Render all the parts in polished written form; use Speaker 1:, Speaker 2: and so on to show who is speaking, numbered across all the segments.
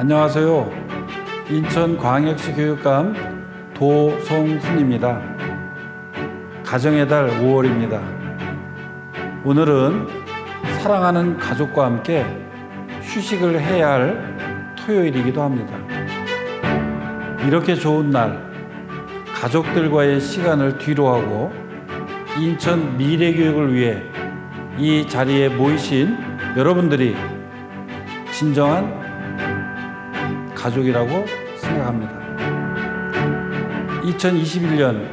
Speaker 1: 안녕하세요. 인천광역시 교육감 도송훈입니다. 가정의 달 5월입니다. 오늘은 사랑하는 가족과 함께 휴식을 해야 할 토요일이기도 합니다. 이렇게 좋은 날, 가족들과의 시간을 뒤로하고 인천 미래교육을 위해 이 자리에 모이신 여러분들이 진정한 가족이라고 생각합니다. 2021년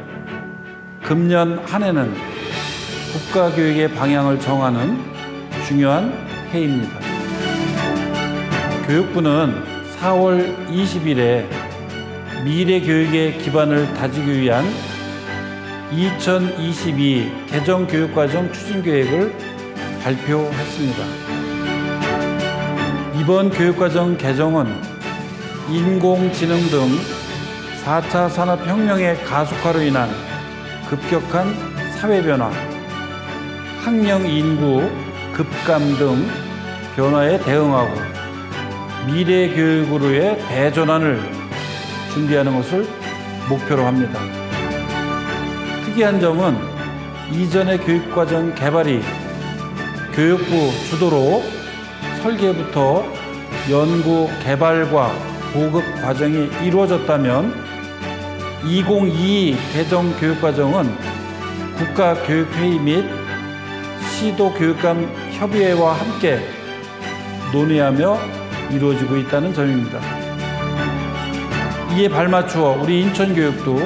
Speaker 1: 금년 한 해는 국가교육의 방향을 정하는 중요한 해입니다. 교육부는 4월 20일에 미래교육의 기반을 다지기 위한 2022 개정교육과정 추진계획을 발표했습니다. 이번 교육과정 개정은 인공지능 등 4차 산업혁명의 가속화로 인한 급격한 사회변화, 학령 인구 급감 등 변화에 대응하고 미래교육으로의 대전환을 준비하는 것을 목표로 합니다. 특이한 점은 이전의 교육과정 개발이 교육부 주도로 설계부터 연구, 개발과 보급 과정이 이루어졌다면 2022 개정 교육과정은 국가교육회의 및 시도교육감 협의회와 함께 논의하며 이루어지고 있다는 점입니다. 이에 발맞추어 우리 인천교육도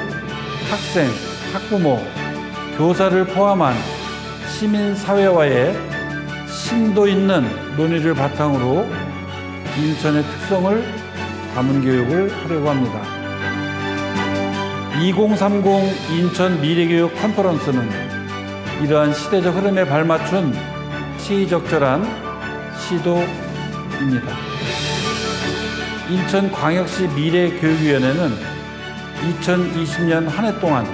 Speaker 1: 학생, 학부모, 교사를 포함한 시민사회와의 심도 있는 논의를 바탕으로 인천의 특성을 담은 교육을 하려고 합니다. 2030 인천 미래교육 컨퍼런스는 이러한 시대적 흐름에 발맞춘 시의적절한 시도입니다. 인천광역시 미래교육위원회는 2020년 한 해 동안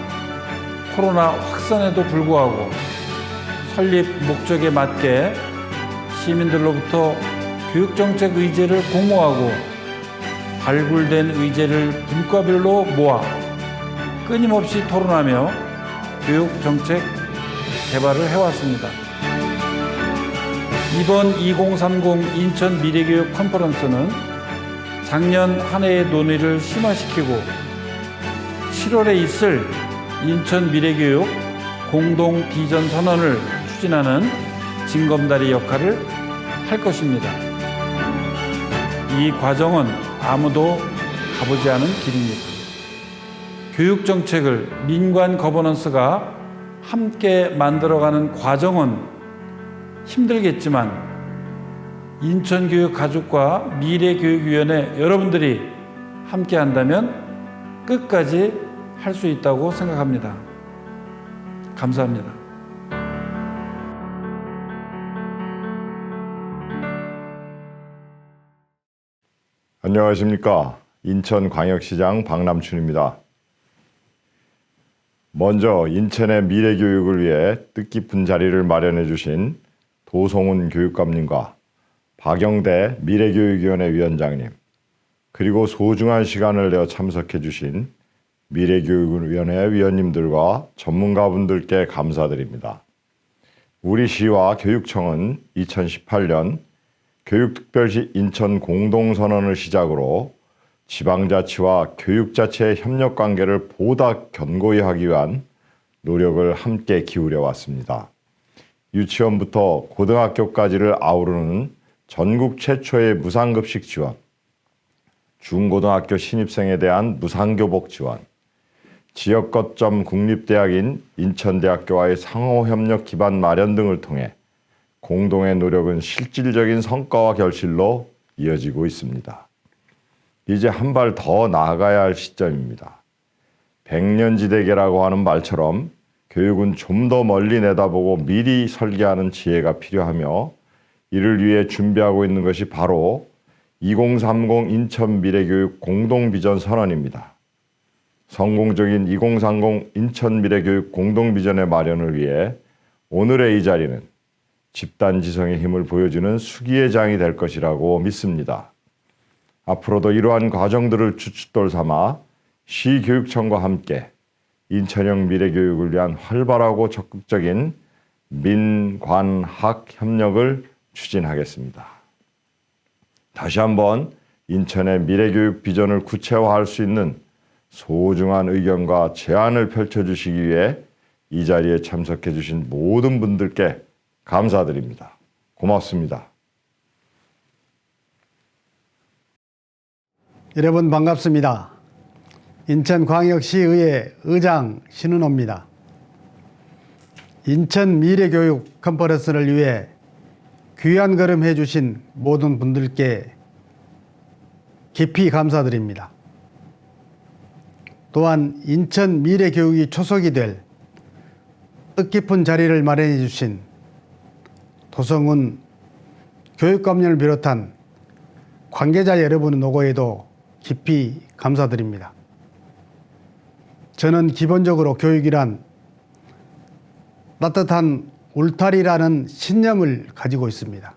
Speaker 1: 코로나 확산에도 불구하고 설립 목적에 맞게 시민들로부터 교육정책 의제를 공모하고 발굴된 의제를 분과별로 모아 끊임없이 토론하며 교육정책 개발을 해왔습니다. 이번 2030 인천 미래교육 컨퍼런스는 작년 한 해의 논의를 심화시키고 7월에 있을 인천 미래교육 공동 비전 선언을 추진하는 징검다리 역할을 할 것입니다. 이 과정은 아무도 가보지 않은 길입니다. 교육정책을 민관 거버넌스가 함께 만들어가는 과정은 힘들겠지만 인천교육 가족과 미래교육위원회 여러분들이 함께 한다면 끝까지 할 수 있다고 생각합니다. 감사합니다.
Speaker 2: 안녕하십니까. 인천광역시장 박남춘입니다. 먼저 인천의 미래교육을 위해 뜻깊은 자리를 마련해 주신 도송훈 교육감님과 박영대 미래교육위원회 위원장님, 그리고 소중한 시간을 내어 참석해 주신 미래교육위원회 위원님들과 전문가분들께 감사드립니다. 우리 시와 교육청은 2018년 교육특별시 인천 공동선언을 시작으로 지방자치와 교육자체의 협력관계를 보다 견고히 하기 위한 노력을 함께 기울여 왔습니다. 유치원부터 고등학교까지를 아우르는 전국 최초의 무상급식 지원, 중고등학교 신입생에 대한 무상교복 지원, 지역 거점 국립대학인 인천대학교와의 상호협력 기반 마련 등을 통해 공동의 노력은 실질적인 성과와 결실로 이어지고 있습니다. 이제 한 발 더 나아가야 할 시점입니다. 백년지대계라고 하는 말처럼 교육은 좀 더 멀리 내다보고 미리 설계하는 지혜가 필요하며 이를 위해 준비하고 있는 것이 바로 2030 인천 미래교육 공동비전 선언입니다. 성공적인 2030 인천 미래교육 공동비전의 마련을 위해 오늘의 이 자리는 집단지성의 힘을 보여주는 수기의 장이 될 것이라고 믿습니다. 앞으로도 이러한 과정들을 주춧돌 삼아 시교육청과 함께 인천형 미래교육을 위한 활발하고 적극적인 민관학 협력을 추진하겠습니다. 다시 한번 인천의 미래교육 비전을 구체화할 수 있는 소중한 의견과 제안을 펼쳐주시기 위해 이 자리에 참석해 주신 모든 분들께 감사드립니다. 고맙습니다.
Speaker 3: 여러분 반갑습니다. 인천광역시의회 의장 신은호입니다. 인천 미래교육 컨퍼런스를 위해 귀한 걸음 해주신 모든 분들께 깊이 감사드립니다. 또한 인천 미래교육이 초석이 될 뜻깊은 자리를 마련해 주신 도성훈 교육감님을 비롯한 관계자 여러분의 노고에도 깊이 감사드립니다. 저는 기본적으로 교육이란 따뜻한 울타리라는 신념을 가지고 있습니다.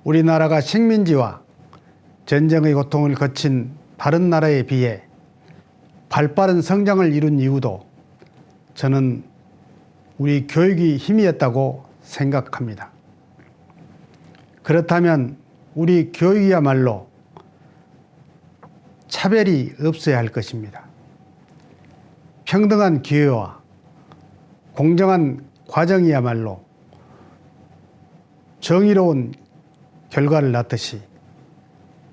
Speaker 3: 우리나라가 식민지와 전쟁의 고통을 거친 다른 나라에 비해 발빠른 성장을 이룬 이유도 저는 우리 교육이 힘이었다고 생각합니다. 그렇다면 우리 교육이야말로 차별이 없어야 할 것입니다. 평등한 기회와 공정한 과정이야말로 정의로운 결과를 낳듯이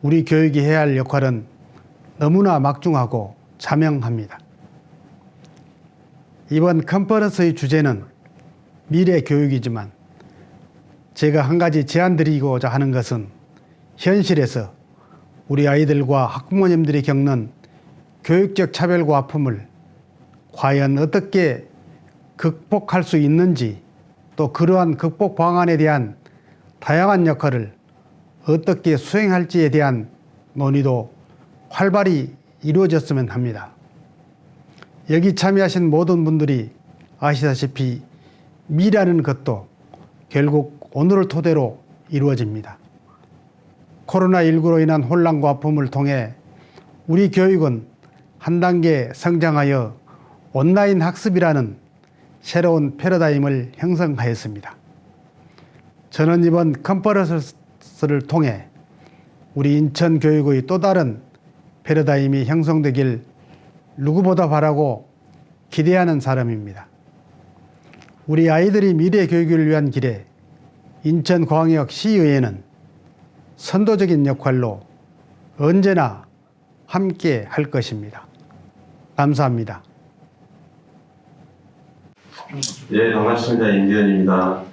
Speaker 3: 우리 교육이 해야 할 역할은 너무나 막중하고 자명합니다. 이번 컨퍼런스의 주제는 미래 교육이지만 제가 한 가지 제안드리고자 하는 것은 현실에서 우리 아이들과 학부모님들이 겪는 교육적 차별과 아픔을 과연 어떻게 극복할 수 있는지, 또 그러한 극복 방안에 대한 다양한 역할을 어떻게 수행할지에 대한 논의도 활발히 이루어졌으면 합니다. 여기 참여하신 모든 분들이 아시다시피 미라는 것도 결국 오늘을 토대로 이루어집니다. 코로나19로 인한 혼란과 아픔을 통해 우리 교육은 한 단계 성장하여 온라인 학습이라는 새로운 패러다임을 형성하였습니다. 저는 이번 컨퍼런스를 통해 우리 인천 교육의 또 다른 패러다임이 형성되길 누구보다 바라고 기대하는 사람입니다. 우리 아이들이 미래 교육을 위한 길에 인천광역시의회는 선도적인 역할로 언제나 함께 할 것입니다. 감사합니다.
Speaker 4: 네, 반갑습니다. 임기현입니다.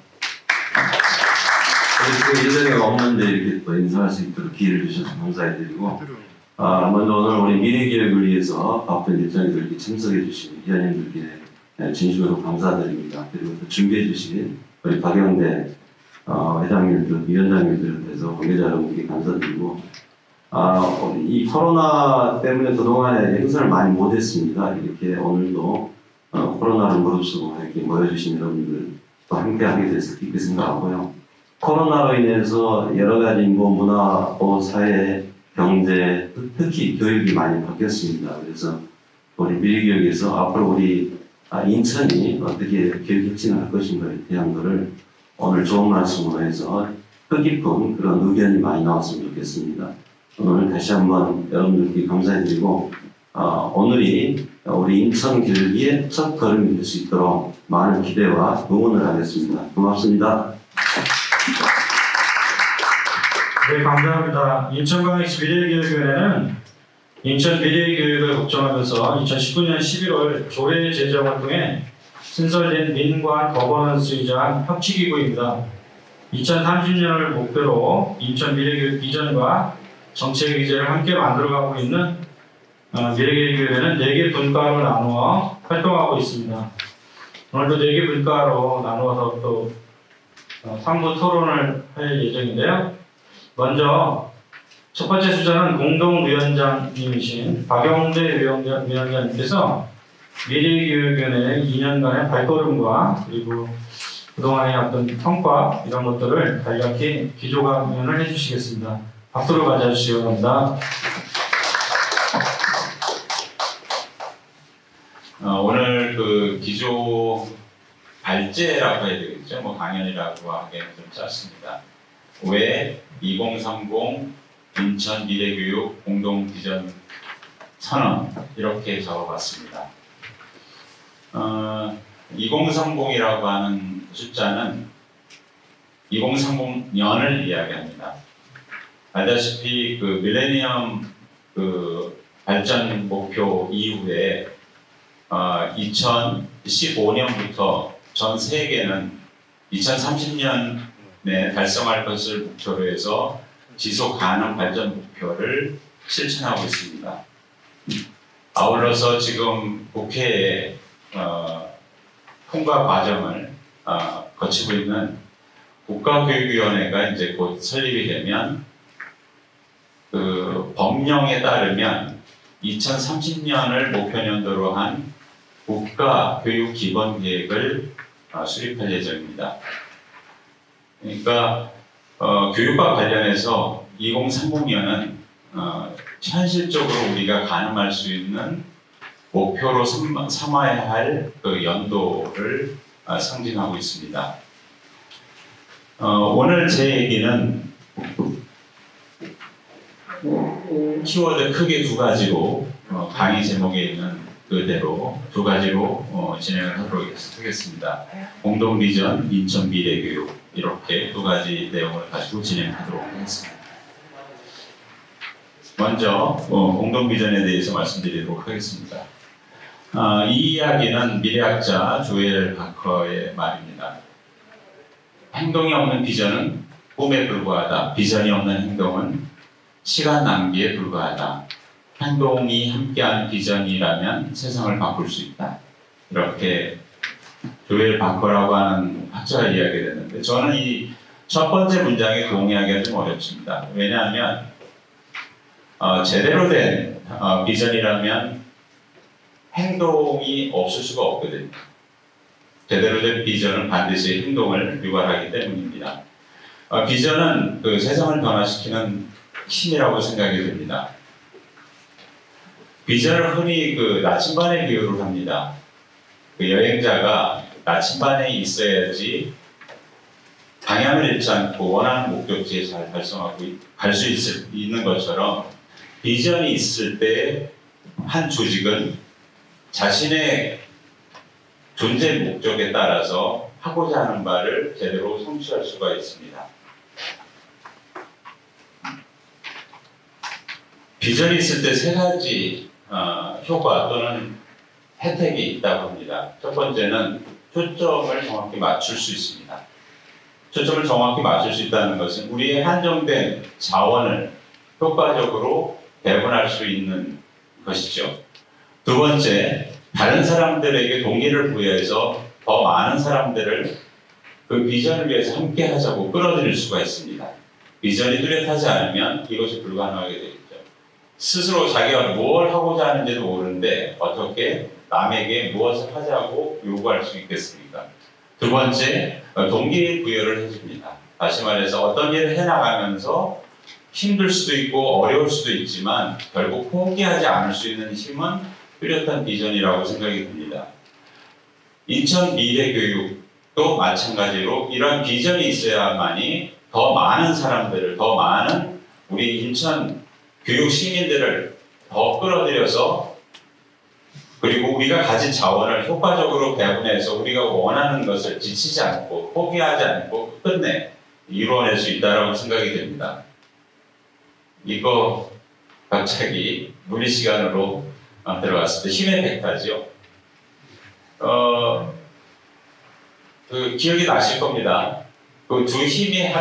Speaker 4: 지금 예정이 없는데 이렇게 또 인사할 수 있도록 기회를 주셔서 감사해드리고, 먼저 오늘 우리 미래교육을 위해서 바쁜 일정에 이렇게 참석해 주신 위원님들께 진심으로 감사드립니다. 그리고 또 준비해 주신 우리 박영대 회장님들, 위원장님들께서 관계자 여러분께 감사드리고, 이 코로나 때문에 그동안에 행사를 많이 못했습니다. 이렇게 오늘도 코로나를 무릅쓰고 이렇게 모여주신 여러분들 또 함께하게 돼서 기쁘게 생각하고요. 코로나로 인해서 여러 가지 문화, 사회, 경제, 특히 교육이 많이 바뀌었습니다. 그래서 우리 미래교육에서 앞으로 우리 인천이 어떻게 교육 혁신을 할 것인가에 대한 것을 오늘 좋은 말씀으로 해서 뜻깊은 그런 의견이 많이 나왔으면 좋겠습니다. 오늘 다시 한번 여러분들께 감사드리고, 오늘이 우리 인천 교육의 첫 걸음이 될 수 있도록 많은 기대와 응원을 하겠습니다. 고맙습니다.
Speaker 5: 네, 감사합니다. 인천광역시 미래교육위원회는 인천 미래교육을 걱정하면서 2019년 11월 조례 제정을 통해 신설된 민관 거버넌스이자 협치기구입니다. 2030년을 목표로 인천 미래교육 비전과 정책 의제를 함께 만들어가고 있는 미래교육위원회는 4개 분과로 나누어 활동하고 있습니다. 오늘도 4개 분과로 나누어서 또 3부 토론을 할 예정인데요. 먼저 첫 번째 주자는 공동위원장님이신 박영대 위원장님께서 미래교육위원회의 2년간의 발걸음과 그리고 그동안의 어떤 평가 이런 것들을 간략히 기조강연을 해주시겠습니다. 박수를 맞아주시기 바랍니다. 오늘 그 기조 발제라고 해야 되겠죠? 뭐 강연이라고 하기에는 좀 짧습니다. 왜 2030 인천 미래교육 공동비전 선언 이렇게 적어봤습니다. 2030이라고 하는 숫자는 2030년을 이야기합니다. 알다시피 그 밀레니엄 그 발전 목표 이후에 2015년부터 전 세계는 2030년에 달성할 것을 목표로 해서 지속 가능 발전 목표를 실천하고 있습니다. 아울러서 지금 국회에 통과 과정을 거치고 있는 국가교육위원회가 이제 곧 설립이 되면 그 법령에 따르면 2030년을 목표년도로 한 국가교육기본계획을 수립할 예정입니다. 그러니까 교육과 관련해서 2030년은 현실적으로 우리가 가늠할 수 있는 목표로 삼아야 할 그 연도를 상징하고 있습니다. 오늘 제 얘기는 키워드 크게 두 가지로 강의 제목에 있는 그대로 두 가지로 진행을 하도록 하겠습니다. 공동비전, 인천 미래교육 이렇게 두 가지 내용을 가지고 진행하도록 하겠습니다. 먼저 공동비전에 대해서 말씀드리도록 하겠습니다. 이 이야기는 미래학자 조엘 바커의 말입니다. 행동이 없는 비전은 꿈에 불과하다. 비전이 없는 행동은 시간 낭비에 불과하다. 행동이 함께하는 비전이라면 세상을 바꿀 수 있다. 이렇게 조엘 바커라고 하는 학자가 이야기를 했는데 저는 이 첫 번째 문장에 동의하기가 좀 어렵습니다. 왜냐하면 제대로 된 비전이라면 행동이 없을 수가 없거든요. 제대로 된 비전은 반드시 행동을 유발하기 때문입니다. 비전은 그 세상을 변화시키는 힘이라고 생각이 듭니다. 비전을 흔히 그 나침반에 비유를 합니다. 그 여행자가 나침반에 있어야지 방향을 잃지 않고 원하는 목적지에 잘 달성하고 갈 수 있는 것처럼 비전이 있을 때 한 조직은 자신의 존재 목적에 따라서 하고자 하는 바를 제대로 성취할 수가 있습니다. 비전이 있을 때 세 가지 효과 또는 혜택이 있다고 합니다. 첫 번째는 초점을 정확히 맞출 수 있습니다. 초점을 정확히 맞출 수 있다는 것은 우리의 한정된 자원을 효과적으로 배분할 수 있는 것이죠. 두 번째, 다른 사람들에게 동의를 부여해서 더 많은 사람들을 그 비전을 위해서 함께 하자고 끌어들일 수가 있습니다. 비전이 뚜렷하지 않으면 이것이 불가능하게 되겠죠. 스스로 자기가 무엇을 하고자 하는지도 모르는데 어떻게 남에게 무엇을 하자고 요구할 수 있겠습니까? 두 번째, 동기 부여를 해줍니다. 다시 말해서 어떤 일을 해나가면서 힘들 수도 있고 어려울 수도 있지만 결국 포기하지 않을 수 있는 힘은 뚜렷한 비전이라고 생각이 듭니다. 인천 미래교육도 마찬가지로 이런 비전이 있어야만이 더 많은 사람들을, 더 많은 우리 인천 교육 시민들을 더 끌어들여서 그리고 우리가 가진 자원을 효과적으로 배분해서 우리가 원하는 것을 지치지 않고 포기하지 않고 끝내 이루어낼 수 있다고 생각이 됩니다. 이거 갑자기 물리 시간으로 들어갔을 때 힘의 벡터죠. 그 기억이 나실 겁니다. 그 두 힘의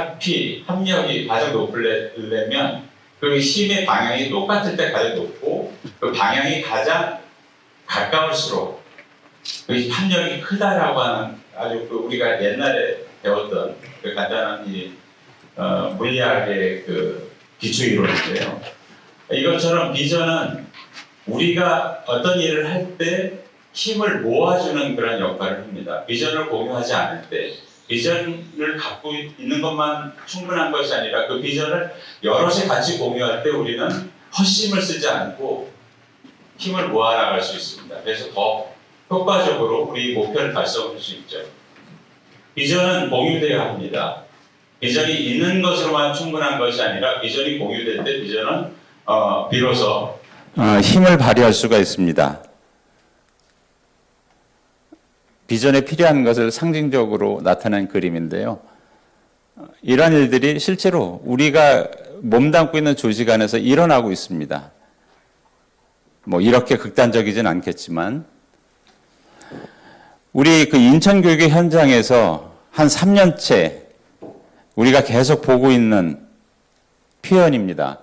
Speaker 5: 합력이 가장 높으려면 그 힘의 방향이 똑같을 때 가장 높고 그 방향이 가장 가까울수록 그 합력이 크다라고 하는 아주 그 우리가 옛날에 배웠던 그 간단한 물리학의 그 기초 이론인데요. 이것처럼 비전은 우리가 어떤 일을 할 때 힘을 모아주는 그런 역할을 합니다. 비전을 공유하지 않을 때 비전을 갖고 있는 것만 충분한 것이 아니라 그 비전을 여럿이 같이 공유할 때 우리는 헛심을 쓰지 않고 힘을 모아나갈 수 있습니다. 그래서 더 효과적으로 우리 목표를 달성할 수 있죠. 비전은 공유되어야 합니다. 비전이 있는 것으로만 충분한 것이 아니라 비전이 공유될 때 비전은 비로소 힘을 발휘할 수가 있습니다. 비전에 필요한 것을 상징적으로 나타낸 그림인데요. 이러한 일들이 실제로 우리가 몸담고 있는 조직 안에서 일어나고 있습니다. 뭐 이렇게 극단적이진 않겠지만 우리 그 인천교육의 현장에서 한 3년째 우리가 계속 보고 있는 표현입니다.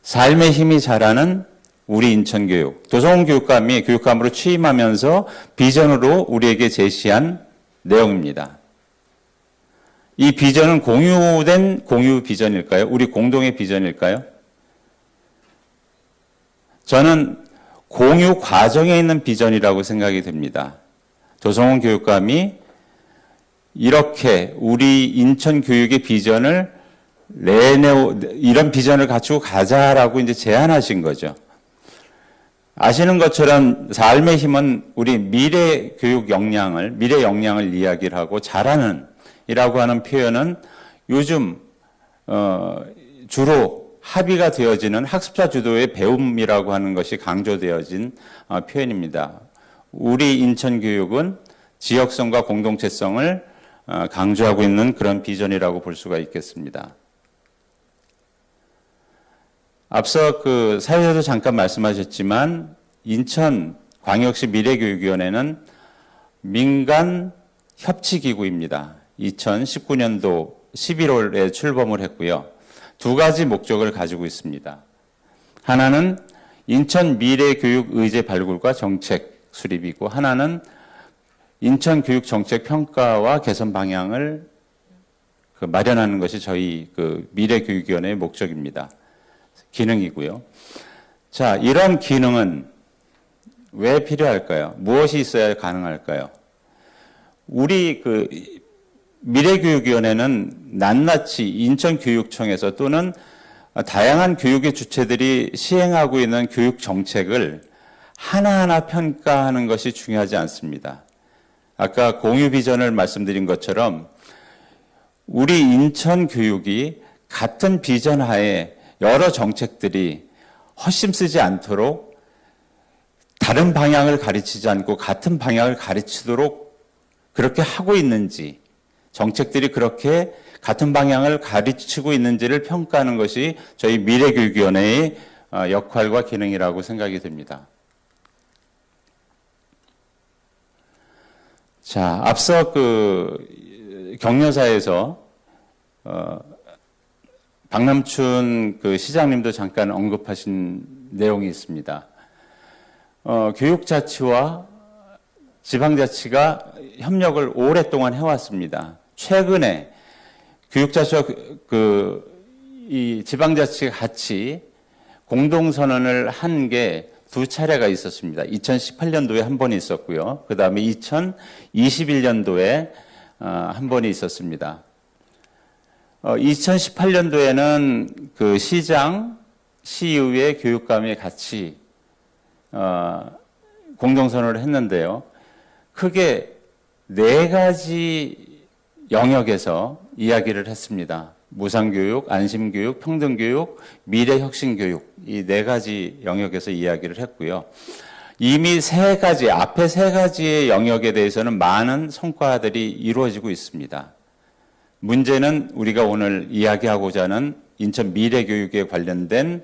Speaker 5: 삶의 힘이 자라는 우리 인천교육. 도성훈 교육감이 교육감으로 취임하면서 비전으로 우리에게 제시한 내용입니다. 이 비전은 공유된 공유 비전일까요? 우리 공동의 비전일까요? 저는 공유 과정에 있는 비전이라고 생각이 듭니다. 도성훈 교육감이 이렇게 우리 인천 교육의 비전을 이런 비전을 갖추고 가자라고 이제 제안하신 거죠. 아시는 것처럼 삶의 힘은 우리 미래 역량을 이야기를 하고 잘하는 이라고 하는 표현은 요즘 주로 합의가 되어지는 학습자 주도의 배움이라고 하는 것이 강조되어진 표현입니다. 우리 인천 교육은 지역성과 공동체성을 강조하고 있는 그런 비전이라고 볼 수가 있겠습니다. 앞서 그 사회자도 잠깐 말씀하셨지만 인천광역시 미래교육위원회는 민간 협치기구입니다. 2019년도 11월에 출범을 했고요. 두 가지 목적을 가지고 있습니다. 하나는 인천 미래교육 의제 발굴과 정책 수립이고 하나는 인천 교육 정책 평가와 개선 방향을 마련하는 것이 저희 그 미래교육위원회의 목적입니다. 기능이고요. 자, 이런 기능은 왜 필요할까요? 무엇이 있어야 가능할까요? 우리 그 미래교육위원회는 낱낱이 인천교육청에서 또는 다양한 교육의 주체들이 시행하고 있는 교육 정책을 하나하나 평가하는 것이 중요하지 않습니다. 아까 공유 비전을 말씀드린 것처럼 우리 인천 교육이 같은 비전 하에 여러 정책들이 헛심 쓰지 않도록 다른 방향을 가르치지 않고 같은 방향을 가르치도록 그렇게 하고 있는지, 정책들이 그렇게 같은 방향을 가르치고 있는지를 평가하는 것이 저희 미래교육위원회의 역할과 기능이라고 생각이 듭니다. 자, 앞서 그 격려사에서 박남춘 그 시장님도 잠깐 언급하신 내용이 있습니다. 교육자치와 지방자치가 협력을 오랫동안 해왔습니다. 최근에 교육자치와 이 지방자치가 같이 공동선언을 한 게 두 차례가 있었습니다. 2018년도에 한 번이 있었고요. 그 다음에 2021년도에 한 번이 있었습니다. 2018년도에는 그 시장, 시의회, 교육감이 같이 공동선언을 했는데요. 크게 4가지 영역에서 이야기를 했습니다. 무상교육, 안심교육, 평등교육, 미래혁신교육 이 4가지 영역에서 이야기를 했고요. 이미 앞에 3가지의 영역에 대해서는 많은 성과들이 이루어지고 있습니다. 문제는 우리가 오늘 이야기하고자 하는 인천 미래교육에 관련된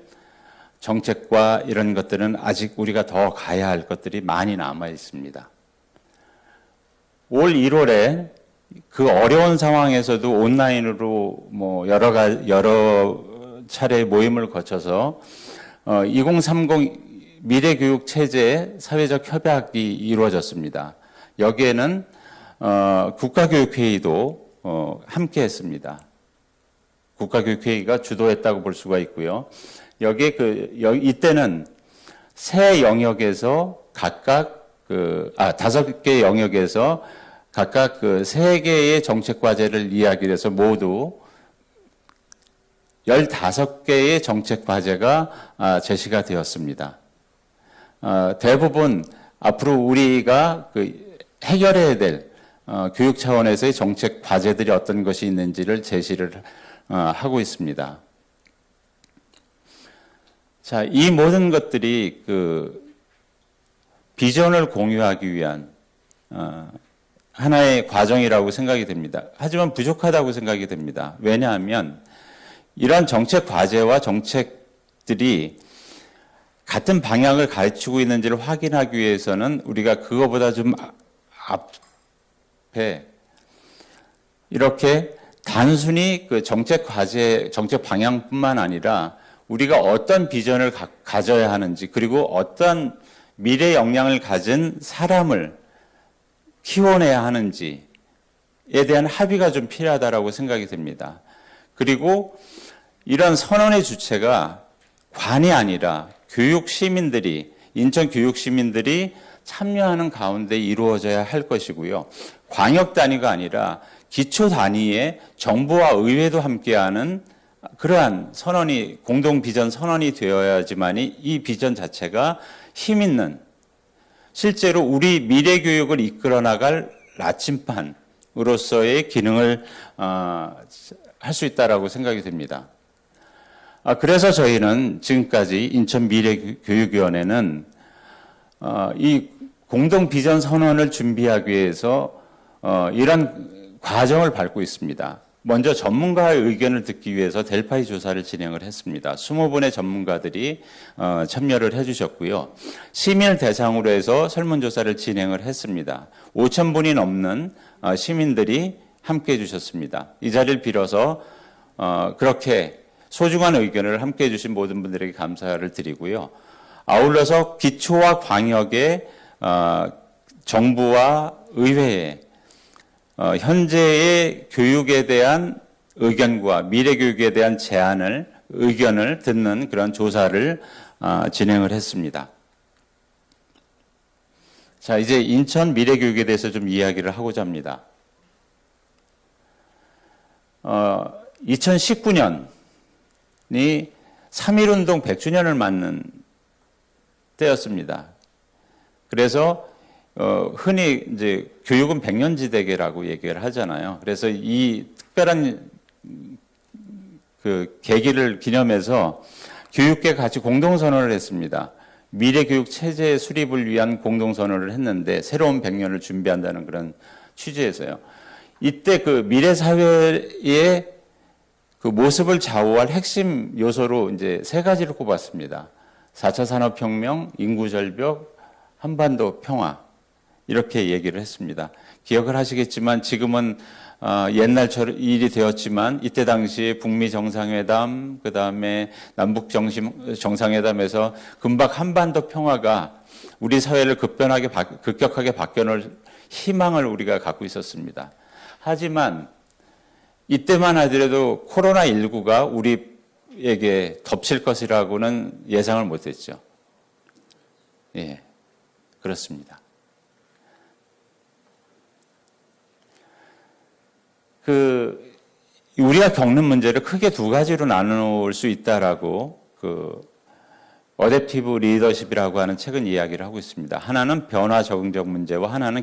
Speaker 5: 정책과 이런 것들은 아직 우리가 더 가야 할 것들이 많이 남아 있습니다. 올 1월에 그 어려운 상황에서도 온라인으로 뭐 여러 차례 모임을 거쳐서 2030 미래교육 체제 사회적 협약이 이루어졌습니다. 여기에는 국가교육회의도 함께 했습니다. 국가교육회의가 주도했다고 볼 수가 있고요. 여기에 이때는 세 영역에서 각각 5개 영역에서 각각 그 3개의 정책 과제를 이야기를 해서 모두 15개의 정책 과제가 제시가 되었습니다. 대부분 앞으로 우리가 해결해야 될 교육 차원에서의 정책 과제들이 어떤 것이 있는지를 제시를 하고 있습니다. 자, 이 모든 것들이 비전을 공유하기 위한 하나의 과정이라고 생각이 됩니다. 하지만 부족하다고 생각이 됩니다. 왜냐하면 이런 정책 과제와 정책들이 같은 방향을 가르치고 있는지를 확인하기 위해서는 우리가 그거보다 좀 앞에 이렇게 단순히 정책 과제, 정책 방향뿐만 아니라 우리가 어떤 비전을 가져야 하는지, 그리고 어떤 미래 역량을 가진 사람을 키워내야 하는지에 대한 합의가 좀 필요하다고 생각이 됩니다. 그리고 이런 선언의 주체가 관이 아니라 교육 시민들이, 인천 교육 시민들이 참여하는 가운데 이루어져야 할 것이고요. 광역 단위가 아니라 기초 단위의 정부와 의회도 함께하는 그러한 선언이, 공동 비전 선언이 되어야지만이 이 비전 자체가 힘 있는, 실제로 우리 미래 교육을 이끌어 나갈 나침반으로서의 기능을 할 수 있다라고 생각이 됩니다. 그래서 저희는 지금까지 인천 미래교육위원회는 이 공동 비전 선언을 준비하기 위해서 이런 과정을 밟고 있습니다. 먼저 전문가의 의견을 듣기 위해서 델파이 조사를 진행을 했습니다. 20분의 전문가들이 참여를 해주셨고요. 시민을 대상으로 해서 설문조사를 진행을 했습니다. 5,000분이 넘는 시민들이 함께 해주셨습니다. 이 자리를 빌어서 그렇게 소중한 의견을 함께 해주신 모든 분들에게 감사를 드리고요. 아울러서 기초와 광역의 정부와 의회에 현재의 교육에 대한 의견과 미래 교육에 대한 의견을 듣는 그런 조사를 진행을 했습니다. 자, 이제 인천 미래 교육에 대해서 좀 이야기를 하고자 합니다. 2019년이 3.1운동 100주년을 맞는 때였습니다. 그래서 흔히 이제 교육은 백년지대계라고 얘기를 하잖아요. 그래서 이 특별한 계기를 기념해서 교육계 같이 공동선언을 했습니다. 미래교육 체제 수립을 위한 공동선언을 했는데 새로운 100년을 준비한다는 그런 취지에서요. 이때 미래사회의 모습을 좌우할 핵심 요소로 이제 3가지를 꼽았습니다. 4차 산업혁명, 인구절벽, 한반도 평화. 이렇게 얘기를 했습니다. 기억을 하시겠지만 지금은 옛날처럼 일이 되었지만 이때 당시에 북미 정상회담, 그 다음에 남북 정상회담에서 금방 한반도 평화가 우리 사회를 급격하게 바뀌어놓을 희망을 우리가 갖고 있었습니다. 하지만 이때만 하더라도 코로나19가 우리에게 덮칠 것이라고는 예상을 못했죠. 예, 그렇습니다. 우리가 겪는 문제를 크게 2가지로 나눌 수 있다라고 어댑티브 리더십이라고 하는 책은 이야기를 하고 있습니다. 하나는 변화 적응적 문제와 하나는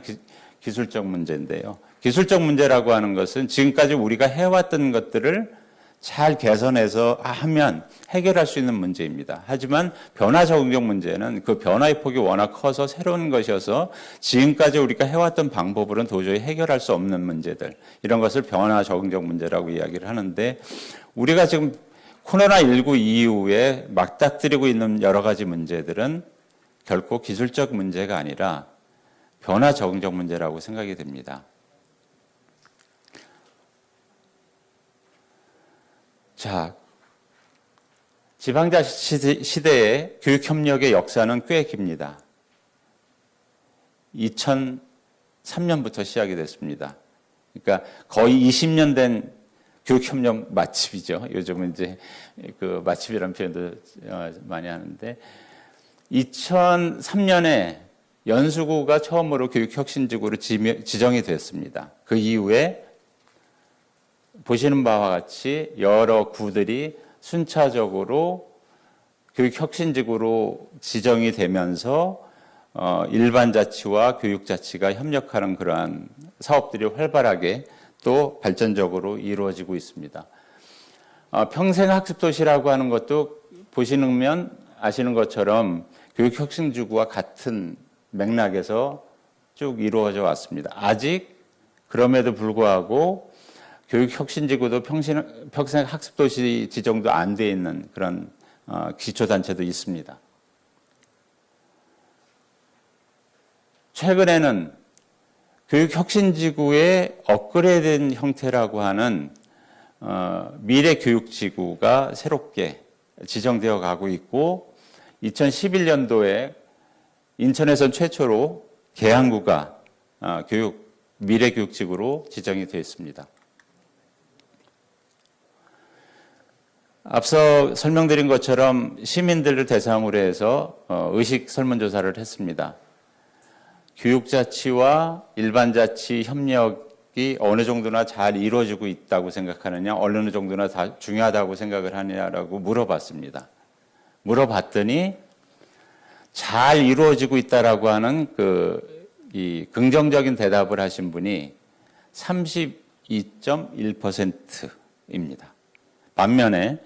Speaker 5: 기술적 문제인데요. 기술적 문제라고 하는 것은 지금까지 우리가 해왔던 것들을 잘 개선해서 하면 해결할 수 있는 문제입니다. 하지만 변화 적응적 문제는 그 변화의 폭이 워낙 커서 새로운 것이어서 지금까지 우리가 해왔던 방법으로는 도저히 해결할 수 없는 문제들, 이런 것을 변화 적응적 문제라고 이야기를 하는데, 우리가 지금 코로나19 이후에 맞닥뜨리고 있는 여러 가지 문제들은 결코 기술적 문제가 아니라 변화 적응적 문제라고 생각이 됩니다. 자, 지방자치 시대의 교육협력의 역사는 꽤 깁니다. 2003년부터 시작이 됐습니다. 그러니까 거의 20년 된 교육협력 맛집이죠. 요즘은 이제 맛집이라는 표현도 많이 하는데, 2003년에 연수구가 처음으로 교육혁신지구로 지정이 됐습니다. 그 이후에 보시는 바와 같이 여러 구들이 순차적으로 교육혁신지구로 지정이 되면서 일반자치와 교육자치가 협력하는 그러한 사업들이 활발하게 또 발전적으로 이루어지고 있습니다. 평생학습도시라고 하는 것도 보시면 아시는 것처럼 교육혁신지구와 같은 맥락에서 쭉 이루어져 왔습니다. 아직 그럼에도 불구하고 교육혁신지구도 평생학습도시 지정도 안 돼 있는 그런 기초단체도 있습니다. 최근에는 교육혁신지구의 업그레이드된 형태라고 하는 미래교육지구가 새롭게 지정되어 가고 있고 2011년도에 인천에선 최초로 계양구가 미래교육지구로 지정이 되어 있습니다. 앞서 설명드린 것처럼 시민들을 대상으로 해서 의식 설문조사를 했습니다. 교육자치와 일반자치 협력이 어느 정도나 잘 이루어지고 있다고 생각하느냐, 어느 정도나 다 중요하다고 생각을 하느냐라고 물어봤습니다. 물어봤더니 잘 이루어지고 있다라고 하는 이 긍정적인 대답을 하신 분이 32.1%입니다. 반면에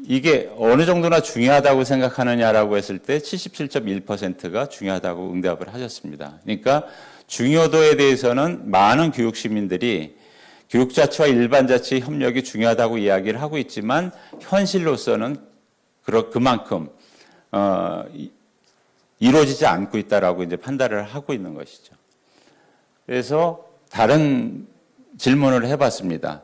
Speaker 5: 이게 어느 정도나 중요하다고 생각하느냐라고 했을 때 77.1%가 중요하다고 응답을 하셨습니다. 그러니까 중요도에 대해서는 많은 교육 시민들이 교육자치와 일반자치 협력이 중요하다고 이야기를 하고 있지만 현실로서는 그만큼 이루어지지 않고 있다라고 이제 판단을 하고 있는 것이죠. 그래서 다른 질문을 해봤습니다.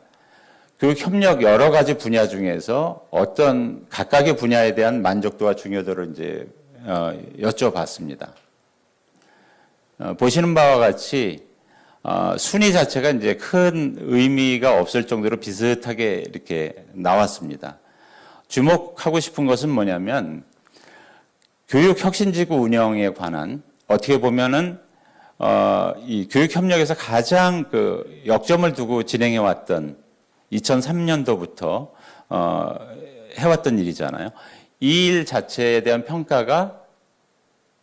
Speaker 5: 교육 협력 여러 가지 분야 중에서 어떤 각각의 분야에 대한 만족도와 중요도를 이제 여쭤봤습니다. 보시는 바와 같이 순위 자체가 이제 큰 의미가 없을 정도로 비슷하게 이렇게 나왔습니다. 주목하고 싶은 것은 뭐냐면 교육혁신지구 운영에 관한 어떻게 보면은 이 교육협력에서 가장 역점을 두고 진행해왔던 2003년도부터 해왔던 일이잖아요. 이 일 자체에 대한 평가가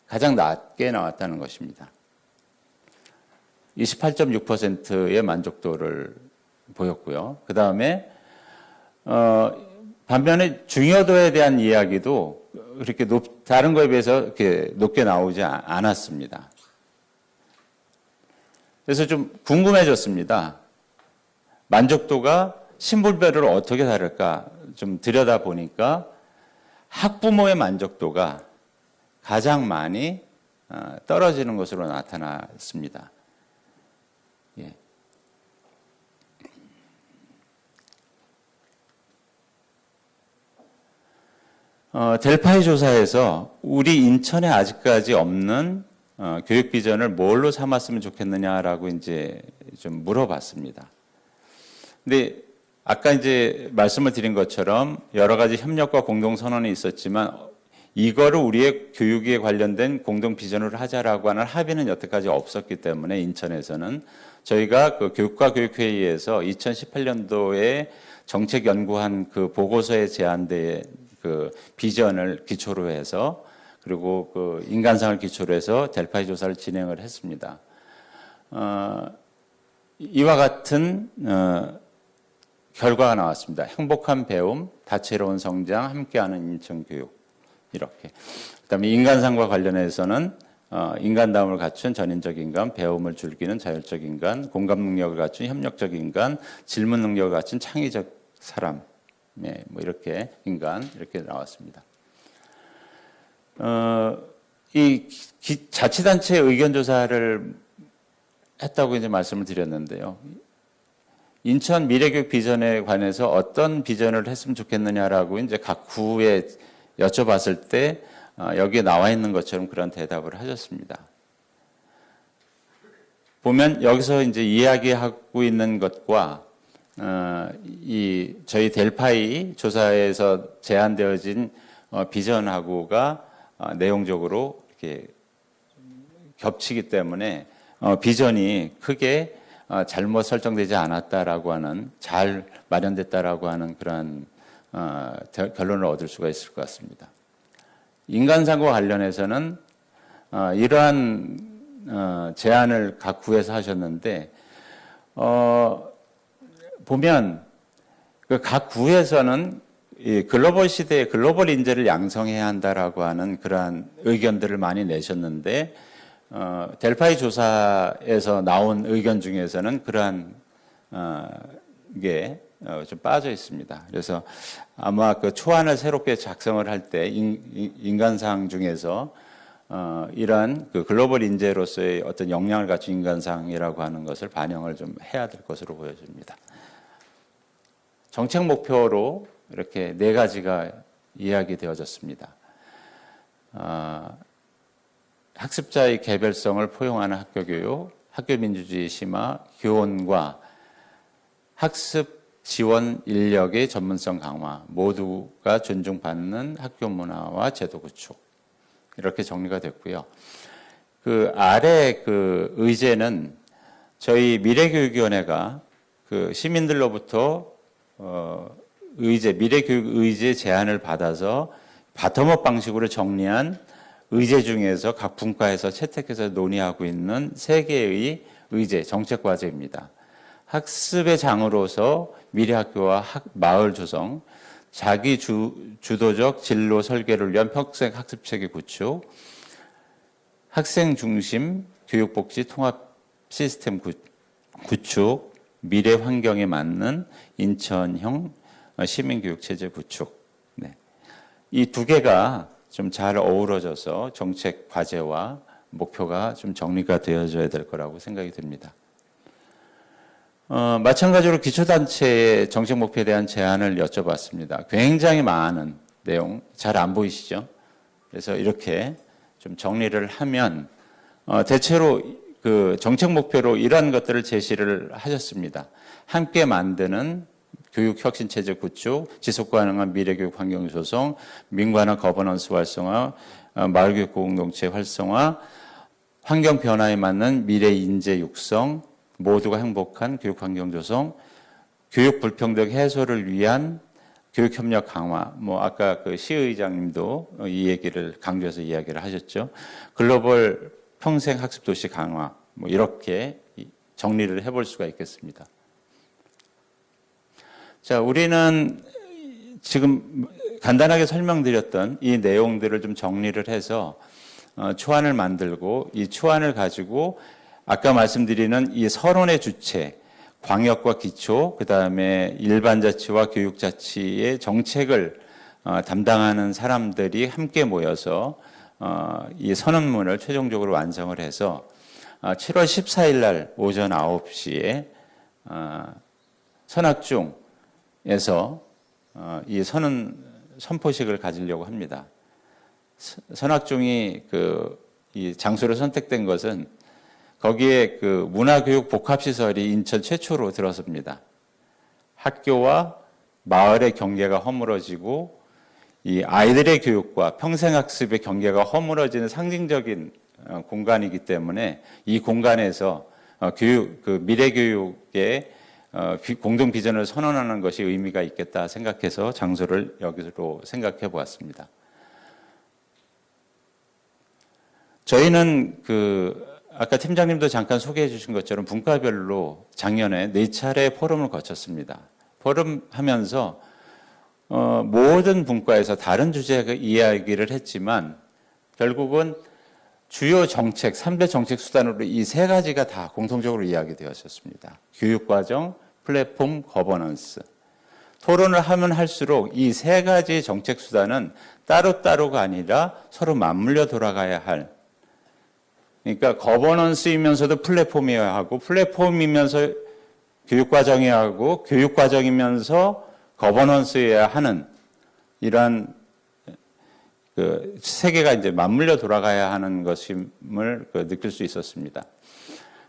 Speaker 5: 가장 낮게 나왔다는 것입니다. 28.6%의 만족도를 보였고요. 그 다음에 반면에 중요도에 대한 이야기도 그렇게 다른 거에 비해서 이렇게 높게 나오지 않았습니다. 그래서 좀 궁금해졌습니다. 만족도가 신분별로 어떻게 다를까 좀 들여다보니까 학부모의 만족도가 가장 많이 떨어지는 것으로 나타났습니다. 예. 델파이 조사에서 우리 인천에 아직까지 없는 교육 비전을 뭘로 삼았으면 좋겠느냐라고 이제 좀 물어봤습니다. 근데 아까 이제 말씀을 드린 것처럼 여러 가지 협력과 공동 선언이 있었지만 이거를 우리의 교육에 관련된 공동 비전으로 하자라고 하는 합의는 여태까지 없었기 때문에 인천에서는 저희가 그 교육과 교육회의에서 2018년도에 정책 연구한 그 보고서에 제안된 그 비전을 기초로 해서 그리고 그 인간상을 기초로 해서 델파이 조사를 진행을 했습니다. 이와 같은 결과가 나왔습니다. 행복한 배움, 다채로운 성장, 함께하는 인천교육 이렇게. 그다음에 인간상과 관련해서는 인간다움을 갖춘 전인적 인간, 배움을 즐기는 자율적 인간, 공감 능력을 갖춘 협력적 인간, 질문 능력을 갖춘 창의적 사람, 네, 뭐 이렇게 인간 이렇게 나왔습니다. 이 자치단체 의견 조사를 했다고 이제 말씀을 드렸는데요. 인천 미래교육 비전에 관해서 어떤 비전을 했으면 좋겠느냐라고 이제 각 구에 여쭤봤을 때 여기에 나와 있는 것처럼 그런 대답을 하셨습니다. 보면 여기서 이제 이야기하고 있는 것과 이 저희 델파이 조사에서 제안되어진 비전하고가 내용적으로 이렇게 겹치기 때문에 비전이 크게 잘못 설정되지 않았다라고 하는, 잘 마련됐다라고 하는 그런 결론을 얻을 수가 있을 것 같습니다. 인간상과 관련해서는 이러한 제안을 각 구에서 하셨는데 보면 그 각 구에서는 이 글로벌 시대에 글로벌 인재를 양성해야 한다라고 하는 그러한 의견들을 많이 내셨는데 델파이 조사에서 나온 의견 중에서는 그러한 게 좀 빠져 있습니다. 그래서 아마 그 초안을 새롭게 작성을 할 때 인간상 중에서 이러한 그 글로벌 인재로서의 어떤 역량을 갖춘 인간상이라고 하는 것을 반영을 좀 해야 될 것으로 보여집니다. 정책 목표로 이렇게 4가지가 이야기되어졌습니다. 학습자의 개별성을 포용하는 학교 교육, 학교 민주주의 심화, 교원과 학습 지원 인력의 전문성 강화, 모두가 존중받는 학교 문화와 제도 구축, 이렇게 정리가 됐고요. 그 아래 그 의제는 저희 미래교육위원회가 그 시민들로부터 미래교육 의제 제안을 받아서 바텀업 방식으로 정리한 의제 중에서 각 분과에서 채택해서 논의하고 있는 3개의 의제, 정책 과제입니다. 학습의 장으로서 미래학교와 마을 조성, 자기 주도적 진로 설계를 위한 평생 학습체계 구축, 학생 중심 교육복지 통합 시스템 구축, 미래 환경에 맞는 인천형 시민교육체제 구축. 네. 이 2개가 좀 잘 어우러져서 정책 과제와 목표가 좀 정리가 되어져야 될 거라고 생각이 듭니다. 마찬가지로 기초단체의 정책 목표에 대한 제안을 여쭤봤습니다. 굉장히 많은 내용, 잘 안 보이시죠? 그래서 이렇게 좀 정리를 하면 대체로 그 정책 목표로 이러한 것들을 제시를 하셨습니다. 함께 만드는 교육혁신체제 구축, 지속가능한 미래교육 환경 조성, 민관화 거버넌스 활성화, 마을교육 공동체 활성화, 환경 변화에 맞는 미래 인재 육성, 모두가 행복한 교육 환경 조성, 교육 불평등 해소를 위한 교육 협력 강화. 아까 그 시의장님도 이 얘기를 강조해서 이야기를 하셨죠. 글로벌 평생 학습 도시 강화. 이렇게 정리를 해볼 수가 있겠습니다. 자, 우리는 지금 간단하게 설명드렸던 이 내용들을 좀 정리를 해서 초안을 만들고 이 초안을 가지고 아까 말씀드리는 이 서론의 주체, 광역과 기초, 그 다음에 일반자치와 교육자치의 정책을 담당하는 사람들이 함께 모여서 이 선언문을 최종적으로 완성을 해서 7월 14일 날 오전 9시에 선학중에서 이 선포식을 가지려고 합니다. 선학중이 이 장소로 선택된 것은 거기에 그 문화교육 복합시설이 인천 최초로 들어섭니다. 학교와 마을의 경계가 허물어지고 이 아이들의 교육과 평생학습의 경계가 허물어지는 상징적인 공간이기 때문에 이 공간에서 미래교육의 공동 비전을 선언하는 것이 의미가 있겠다 생각해서 장소를 여기로 생각해 보았습니다. 저희는 아까 팀장님도 잠깐 소개해 주신 것처럼 분과별로 작년에 4차례 포럼을 거쳤습니다. 포럼 하면서 모든 분과에서 다른 주제 이야기를 했지만 결국은 주요 정책, 3대 정책 수단으로 이 3가지가 다 공통적으로 이야기되었습니다. 교육과정, 플랫폼, 거버넌스. 토론을 하면 할수록 이 3가지 정책 수단은 따로따로가 아니라 서로 맞물려 돌아가야 할, 그러니까 거버넌스이면서도 플랫폼이어야 하고 플랫폼이면서 교육과정이어야 하고 교육과정이면서 거버넌스여야 하는 이러한 세계가 이제 맞물려 돌아가야 하는 것임을 느낄 수 있었습니다.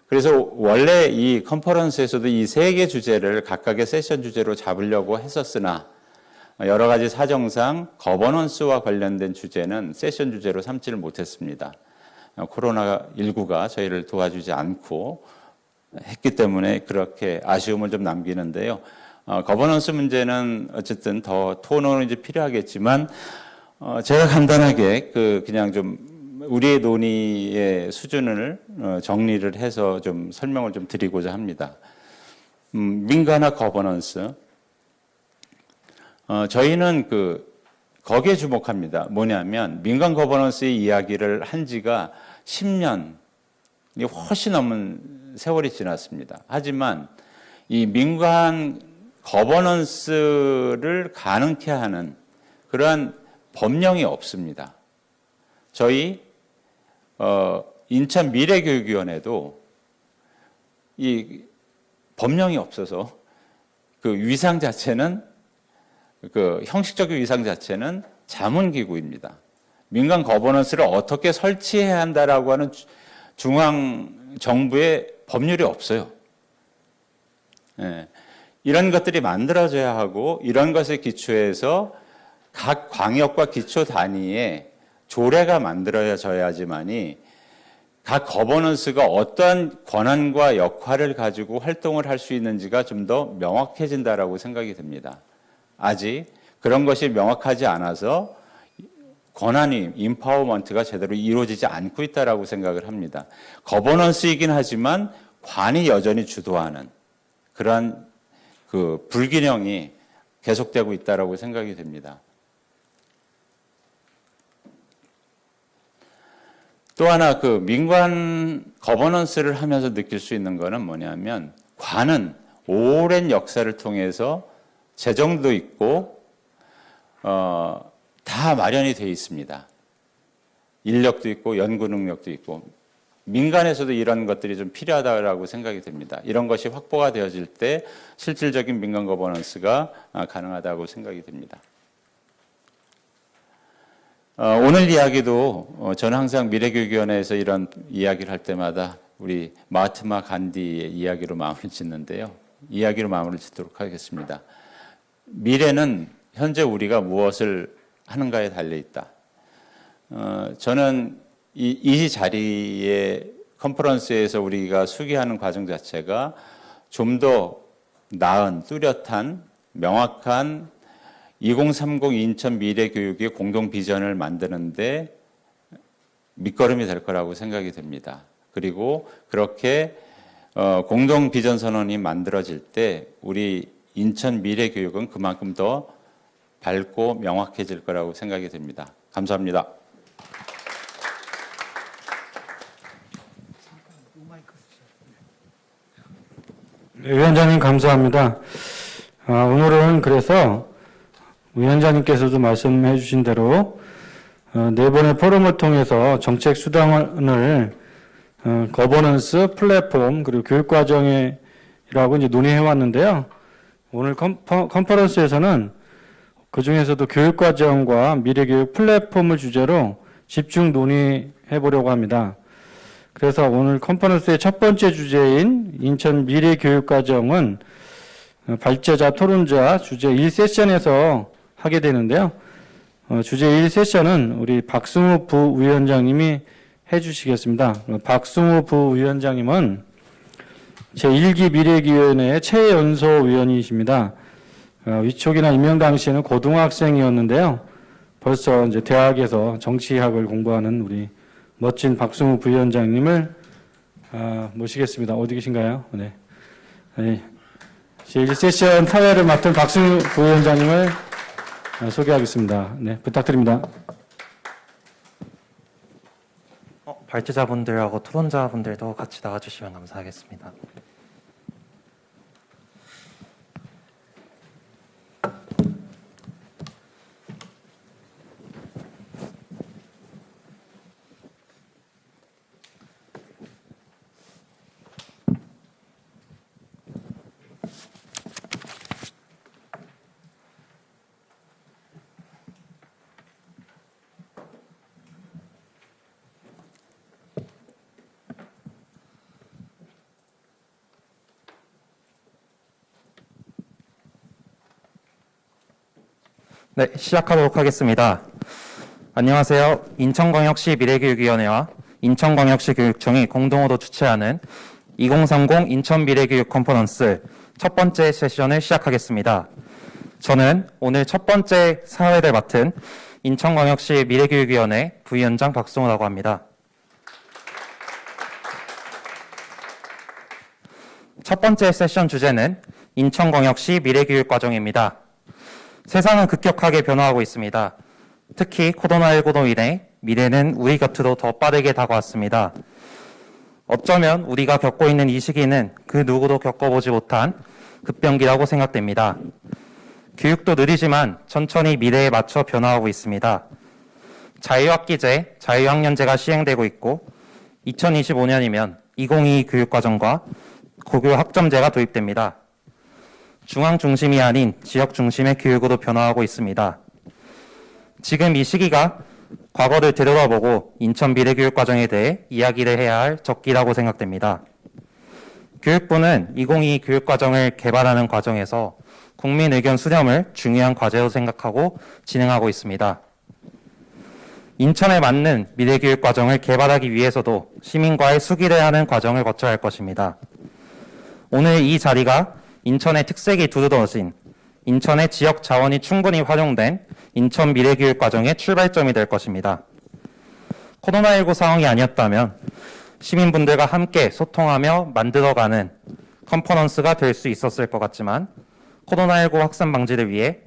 Speaker 5: 그래서 원래 이 컨퍼런스에서도 이 3개 주제를 각각의 세션 주제로 잡으려고 했었으나 여러 가지 사정상 거버넌스와 관련된 주제는 세션 주제로 삼지를 못했습니다. 코로나19가 저희를 도와주지 않고 했기 때문에 그렇게 아쉬움을 좀 남기는데요. 거버넌스 문제는 어쨌든 더 토론은 이제 필요하겠지만 제가 간단하게 그냥 좀 우리의 논의의 수준을 정리를 해서 좀 설명을 좀 드리고자 합니다. 민간화 거버넌스. 저희는 거기에 주목합니다. 뭐냐면 민간 거버넌스의 이야기를 한 지가 10년이 훨씬 넘은 세월이 지났습니다. 하지만 이 민간 거버넌스를 가능케 하는 그러한 법령이 없습니다. 저희 인천 미래교육위원회도 이 법령이 없어서 그 위상 자체는 형식적인 위상 자체는 자문기구입니다. 민간 거버넌스를 어떻게 설치해야 한다라고 하는 중앙 정부의 법률이 없어요. 예. 이런 것들이 만들어져야 하고 이런 것에 기초해서 각 광역과 기초 단위의 조례가 만들어져야지만이 각 거버넌스가 어떠한 권한과 역할을 가지고 활동을 할 수 있는지가 좀 더 명확해진다라고 생각이 듭니다. 아직 그런 것이 명확하지 않아서 권한이 임파워먼트가 제대로 이루어지지 않고 있다라고 생각을 합니다. 거버넌스이긴 하지만 관이 여전히 주도하는 그러한 불균형이 계속되고 있다라고 생각이 됩니다. 또 하나 민간 거버넌스를 하면서 느낄 수 있는 것은 뭐냐면 관은 오랜 역사를 통해서 재정도 있고 다 마련이 되어 있습니다. 인력도 있고 연구 능력도 있고 민간에서도 이런 것들이 좀 필요하다고 생각이 됩니다. 이런 것이 확보가 되어질 때 실질적인 민간 거버넌스가 가능하다고 생각이 됩니다. 오늘 이야기도 저는 항상 미래교육위원회에서 이런 이야기를 할 때마다 우리 마하트마 간디의 이야기로 마무리 짓는데요. 이야기로 마무리 짓도록 하겠습니다. 미래는 현재 우리가 무엇을 하는가에 달려 있다. 저는 이 자리에 컨퍼런스에서 우리가 수기하는 과정 자체가 좀 더 나은, 뚜렷한, 명확한 2030 인천 미래교육의 공동 비전을 만드는데 밑거름이 될 거라고 생각이 됩니다. 그리고 그렇게 공동 비전 선언이 만들어질 때 우리 인천 미래교육은 그만큼 더 밝고 명확해질 거라고 생각이 됩니다. 감사합니다.
Speaker 6: 네, 위원장님 감사합니다. 오늘은 그래서 위원장님께서도 말씀해 주신 대로 네 번의 포럼을 통해서 정책 수단을 거버넌스, 플랫폼, 그리고 교육과정이라고 이제 논의해 왔는데요. 오늘 컨퍼런스에서는 그 중에서도 교육과정과 미래교육 플랫폼을 주제로 집중 논의해 보려고 합니다. 그래서 오늘 컨퍼런스의 첫 번째 주제인 인천 미래교육과정은 발제자, 토론자 주제 1세션에서 하게 되는데요. 주제 1세션은 우리 박승우 부위원장님이 해주시겠습니다. 박승우 부위원장님은 제1기 미래기획위원회의 최연소위원이십니다. 위촉이나 임명 당시에는 고등학생이었는데요. 벌써 이제 대학에서 정치학을 공부하는 우리 멋진 박승우 부위원장님을 모시겠습니다. 어디 계신가요? 네. 제1세션 사회를 맡은 박승우 부위원장님을 소개하겠습니다. 네, 부탁드립니다.
Speaker 7: 발제자분들하고 토론자분들도 같이 나와주시면 감사하겠습니다. 네, 시작하도록 하겠습니다. 안녕하세요. 인천광역시 미래교육위원회와 인천광역시 교육청이 공동으로 주최하는 2030 인천 미래교육 컨퍼런스 첫 번째 세션을 시작하겠습니다. 저는 오늘 첫 번째 사회를 맡은 인천광역시 미래교육위원회 부위원장 박승호라고 합니다. 첫 번째 세션 주제는 인천광역시 미래교육과정입니다. 세상은 급격하게 변화하고 있습니다. 특히 코로나19로 인해 미래는 우리 곁으로 더 빠르게 다가왔습니다. 어쩌면 우리가 겪고 있는 이 시기는 그 누구도 겪어보지 못한 급변기라고 생각됩니다. 교육도 느리지만 천천히 미래에 맞춰 변화하고 있습니다. 자유학기제, 자유학년제가 시행되고 있고 2025년이면 2022 교육과정과 고교 학점제가 도입됩니다. 중앙 중심이 아닌 지역 중심의 교육으로 변화하고 있습니다. 지금 이 시기가 과거를 되돌아보고 인천 미래교육과정에 대해 이야기를 해야 할 적기라고 생각됩니다. 교육부는 2022 교육과정을 개발하는 과정에서 국민 의견 수렴을 중요한 과제로 생각하고 진행하고 있습니다. 인천에 맞는 미래교육과정을 개발하기 위해서도 시민과의 수기를 하는 과정을 거쳐야 할 것입니다. 오늘 이 자리가 인천의 특색이 두드러진 인천의 지역 자원이 충분히 활용된 인천 미래교육과정의 출발점이 될 것입니다. 코로나19 상황이 아니었다면 시민분들과 함께 소통하며 만들어가는 컨퍼런스가 될 수 있었을 것 같지만 코로나19 확산 방지를 위해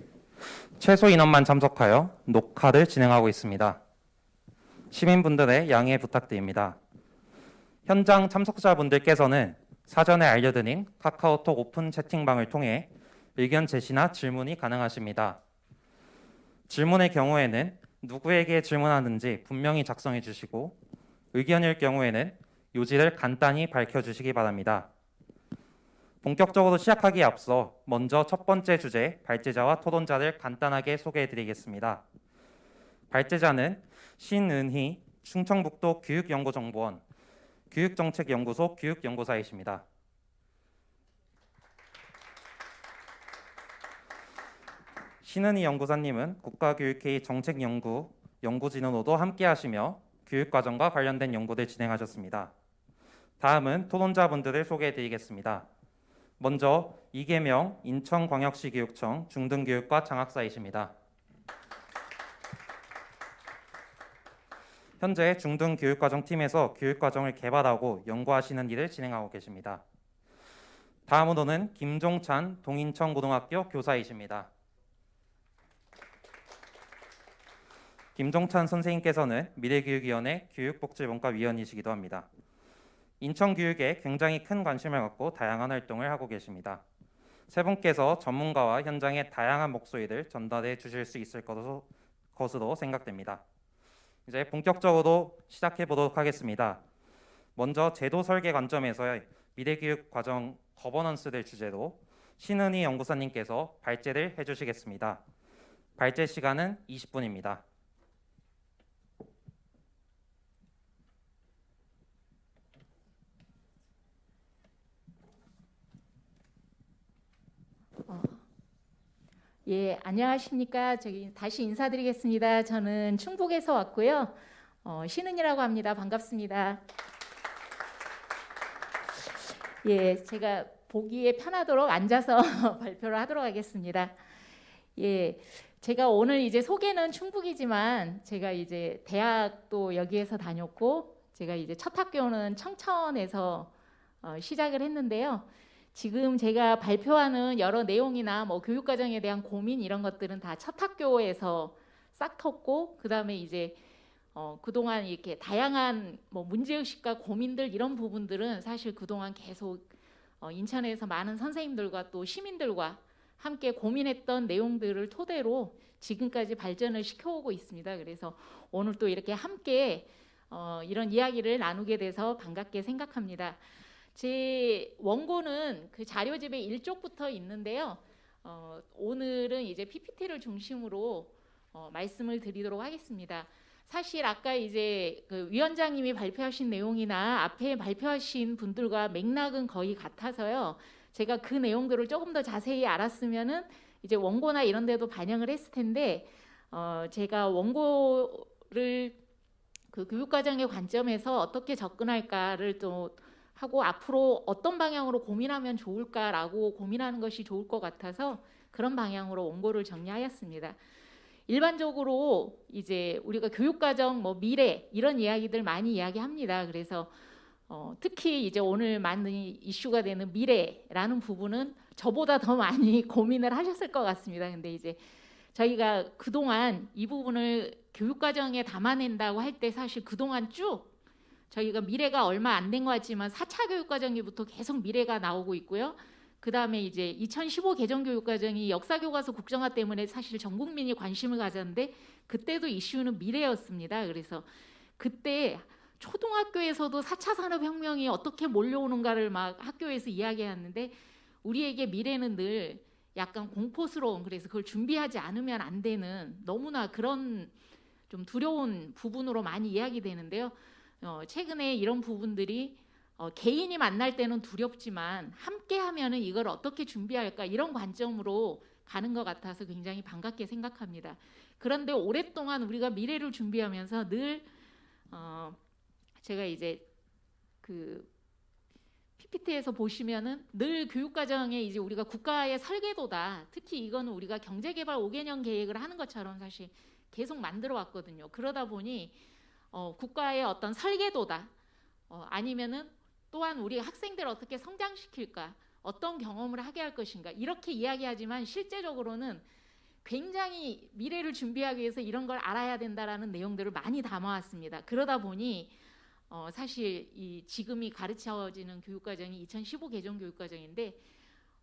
Speaker 7: 최소 인원만 참석하여 녹화를 진행하고 있습니다. 시민분들의 양해 부탁드립니다. 현장 참석자분들께서는 사전에 알려드린 카카오톡 오픈 채팅방을 통해 의견 제시나 질문이 가능하십니다. 질문의 경우에는 누구에게 질문하는지 분명히 작성해 주시고 의견일 경우에는 요지를 간단히 밝혀주시기 바랍니다. 본격적으로 시작하기에 앞서 먼저 첫 번째 주제 발제자와 토론자를 간단하게 소개해 드리겠습니다. 발제자는 신은희 충청북도 교육연구정보원 교육정책연구소 교육연구사이십니다. 신은희 연구사님은 국가교육회의 정책연구, 연구진흥로도 함께하시며 교육과정과 관련된 연구를 진행하셨습니다. 다음은 토론자분들을 소개해드리겠습니다. 먼저 이계명 인천광역시 교육청 중등교육과 장학사이십니다. 현재 중등교육과정팀에서 교육과정을 개발하고 연구하시는 일을 진행하고 계십니다. 다음으로는 김종찬 동인천고등학교 교사이십니다. 김종찬 선생님께서는 미래교육위원회 교육복지본과위원이시기도 합니다. 인천교육에 굉장히 큰 관심을 갖고 다양한 활동을 하고 계십니다. 세 분께서 전문가와 현장의 다양한 목소리를 전달해 주실 수 있을 것으로 생각됩니다. 이제 본격적으로 시작해 보도록 하겠습니다. 먼저 제도 설계 관점에서의 미래교육 과정 거버넌스를 주제로 신은희 연구사님께서 발제를 해주시겠습니다. 발제 시간은 20분입니다.
Speaker 8: 예, 안녕하십니까. 다시 인사드리겠습니다. 저는 충북에서 왔고요. 신은이라고 합니다. 반갑습니다. 예, 제가 보기에 편하도록 앉아서 발표를 하도록 하겠습니다. 예, 제가 오늘 이제 소개는 충북이지만 제가 이제 대학도 여기에서 다녔고 제가 이제 첫 학교는 청천에서 시작을 했는데요. 지금 제가 발표하는 여러 내용이나 뭐 교육과정에 대한 고민 이런 것들은 다 첫 학교에서 싹 텄고 그다음에 이제 그동안 이렇게 다양한 뭐 문제의식과 고민들 이런 부분들은 사실 그동안 계속 인천에서 많은 선생님들과 또 시민들과 함께 고민했던 내용들을 토대로 지금까지 발전을 시켜오고 있습니다. 그래서 오늘 또 이렇게 함께 이런 이야기를 나누게 돼서 반갑게 생각합니다. 제 원고는 그 자료집에 1쪽부터 있는데요. 오늘은 이제 PPT를 중심으로 말씀을 드리도록 하겠습니다. 사실 아까 이제 그 위원장님이 발표하신 내용이나 앞에 발표하신 분들과 맥락은 거의 같아서요. 제가 그 내용들을 조금 더 자세히 알았으면은 이제 원고나 이런 데도 반영을 했을 텐데 제가 원고를 그 교육과정의 관점에서 어떻게 접근할까를 또 하고 앞으로 어떤 방향으로 고민하면 좋을까라고 고민하는 것이 좋을 것 같아서 그런 방향으로 원고를 정리하였습니다. 일반적으로 이제 우리가 교육과정 뭐 미래 이런 이야기들 많이 이야기합니다. 그래서 특히 이제 오늘 많은 이슈가 되는 미래라는 부분은 저보다 더 많이 고민을 하셨을 것 같습니다. 근데 이제 저희가 그동안 이 부분을 교육과정에 담아낸다고 할 때 사실 그동안 쭉 저희가 미래가 얼마 안 된 것 같지만 4차 교육과정부터 계속 미래가 나오고 있고요. 그 다음에 이제 2015 개정교육과정이 역사교과서 국정화 때문에 사실 전 국민이 관심을 가졌는데 그때도 이슈는 미래였습니다. 그래서 그때 초등학교에서도 4차 산업혁명이 어떻게 몰려오는가를 막 학교에서 이야기했는데 우리에게 미래는 늘 약간 공포스러운, 그래서 그걸 준비하지 않으면 안 되는 너무나 그런 좀 두려운 부분으로 많이 이야기되는데요. 최근에 이런 부분들이 개인이 만날 때는 두렵지만 함께 하면은 이걸 어떻게 준비할까 이런 관점으로 가는 것 같아서 굉장히 반갑게 생각합니다. 그런데 오랫동안 우리가 미래를 준비하면서 늘 제가 이제 그 PPT에서 보시면은 늘 교육과정에 이제 우리가 국가의 설계도다. 특히 이거는 우리가 경제개발 5개년 계획을 하는 것처럼 사실 계속 만들어 왔거든요. 그러다 보니 국가의 어떤 설계도다. 아니면은 또한 우리 학생들을 어떻게 성장시킬까, 어떤 경험을 하게 할 것인가 이렇게 이야기하지만 실제적으로는 굉장히 미래를 준비하기 위해서 이런 걸 알아야 된다라는 내용들을 많이 담아왔습니다. 그러다 보니 사실 이 지금이 가르쳐지는 교육과정이 2015 개정 교육과정인데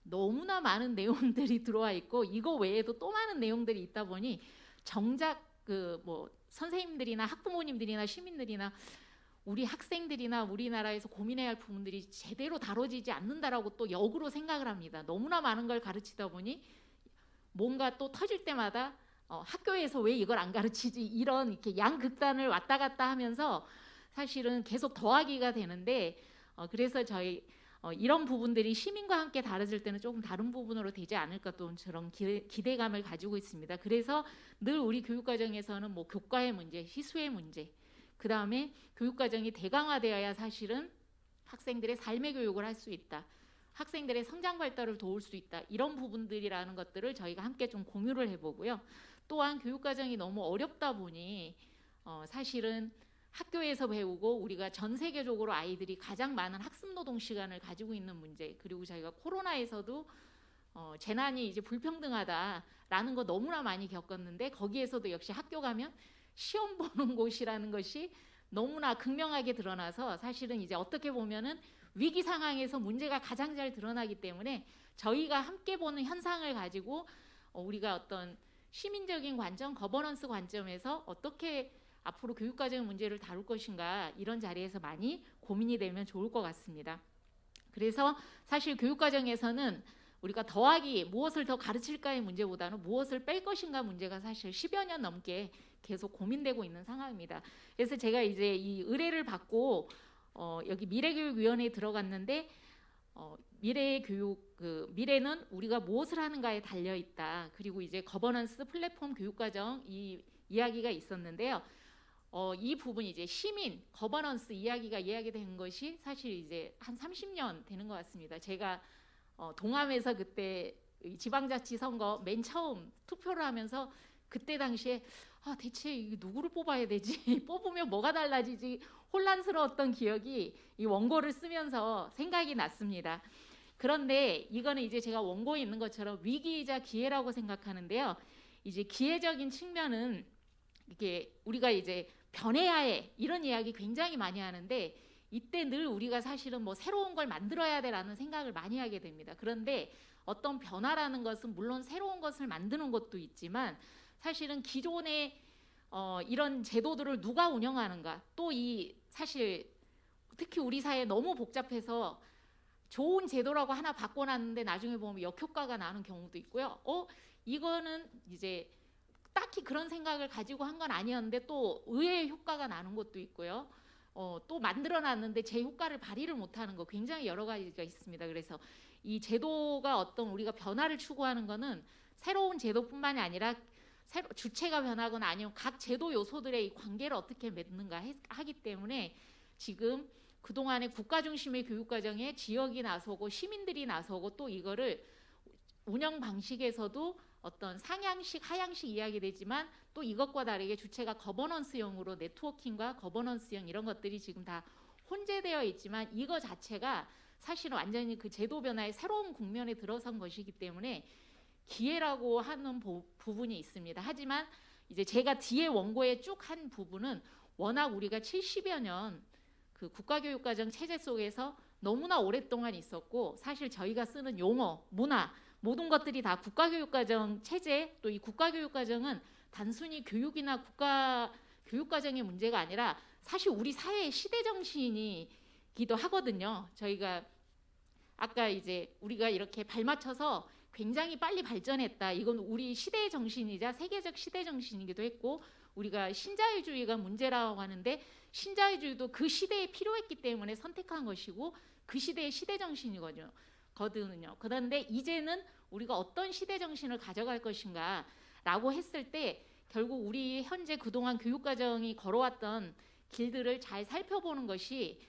Speaker 8: 너무나 많은 내용들이 들어와 있고 이거 외에도 또 많은 내용들이 있다 보니 정작 그 뭐 선생님들이나 학부모님들이나 시민들이나 우리 학생들이나 우리나라에서 고민해야 할 부분들이 제대로 다뤄지지 않는다라고 또 역으로 생각을 합니다. 너무나 많은 걸 가르치다 보니 뭔가 또 터질 때마다 학교에서 왜 이걸 안 가르치지 이런 이렇게 양극단을 왔다 갔다 하면서 사실은 계속 더하기가 되는데 그래서 저희 이런 부분들이 시민과 함께 다뤄질 때는 조금 다른 부분으로 되지 않을까 또 저런 기대감을 가지고 있습니다. 그래서 늘 우리 교육과정에서는 뭐 교과의 문제, 희수의 문제, 그 다음에 교육과정이 대강화되어야 사실은 학생들의 삶의 교육을 할 수 있다. 학생들의 성장 발달을 도울 수 있다. 이런 부분들이라는 것들을 저희가 함께 좀 공유를 해보고요. 또한 교육과정이 너무 어렵다 보니 사실은 학교에서 배우고 우리가 전 세계적으로 아이들이 가장 많은 학습노동 시간을 가지고 있는 문제, 그리고 저희가 코로나에서도 재난이 이제 불평등하다라는 거 너무나 많이 겪었는데 거기에서도 역시 학교 가면 시험 보는 곳이라는 것이 너무나 극명하게 드러나서 사실은 이제 어떻게 보면은 위기 상황에서 문제가 가장 잘 드러나기 때문에 저희가 함께 보는 현상을 가지고 우리가 어떤 시민적인 관점, 거버넌스 관점에서 어떻게 앞으로 교육과정 문제를 다룰 것인가 이런 자리에서 많이 고민이 되면 좋을 것 같습니다. 그래서 사실 교육과정에서는 우리가 더하기 무엇을 더 가르칠까의 문제보다는 무엇을 뺄 것인가 문제가 사실 10여 년 넘게 계속 고민되고 있는 상황입니다. 그래서 제가 이제 이 의뢰를 받고 여기 미래교육위원회에 들어갔는데 미래의 교육, 미래는 우리가 무엇을 하는가에 달려 있다. 그리고 이제 거버넌스 플랫폼 교육과정 이 이야기가 있었는데요. 이 부분이 이제 시민 거버넌스 이야기가 이야기된 것이 사실 이제 한 30년 되는 것 같습니다. 제가 동암에서 그때 지방자치 선거 맨 처음 투표를 하면서 그때 당시에 대체 이게 누구를 뽑아야 되지? 뽑으면 뭐가 달라지지? 혼란스러웠던 기억이 이 원고를 쓰면서 생각이 났습니다. 그런데 이거는 이제 제가 원고에 있는 것처럼 위기이자 기회라고 생각하는데요. 이제 기회적인 측면은 이게 우리가 이제 변해야 해 이런 이야기 굉장히 많이 하는데 이때 늘 우리가 사실은 뭐 새로운 걸 만들어야 돼라는 생각을 많이 하게 됩니다. 그런데 어떤 변화라는 것은 물론 새로운 것을 만드는 것도 있지만 사실은 기존의 이런 제도들을 누가 운영하는가 또 이 사실 특히 우리 사회 너무 복잡해서 좋은 제도라고 하나 바꿔놨는데 나중에 보면 역효과가 나는 경우도 있고요. 이거는 이제 딱히 그런 생각을 가지고 한 건 아니었는데 또 의외의 효과가 나는 것도 있고요. 또 만들어놨는데 제 효과를 발휘를 못하는 거 굉장히 여러 가지가 있습니다. 그래서 이 제도가 어떤 우리가 변화를 추구하는 거는 새로운 제도뿐만이 아니라 주체가 변하거나 아니면 각 제도 요소들의 이 관계를 어떻게 맺는가 하기 때문에 지금 그동안의 국가 중심의 교육과정에 지역이 나서고 시민들이 나서고 또 이거를 운영 방식에서도 어떤 상향식, 하향식 이야기되지만 또 이것과 다르게 주체가 거버넌스형으로 네트워킹과 거버넌스형 이런 것들이 지금 다 혼재되어 있지만 이거 자체가 사실은 완전히 그 제도 변화의 새로운 국면에 들어선 것이기 때문에 기회라고 하는 부분이 있습니다. 하지만 이제 제가 뒤에 원고에 쭉 한 부분은 워낙 우리가 70여 년 그 국가교육과정 체제 속에서 너무나 오랫동안 있었고 사실 저희가 쓰는 용어, 문화 모든 것들이 다 국가교육과정 체제 또 이 국가교육과정은 단순히 교육이나 교육과정의 문제가 아니라 사실 우리 사회의 시대 정신이기도 하거든요. 저희가 아까 이제 우리가 이렇게 발맞춰서 굉장히 빨리 발전했다. 이건 우리 시대의 정신이자 세계적 시대 정신이기도 했고 우리가 신자유주의가 문제라고 하는데 신자유주의도 그 시대에 필요했기 때문에 선택한 것이고 그 시대의 시대 정신이거든요. 그런데 이제는 우리가 어떤 시대 정신을 가져갈 것인가라고 했을 때 결국 우리 현재 그동안 교육과정이 걸어왔던 길들을 잘 살펴보는 것이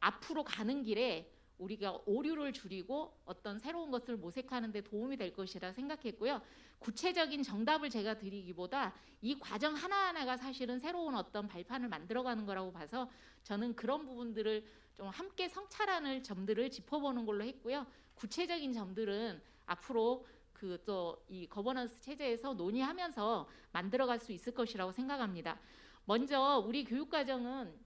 Speaker 8: 앞으로 가는 길에 우리가 오류를 줄이고 어떤 새로운 것을 모색하는 데 도움이 될 것이라 생각했고요. 구체적인 정답을 제가 드리기보다 이 과정 하나하나가 사실은 새로운 어떤 발판을 만들어가는 거라고 봐서 저는 그런 부분들을 좀 함께 성찰하는 점들을 짚어보는 걸로 했고요. 구체적인 점들은 앞으로 그 또 이 거버넌스 체제에서 논의하면서 만들어갈 수 있을 것이라고 생각합니다. 먼저 우리 교육과정은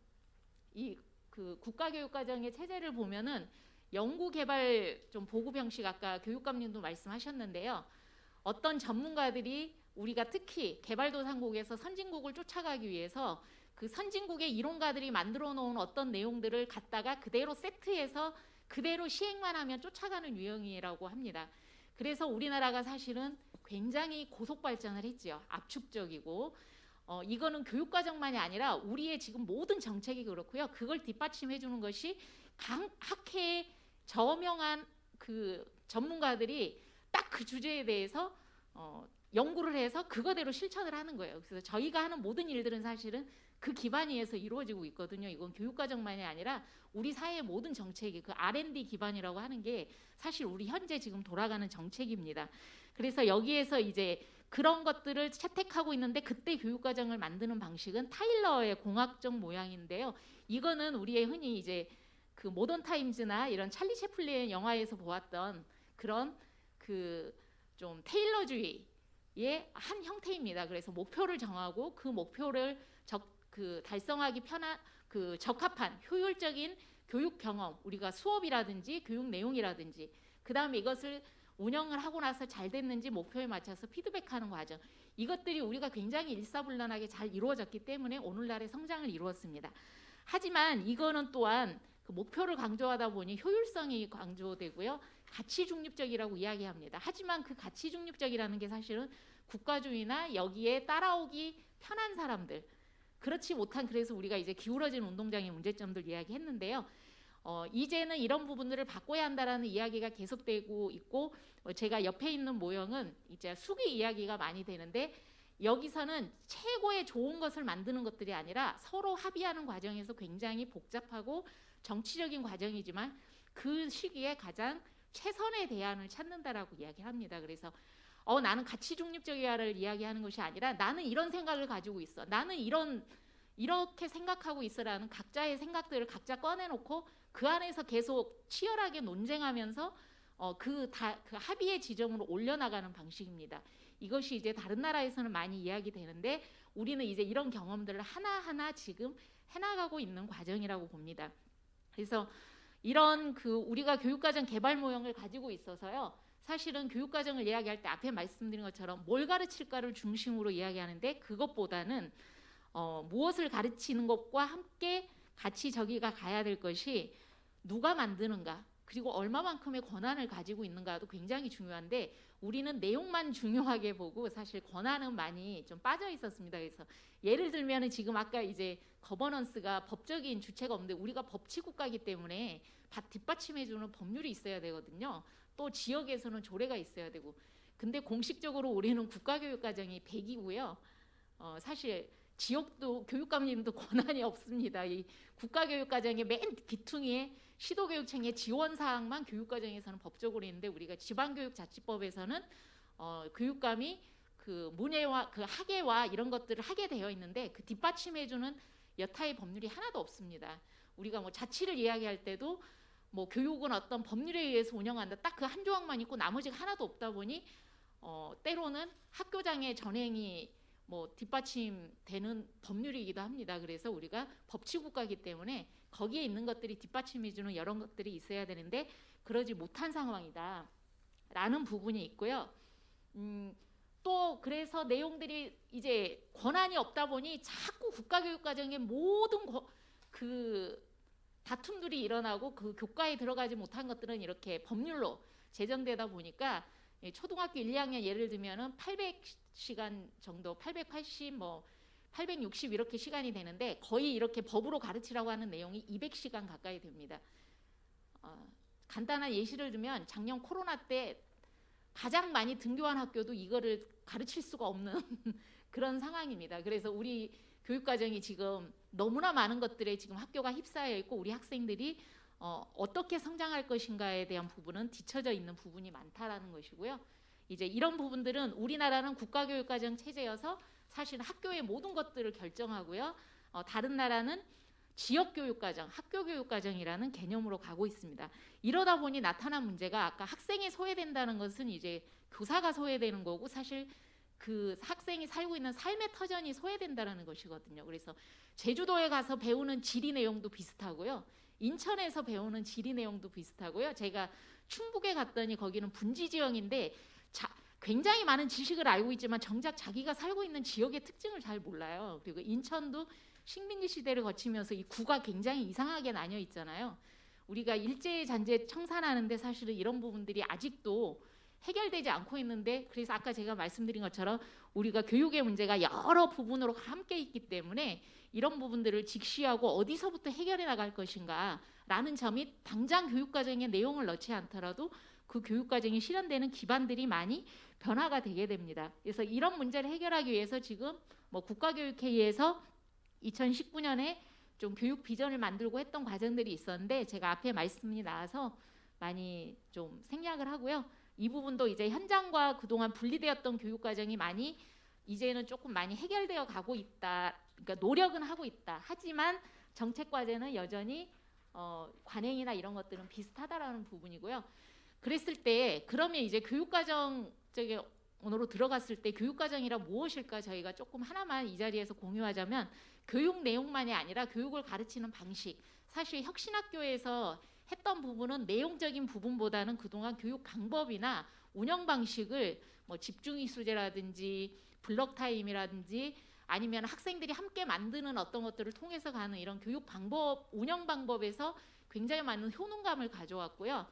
Speaker 8: 이 그 국가교육과정의 체제를 보면은 연구개발 좀 보급 형식 아까 교육감님도 말씀하셨는데요. 어떤 전문가들이 우리가 특히 개발도상국에서 선진국을 쫓아가기 위해서 그 선진국의 이론가들이 만들어 놓은 어떤 내용들을 갖다가 그대로 세트해서 그대로 시행만 하면 쫓아가는 유형이라고 합니다. 그래서 우리나라가 사실은 굉장히 고속 발전을 했지요. 압축적이고 이거는 교육과정만이 아니라 우리의 지금 모든 정책이 그렇고요. 그걸 뒷받침해 주는 것이 각 학회에 저명한 그 전문가들이 딱 그 주제에 대해서 연구를 해서 그거대로 실천을 하는 거예요. 그래서 저희가 하는 모든 일들은 사실은 그 기반 위에서 이루어지고 있거든요. 이건 교육과정만이 아니라 우리 사회의 모든 정책이 그 R&D 기반이라고 하는 게 사실 우리 현재 지금 돌아가는 정책입니다. 그래서 여기에서 이제 그런 것들을 채택하고 있는데 그때 교육과정을 만드는 방식은 타일러의 공학적 모양인데요. 이거는 우리의 흔히 이제 그 모던 타임즈나 이런 찰리 채플린 영화에서 보았던 그런 그 좀 테일러주의의 한 형태입니다. 그래서 목표를 정하고 그 목표를 달성하기 편한 그 적합한 효율적인 교육 경험, 우리가 수업이라든지 교육 내용이라든지 그다음에 이것을 운영을 하고 나서 잘 됐는지 목표에 맞춰서 피드백하는 과정, 이것들이 우리가 굉장히 일사불란하게 잘 이루어졌기 때문에 오늘날의 성장을 이루었습니다. 하지만 이거는 또한 그 목표를 강조하다 보니 효율성이 강조되고요. 가치 중립적이라고 이야기합니다. 하지만 그 가치 중립적이라는 게 사실은 국가주의나 여기에 따라오기 편한 사람들, 그렇지 못한, 그래서 우리가 이제 기울어진 운동장의 문제점들 이야기했는데요. 이제는 이런 부분들을 바꿔야 한다라는 이야기가 계속되고 있고 제가 옆에 있는 모형은 이제 수기 이야기가 많이 되는데 여기서는 최고의 좋은 것을 만드는 것들이 아니라 서로 합의하는 과정에서 굉장히 복잡하고 정치적인 과정이지만 그 시기에 가장 최선의 대안을 찾는다라고 이야기합니다. 그래서 나는 가치 중립적이야를 이야기하는 것이 아니라 나는 이런 생각을 가지고 있어. 나는 이렇게 생각하고 있어라는 각자의 생각들을 각자 꺼내놓고 그 안에서 계속 치열하게 논쟁하면서 그 합의의 지점으로 올려나가는 방식입니다. 이것이 이제 다른 나라에서는 많이 이야기되는데 우리는 이제 이런 경험들을 하나하나 지금 해나가고 있는 과정이라고 봅니다. 그래서 이런 우리가 교육과정 개발 모형을 가지고 있어서요. 사실은 교육과정을 이야기할 때 앞에 말씀드린 것처럼 뭘 가르칠까를 중심으로 이야기하는데 그것보다는 무엇을 가르치는 것과 함께 같이 저기가 가야 될 것이 누가 만드는가 그리고 얼마만큼의 권한을 가지고 있는가도 굉장히 중요한데 우리는 내용만 중요하게 보고 사실 권한은 많이 좀 빠져 있었습니다. 그래서 예를 들면 지금 아까 이제 거버넌스가 법적인 주체가 없는데 우리가 법치국가이기 때문에 뒷받침해주는 법률이 있어야 되거든요. 또 지역에서는 조례가 있어야 되고 근데 공식적으로 우리는 국가교육과정이 100이고요. 사실 지역도 교육감님도 권한이 없습니다. 이 국가교육과정의 맨 귀퉁이에 시도교육청의 지원사항만 교육과정에서는 법적으로 있는데 우리가 지방교육자치법에서는 교육감이 그 문예와 그 학예와 이런 것들을 하게 되어 있는데 그 뒷받침해주는 여타의 법률이 하나도 없습니다. 우리가 뭐 자치를 이야기할 때도 뭐 교육은 어떤 법률에 의해서 운영한다 딱 그 한 조항만 있고 나머지가 하나도 없다 보니 때로는 학교장의 전행이 뭐 뒷받침되는 법률이기도 합니다. 그래서 우리가 법치국가이기 때문에 거기에 있는 것들이 뒷받침해주는 여러 것들이 있어야 되는데 그러지 못한 상황이다 라는 부분이 있고요. 또 그래서 내용들이 이제 권한이 없다 보니 자꾸 국가교육과정의 모든 그 다툼들이 일어나고 그 교과에 들어가지 못한 것들은 이렇게 법률로 제정되다 보니까 초등학교 1, 2학년 예를 들면은 800시간 정도, 880, 뭐 860 이렇게 시간이 되는데 거의 이렇게 법으로 가르치라고 하는 내용이 200시간 가까이 됩니다. 간단한 예시를 들면 작년 코로나 때 가장 많이 등교한 학교도 이거를 가르칠 수가 없는 그런 상황입니다. 그래서 우리 교육과정이 지금 너무나 많은 것들에 지금 학교가 휩싸여 있고 우리 학생들이 어떻게 성장할 것인가에 대한 부분은 뒤처져 있는 부분이 많다라는 것이고요. 이제 이런 부분들은 우리나라는 국가교육과정 체제여서 사실 학교의 모든 것들을 결정하고요. 다른 나라는 지역교육과정, 학교교육과정이라는 개념으로 가고 있습니다. 이러다 보니 나타난 문제가 아까 학생이 소외된다는 것은 이제 교사가 소외되는 거고 사실 그 학생이 살고 있는 삶의 터전이 소외된다는 것이거든요. 그래서 제주도에 가서 배우는 지리 내용도 비슷하고요. 인천에서 배우는 지리 내용도 비슷하고요. 제가 충북에 갔더니 거기는 분지 지형인데 굉장히 많은 지식을 알고 있지만 정작 자기가 살고 있는 지역의 특징을 잘 몰라요. 그리고 인천도 식민지 시대를 거치면서 이 구가 굉장히 이상하게 나뉘어 있잖아요. 우리가 일제 잔재 청산하는데 사실은 이런 부분들이 아직도 해결되지 않고 있는데 그래서 아까 제가 말씀드린 것처럼 우리가 교육의 문제가 여러 부분으로 함께 있기 때문에 이런 부분들을 직시하고 어디서부터 해결해 나갈 것인가 라는 점이 당장 교육과정에 내용을 넣지 않더라도 그 교육과정이 실현되는 기반들이 많이 변화가 되게 됩니다. 그래서 이런 문제를 해결하기 위해서 지금 뭐 국가교육회의에서 2019년에 좀 교육 비전을 만들고 했던 과정들이 있었는데 제가 앞에 말씀이 나와서 많이 좀 생략을 하고요. 이 부분도 이제 현장과 그동안 분리되었던 교육과정이 많이 이제는 조금 많이 해결되어 가고 있다. 그러니까 노력은 하고 있다. 하지만 정책 과제는 여전히 관행이나 이런 것들은 비슷하다라는 부분이고요. 그랬을 때 그러면 이제 교육과정 쪽에 으로 들어갔을 때 교육과정이라 무엇일까 저희가 조금 하나만 이 자리에서 공유하자면 교육 내용만이 아니라 교육을 가르치는 방식. 사실 혁신학교에서 했던 부분은 내용적인 부분보다는 그동안 교육 방법이나 운영 방식을 뭐 집중이수제라든지 블럭 타임이라든지 아니면 학생들이 함께 만드는 어떤 것들을 통해서 가는 이런 교육 방법, 운영 방법에서 굉장히 많은 효능감을 가져왔고요.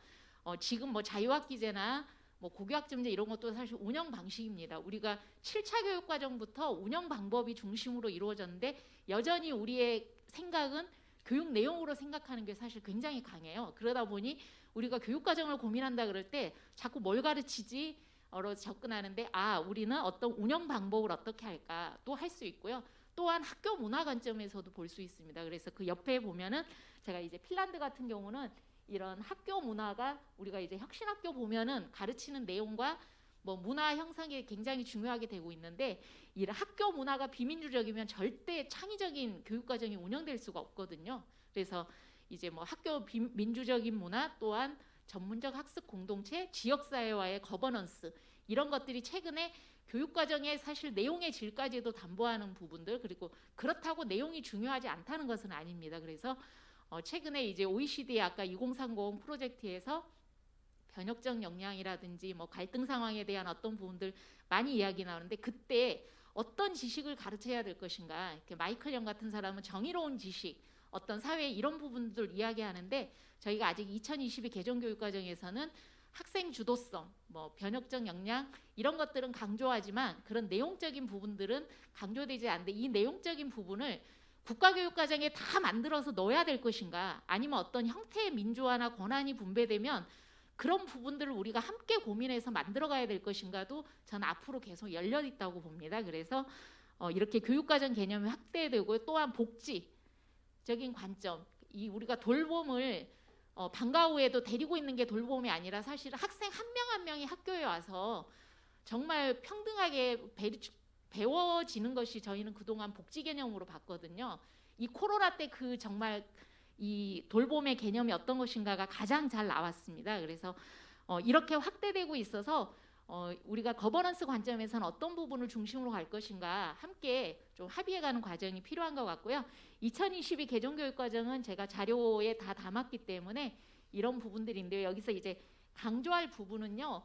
Speaker 8: 지금 뭐 자유학기제나 뭐 고교학점제 이런 것도 사실 운영 방식입니다. 우리가 7차 교육과정부터 운영 방법이 중심으로 이루어졌는데 여전히 우리의 생각은 교육 내용으로 생각하는 게 사실 굉장히 강해요. 그러다 보니 우리가 교육과정을 고민한다 그럴 때 자꾸 뭘 가르치지? 로 접근하는데 우리는 어떤 운영 방법을 어떻게 할까 또 할 수 있고요. 또한 학교 문화 관점에서도 볼 수 있습니다. 그래서 그 옆에 보면은 제가 이제 핀란드 같은 경우는 이런 학교 문화가 우리가 이제 혁신학교 보면은 가르치는 내용과 뭐 문화 형성이 굉장히 중요하게 되고 있는데 이 학교 문화가 비민주적이면 절대 창의적인 교육과정이 운영될 수가 없거든요. 그래서 이제 뭐 학교 민주적인 문화 또한 전문적 학습 공동체, 지역사회와의 거버넌스 이런 것들이 최근에 교육과정의 사실 내용의 질까지도 담보하는 부분들 그리고 그렇다고 내용이 중요하지 않다는 것은 아닙니다. 그래서 최근에 이제 OECD의 아까 2030 프로젝트에서 변혁적 역량이라든지 뭐 갈등 상황에 대한 어떤 부분들 많이 이야기 나오는데 그때 어떤 지식을 가르쳐야 될 것인가 이렇게 마이클 영 같은 사람은 정의로운 지식 어떤 사회 이런 부분들 이야기하는데 저희가 아직 2022 개정교육과정에서는 학생 주도성, 뭐 변혁적 역량 이런 것들은 강조하지만 그런 내용적인 부분들은 강조되지 않는데 이 내용적인 부분을 국가교육과정에 다 만들어서 넣어야 될 것인가 아니면 어떤 형태의 민주화나 권한이 분배되면 그런 부분들을 우리가 함께 고민해서 만들어가야 될 것인가도 저는 앞으로 계속 열려 있다고 봅니다. 그래서 이렇게 교육과정 개념이 확대되고 또한 복지적인 관점, 이 우리가 돌봄을 방과 후에도 데리고 있는 게 돌봄이 아니라 사실 학생 한 명 한 명이 학교에 와서 정말 평등하게 배워지는 것이 저희는 그동안 복지 개념으로 봤거든요. 이 코로나 때 그 정말 이 돌봄의 개념이 어떤 것인가가 가장 잘 나왔습니다. 그래서 이렇게 확대되고 있어서 우리가 거버넌스 관점에서는 어떤 부분을 중심으로 갈 것인가 함께 좀 합의해가는 과정이 필요한 것 같고요. 2022 개정교육과정은 제가 자료에 다 담았기 때문에 이런 부분들인데요. 여기서 이제 강조할 부분은요.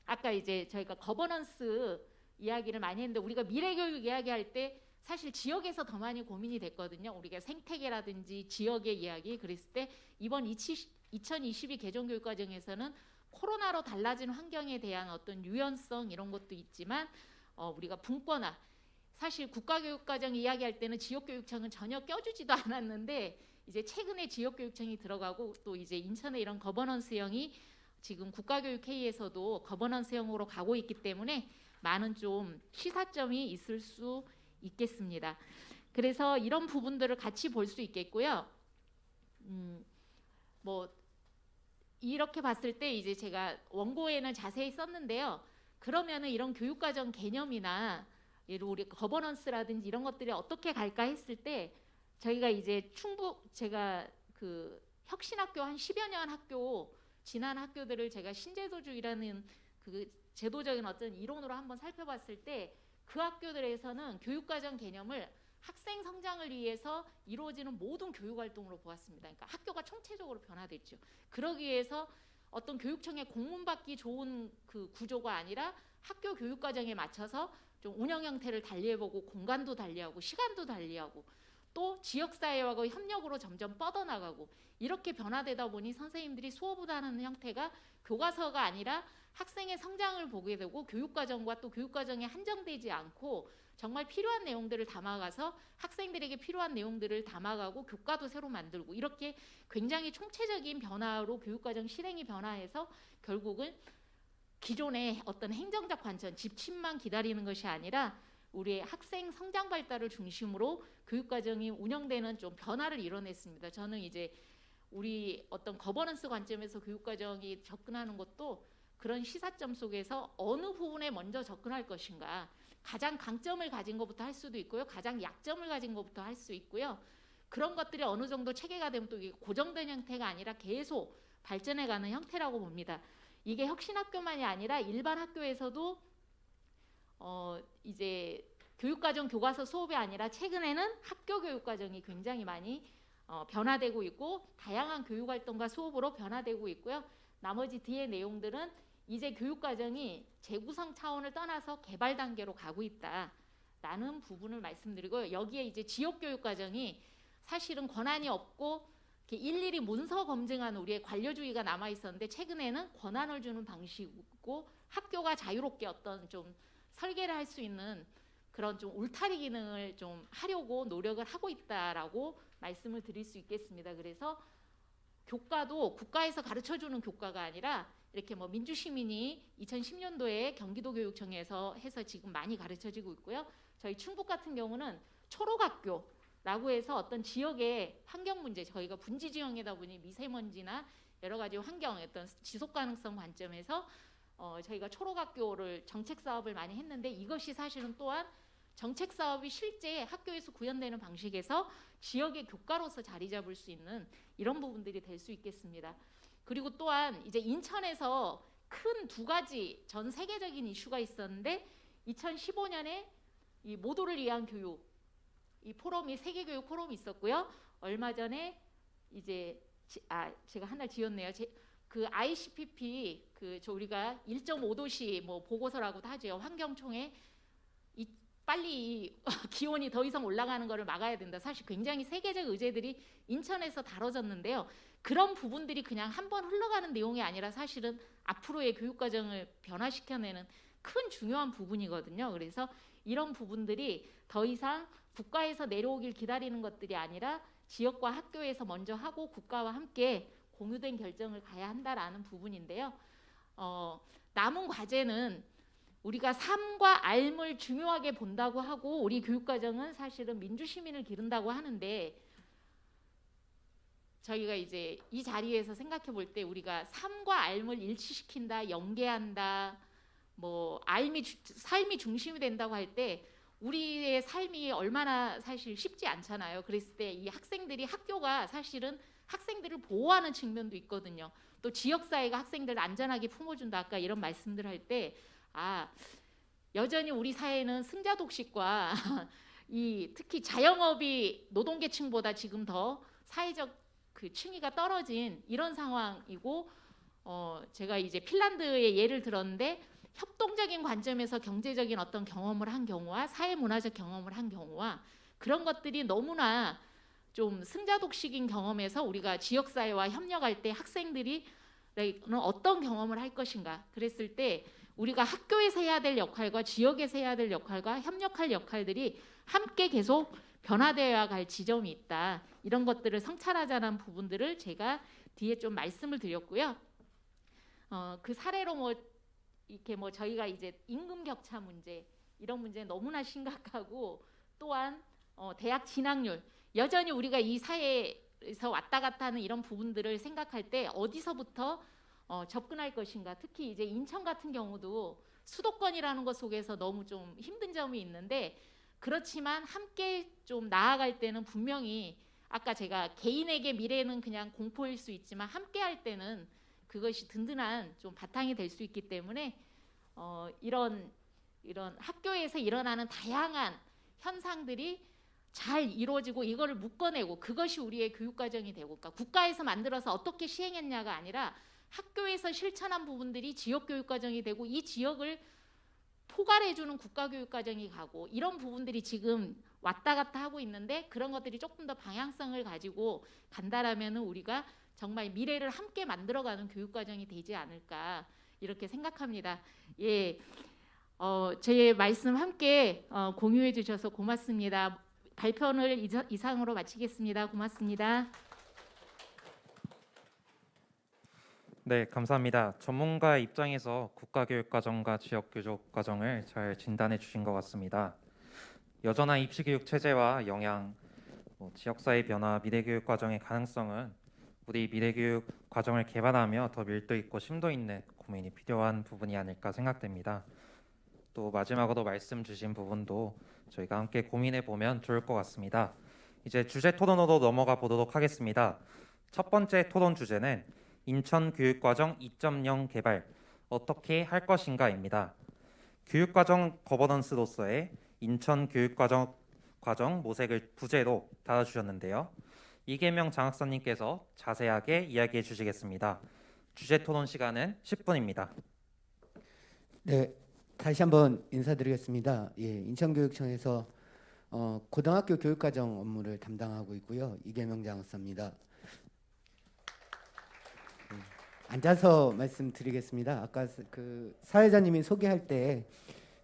Speaker 8: 아까 이제 저희가 거버넌스 이야기를 많이 했는데 우리가 미래교육 이야기할 때 사실 지역에서 더 많이 고민이 됐거든요. 우리가 생태계라든지 지역의 이야기 그랬을 때 이번 2022 개정교육과정에서는 코로나로 달라진 환경에 대한 어떤 유연성 이런 것도 있지만 우리가 분권화 사실 국가교육과정 이야기할 때는 지역교육청은 전혀 껴주지도 않았는데 이제 최근에 지역교육청이 들어가고 또 이제 인천의 이런 거버넌스형이 지금 국가교육회의에서도 거버넌스형으로 가고 있기 때문에 많은 좀 시사점이 있을 수 있겠습니다. 그래서 이런 부분들을 같이 볼 수 있겠고요. 뭐 이렇게 봤을 때 이제 제가 원고에는 자세히 썼는데요. 그러면은 이런 교육과정 개념이나 예를 우리 거버넌스라든지 이런 것들이 어떻게 갈까 했을 때 저희가 이제 제가 그 혁신학교 한 10여 년 학교 지난 학교들을 제가 신제도주의라는 그 제도적인 어떤 이론으로 한번 살펴봤을 때 그 학교들에서는 교육과정 개념을 학생 성장을 위해서 이루어지는 모든 교육활동으로 보았습니다. 그러니까 학교가 총체적으로 변화됐죠. 그러기 위해서 어떤 교육청의 공문받기 좋은 그 구조가 아니라 학교 교육과정에 맞춰서 좀 운영 형태를 달리해보고 공간도 달리하고 시간도 달리하고 또 지역사회와 협력으로 점점 뻗어나가고 이렇게 변화되다 보니 선생님들이 수업을 하는 형태가 교과서가 아니라 학생의 성장을 보게 되고 교육과정과 또 교육과정에 한정되지 않고 정말 필요한 내용들을 담아가서 학생들에게 필요한 내용들을 담아가고 교과도 새로 만들고 이렇게 굉장히 총체적인 변화로 교육과정 실행이 변화해서 결국은 기존의 어떤 행정적 관점, 집침만 기다리는 것이 아니라 우리의 학생 성장 발달을 중심으로 교육과정이 운영되는 좀 변화를 이뤄냈습니다. 저는 이제 우리 어떤 거버넌스 관점에서 교육과정이 접근하는 것도 그런 시사점 속에서 어느 부분에 먼저 접근할 것인가 가장 강점을 가진 것부터 할 수도 있고요. 가장 약점을 가진 것부터 할 수 있고요. 그런 것들이 어느 정도 체계가 되면 또 이게 고정된 형태가 아니라 계속 발전해가는 형태라고 봅니다. 이게 혁신학교만이 아니라 일반 학교에서도 이제 교육과정 교과서 수업이 아니라 최근에는 학교 교육과정이 굉장히 많이 변화되고 있고 다양한 교육활동과 수업으로 변화되고 있고요. 나머지 뒤의 내용들은 이제 교육과정이 재구성 차원을 떠나서 개발 단계로 가고 있다라는 부분을 말씀드리고요. 여기에 이제 지역교육과정이 사실은 권한이 없고 일일이 문서 검증하는 우리의 관료주의가 남아 있었는데 최근에는 권한을 주는 방식이고 학교가 자유롭게 어떤 좀 설계를 할 수 있는 그런 좀 울타리 기능을 좀 하려고 노력을 하고 있다라고 말씀을 드릴 수 있겠습니다. 그래서 교과도 국가에서 가르쳐주는 교과가 아니라 이렇게 뭐 민주시민이 2010년도에 경기도교육청에서 해서 지금 많이 가르쳐지고 있고요. 저희 충북 같은 경우는 초록학교라고 해서 어떤 지역의 환경 문제, 저희가 분지 지형이다 보니 미세먼지나 여러 가지 환경, 어떤 지속 가능성 관점에서 저희가 초록학교를 정책 사업을 많이 했는데 이것이 사실은 또한 정책 사업이 실제 학교에서 구현되는 방식에서 지역의 교과로서 자리 잡을 수 있는 이런 부분들이 될 수 있겠습니다. 그리고 또한 이제 인천에서 큰 두 가지 전 세계적인 이슈가 있었는데 2015년에 이 모두를 위한 교육 이 포럼이 세계교육 포럼이 있었고요. 얼마 전에 이제 제가 한 달 지었네요. 그 ICPP 저 우리가 1.5도시 뭐 보고서라고도 하죠. 환경총회 빨리 기온이 더 이상 올라가는 것을 막아야 된다. 사실 굉장히 세계적 의제들이 인천에서 다뤄졌는데요. 그런 부분들이 그냥 한번 흘러가는 내용이 아니라 사실은 앞으로의 교육과정을 변화시켜내는 큰 중요한 부분이거든요. 그래서 이런 부분들이 더 이상 국가에서 내려오길 기다리는 것들이 아니라 지역과 학교에서 먼저 하고 국가와 함께 공유된 결정을 가야 한다라는 부분인데요. 남은 과제는 우리가 삶과 삶을 중요하게 본다고 하고 우리 교육과정은 사실은 민주시민을 기른다고 하는데 저희가 이제 이 자리에서 생각해 볼 때 우리가 삶과 삶을 일치시킨다, 연계한다, 뭐 삶이 중심이 된다고 할 때 우리의 삶이 얼마나 사실 쉽지 않잖아요. 그랬을 때 이 학생들이 학교가 사실은 학생들을 보호하는 측면도 있거든요. 또 지역사회가 학생들을 안전하게 품어준다. 아까 이런 말씀들 할 때 여전히 우리 사회는 승자독식과 특히 자영업이 노동계층보다 지금 더 사회적 그 층위가 떨어진 이런 상황이고 제가 이제 핀란드의 예를 들었는데 협동적인 관점에서 경제적인 어떤 경험을 한 경우와 사회문화적 경험을 한 경우와 그런 것들이 너무나 좀 승자독식인 경험에서 우리가 지역사회와 협력할 때 학생들이 어떤 경험을 할 것인가 그랬을 때 우리가 학교에서 해야 될 역할과 지역에서 해야 될 역할과 협력할 역할들이 함께 계속 변화되어야 할 지점이 있다. 이런 것들을 성찰하자는 부분들을 제가 뒤에 좀 말씀을 드렸고요. 그 사례로 이렇게 저희가 이제 임금 격차 문제 이런 문제 너무나 심각하고 또한 대학 진학률 여전히 우리가 이 사회에서 왔다 갔다 하는 이런 부분들을 생각할 때 어디서부터 접근할 것인가 특히 이제 인천 같은 경우도 수도권이라는 것 속에서 너무 좀 힘든 점이 있는데 그렇지만 함께 좀 나아갈 때는 분명히 아까 제가 개인에게 미래는 그냥 공포일 수 있지만 함께 할 때는 그것이 든든한 좀 바탕이 될 수 있기 때문에 이런 학교에서 일어나는 다양한 현상들이 잘 이루어지고 이거를 묶어내고 그것이 우리의 교육과정이 되고 그러니까 국가에서 만들어서 어떻게 시행했냐가 아니라 학교에서 실천한 부분들이 지역교육과정이 되고 이 지역을 포괄해주는 국가교육과정이 가고 이런 부분들이 지금 왔다 갔다 하고 있는데 그런 것들이 조금 더 방향성을 가지고 간다라면 우리가 정말 미래를 함께 만들어가는 교육과정이 되지 않을까 이렇게 생각합니다. 예, 제 말씀 함께 공유해 주셔서 고맙습니다. 발표를 이상으로 마치겠습니다. 고맙습니다.
Speaker 7: 네, 감사합니다. 전문가의 입장에서 국가교육과정과 지역교육과정을 잘 진단해 주신 것 같습니다. 여전한 입시교육 체제와 영향, 지역사회 변화, 미래교육과정의 가능성은 우리 미래교육 과정을 개발하며 더 밀도 있고 심도 있는 고민이 필요한 부분이 아닐까 생각됩니다. 또 마지막으로 말씀 주신 부분도 저희가 함께 고민해 보면 좋을 것 같습니다. 이제 주제 토론으로 넘어가 보도록 하겠습니다. 첫 번째 토론 주제는 인천교육과정 2.0 개발 어떻게 할 것인가입니다. 교육과정 거버넌스로서의 인천교육과정 모색을 부제로 다뤄주셨는데요. 이계명 장학사님께서 자세하게 이야기해 주시겠습니다. 주제 토론 시간은 10분입니다.
Speaker 9: 네, 다시 한번 인사드리겠습니다. 예, 인천교육청에서 고등학교 교육과정 업무를 담당하고 있고요. 이계명 장학사입니다. 앉아서 말씀드리겠습니다. 아까 그 사회자님이 소개할 때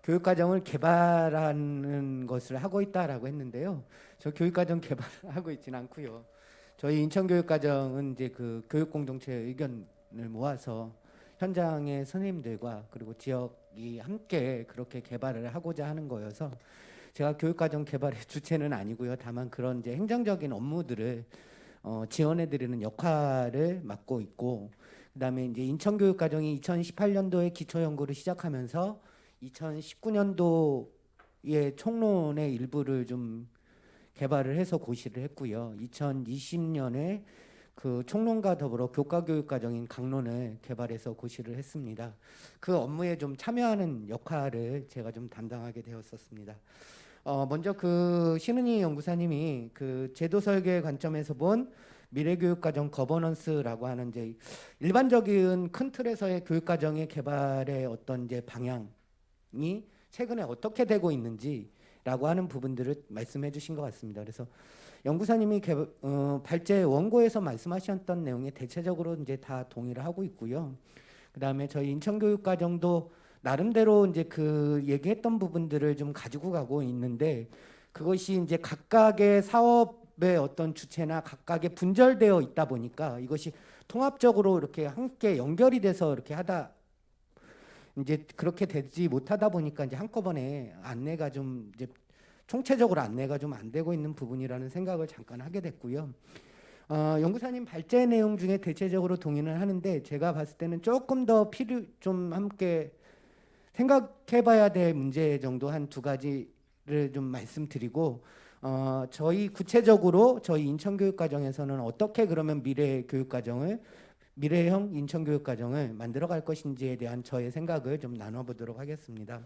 Speaker 9: 교육과정을 개발하는 것을 하고 있다라고 했는데요. 저 교육과정 개발을 하고 있지는 않고요. 저희 인천교육과정은 이제 그 교육공동체의 의견을 모아서 현장의 선생님들과 그리고 지역이 함께 그렇게 개발을 하고자 하는 거여서 제가 교육과정 개발의 주체는 아니고요. 다만 그런 이제 행정적인 업무들을 지원해드리는 역할을 맡고 있고, 그다음에 이제 인천교육과정이 2018년도에 기초연구를 시작하면서 2019년도에 총론의 일부를 좀 개발을 해서 고시를 했고요. 2020년에 그 총론과 더불어 교과교육과정인 강론을 개발해서 고시를 했습니다. 그 업무에 좀 참여하는 역할을 제가 좀 담당하게 되었었습니다. 먼저 그 신은희 연구사님이 그 제도 설계 관점에서 본 미래교육과정 거버넌스라고 하는 이제 일반적인 큰 틀에서의 교육과정의 개발의 어떤 이제 방향이 최근에 어떻게 되고 있는지라고 하는 부분들을 말씀해 주신 것 같습니다. 그래서 연구사님이 발제 원고에서 말씀하셨던 내용에 대체적으로 이제 다 동의를 하고 있고요. 그다음에 저희 인천교육과정도 나름대로 이제 그 얘기했던 부분들을 좀 가지고 가고 있는데, 그것이 이제 각각의 사업 기업의 어떤 주체나 각각의 분절되어 있다 보니까 이것이 통합적으로 이렇게 함께 연결이 돼서 이렇게 하다 이제 그렇게 되지 못하다 보니까 이제 한꺼번에 안내가 좀 이제 총체적으로 안내가 좀 안 되고 있는 부분이라는 생각을 잠깐 하게 됐고요. 연구사님 발제 내용 중에 대체적으로 동의는 하는데 제가 봤을 때는 조금 더 좀 함께 생각해봐야 될 문제 정도 한 2가지를 좀 말씀드리고 저희 구체적으로 저희 인천교육과정에서는 어떻게 그러면 미래형 인천교육과정을 만들어갈 것인지에 대한 저의 생각을 좀 나눠보도록 하겠습니다.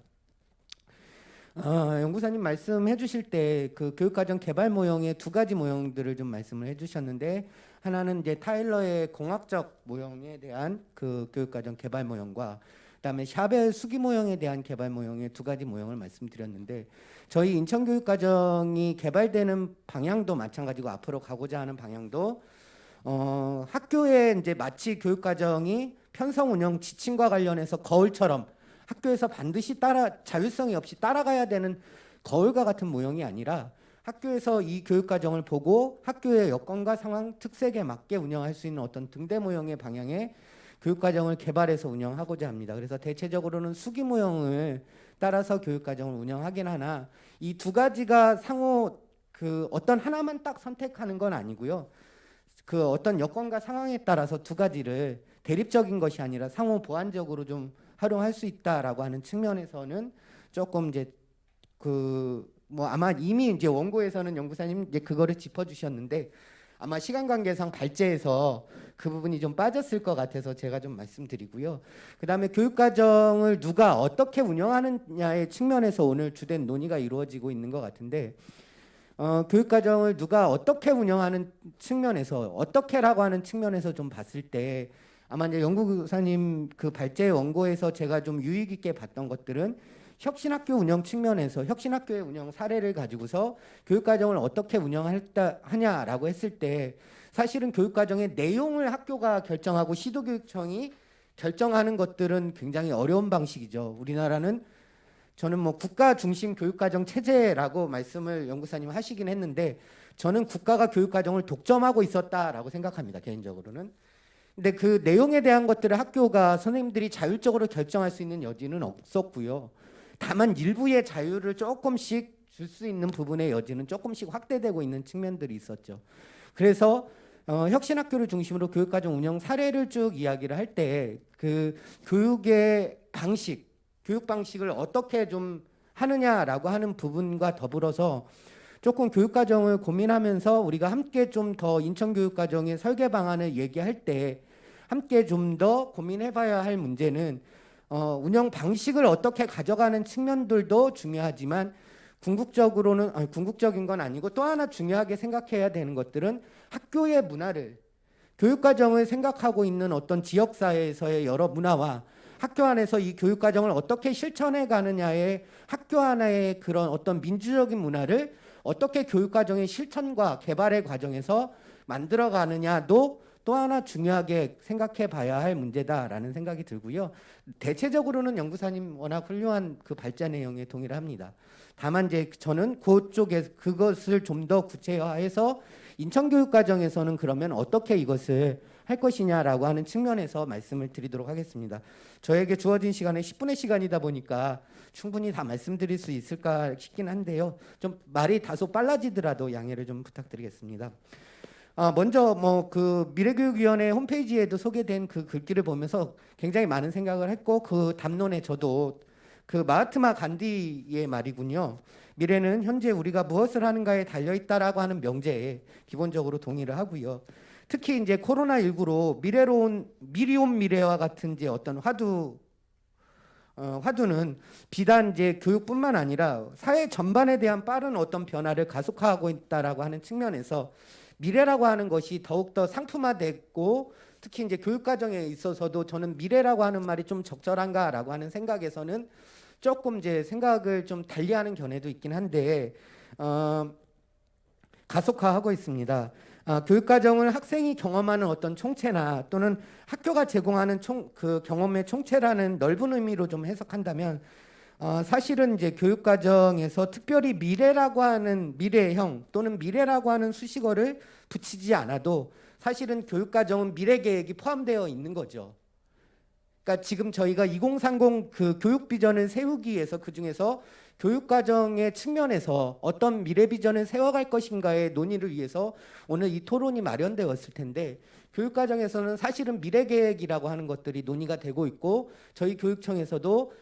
Speaker 9: 연구사님 말씀해 주실 때 그 교육과정 개발 모형의 2가지 모형들을 좀 말씀을 해 주셨는데 하나는 이제 타일러의 공학적 모형에 대한 그 교육과정 개발 모형과 그다음에 샤벨 수기 모형에 대한 개발 모형의 2가지 모형을 말씀드렸는데 저희 인천교육과정이 개발되는 방향도 마찬가지고 앞으로 가고자 하는 방향도 학교에 이제 마치 교육과정이 편성 운영 지침과 관련해서 거울처럼 학교에서 반드시 자율성이 없이 따라가야 되는 거울과 같은 모형이 아니라 학교에서 이 교육과정을 보고 학교의 여건과 상황, 특색에 맞게 운영할 수 있는 어떤 등대 모형의 방향의 교육과정을 개발해서 운영하고자 합니다. 그래서 대체적으로는 수기 모형을 따라서 교육과정을 운영하긴 하나 이 2가지가 상호 그 어떤 하나만 딱 선택하는 건 아니고요. 그 어떤 여건과 상황에 따라서 2가지를 대립적인 것이 아니라 상호 보완적으로 좀 활용할 수 있다라고 하는 측면에서는 조금 이제 뭐 아마 이미 이제 원고에서는 연구사님 이제 그거를 짚어주셨는데 아마 시간 관계상 발제에서 그 부분이 좀 빠졌을 것 같아서 제가 좀 말씀드리고요. 그다음에 교육과정을 누가 어떻게 운영하느냐의 측면에서 오늘 주된 논의가 이루어지고 있는 것 같은데 교육과정을 누가 어떻게 운영하는 측면에서 어떻게라고 하는 측면에서 좀 봤을 때 아마 이제 연구사님 그 발제 원고에서 제가 좀 유익 있게 봤던 것들은 혁신학교 운영 측면에서 혁신학교의 운영 사례를 가지고서 교육과정을 어떻게 하냐라고 했을 때 사실은 교육과정의 내용을 학교가 결정하고 시도교육청이 결정하는 것들은 굉장히 어려운 방식이죠. 우리나라는 저는 뭐 국가 중심 교육과정 체제라고 말씀을 연구사님 하시긴 했는데 저는 국가가 교육과정을 독점하고 있었다라고 생각합니다. 개인적으로는. 근데 그 내용에 대한 것들을 학교가 선생님들이 자율적으로 결정할 수 있는 여지는 없었고요. 다만 일부의 자유를 조금씩 줄 수 있는 부분의 여지는 조금씩 확대되고 있는 측면들이 있었죠. 그래서 혁신학교를 중심으로 교육과정 운영 사례를 쭉 이야기를 할 때 그 교육의 방식, 교육 방식을 어떻게 좀 하느냐라고 하는 부분과 더불어서 조금 교육과정을 고민하면서 우리가 함께 좀 더 인천교육과정의 설계 방안을 얘기할 때 함께 좀 더 고민해봐야 할 문제는 운영 방식을 어떻게 가져가는 측면들도 중요하지만 궁극적인 건 아니고 또 하나 중요하게 생각해야 되는 것들은 학교의 문화를 교육과정을 생각하고 있는 어떤 지역사회에서의 여러 문화와 학교 안에서 이 교육과정을 어떻게 실천해 가느냐의 학교 하나의 그런 어떤 민주적인 문화를 어떻게 교육과정의 실천과 개발의 과정에서 만들어 가느냐도 또 하나 중요하게 생각해 봐야 할 문제다라는 생각이 들고요. 대체적으로는 연구사님 워낙 훌륭한 그 발제 내용에 동의를 합니다. 다만 이제 저는 그쪽에 그것을 좀 더 구체화해서 인천교육과정에서는 그러면 어떻게 이것을 할 것이냐라고 하는 측면에서 말씀을 드리도록 하겠습니다. 저에게 주어진 시간은 10분의 시간이다 보니까 충분히 다 말씀드릴 수 있을까 싶긴 한데요. 좀 말이 다소 빨라지더라도 양해를 좀 부탁드리겠습니다. 먼저 뭐 그 미래교육위원회 홈페이지에도 소개된 그 글귀를 보면서 굉장히 많은 생각을 했고 그 담론에 저도 그 마하트마 간디의 말이군요. 미래는 현재 우리가 무엇을 하는가에 달려 있다라고 하는 명제에 기본적으로 동의를 하고요. 특히 이제 코로나19로 미리 온 미래와 같은 이제 어떤 화두는 비단 이제 교육뿐만 아니라 사회 전반에 대한 빠른 어떤 변화를 가속화하고 있다라고 하는 측면에서 미래라고 하는 것이 더욱더 상품화됐고 특히 이제 교육과정에 있어서도 저는 미래라고 하는 말이 좀 적절한가라고 하는 생각에서는 조금 이제 생각을 좀 달리하는 견해도 있긴 한데 가속화하고 있습니다. 교육과정을 학생이 경험하는 어떤 총체나 또는 학교가 제공하는 그 경험의 총체라는 넓은 의미로 좀 해석한다면 사실은 이제 교육과정에서 특별히 미래라고 하는 미래형 또는 미래라고 하는 수식어를 붙이지 않아도 사실은 교육과정은 미래 계획이 포함되어 있는 거죠. 그러니까 지금 저희가 2030 그 교육 비전을 세우기 위해서 그 중에서 교육과정의 측면에서 어떤 미래 비전을 세워갈 것인가의 논의를 위해서 오늘 이 토론이 마련되었을 텐데 교육과정에서는 사실은 미래 계획이라고 하는 것들이 논의가 되고 있고 저희 교육청에서도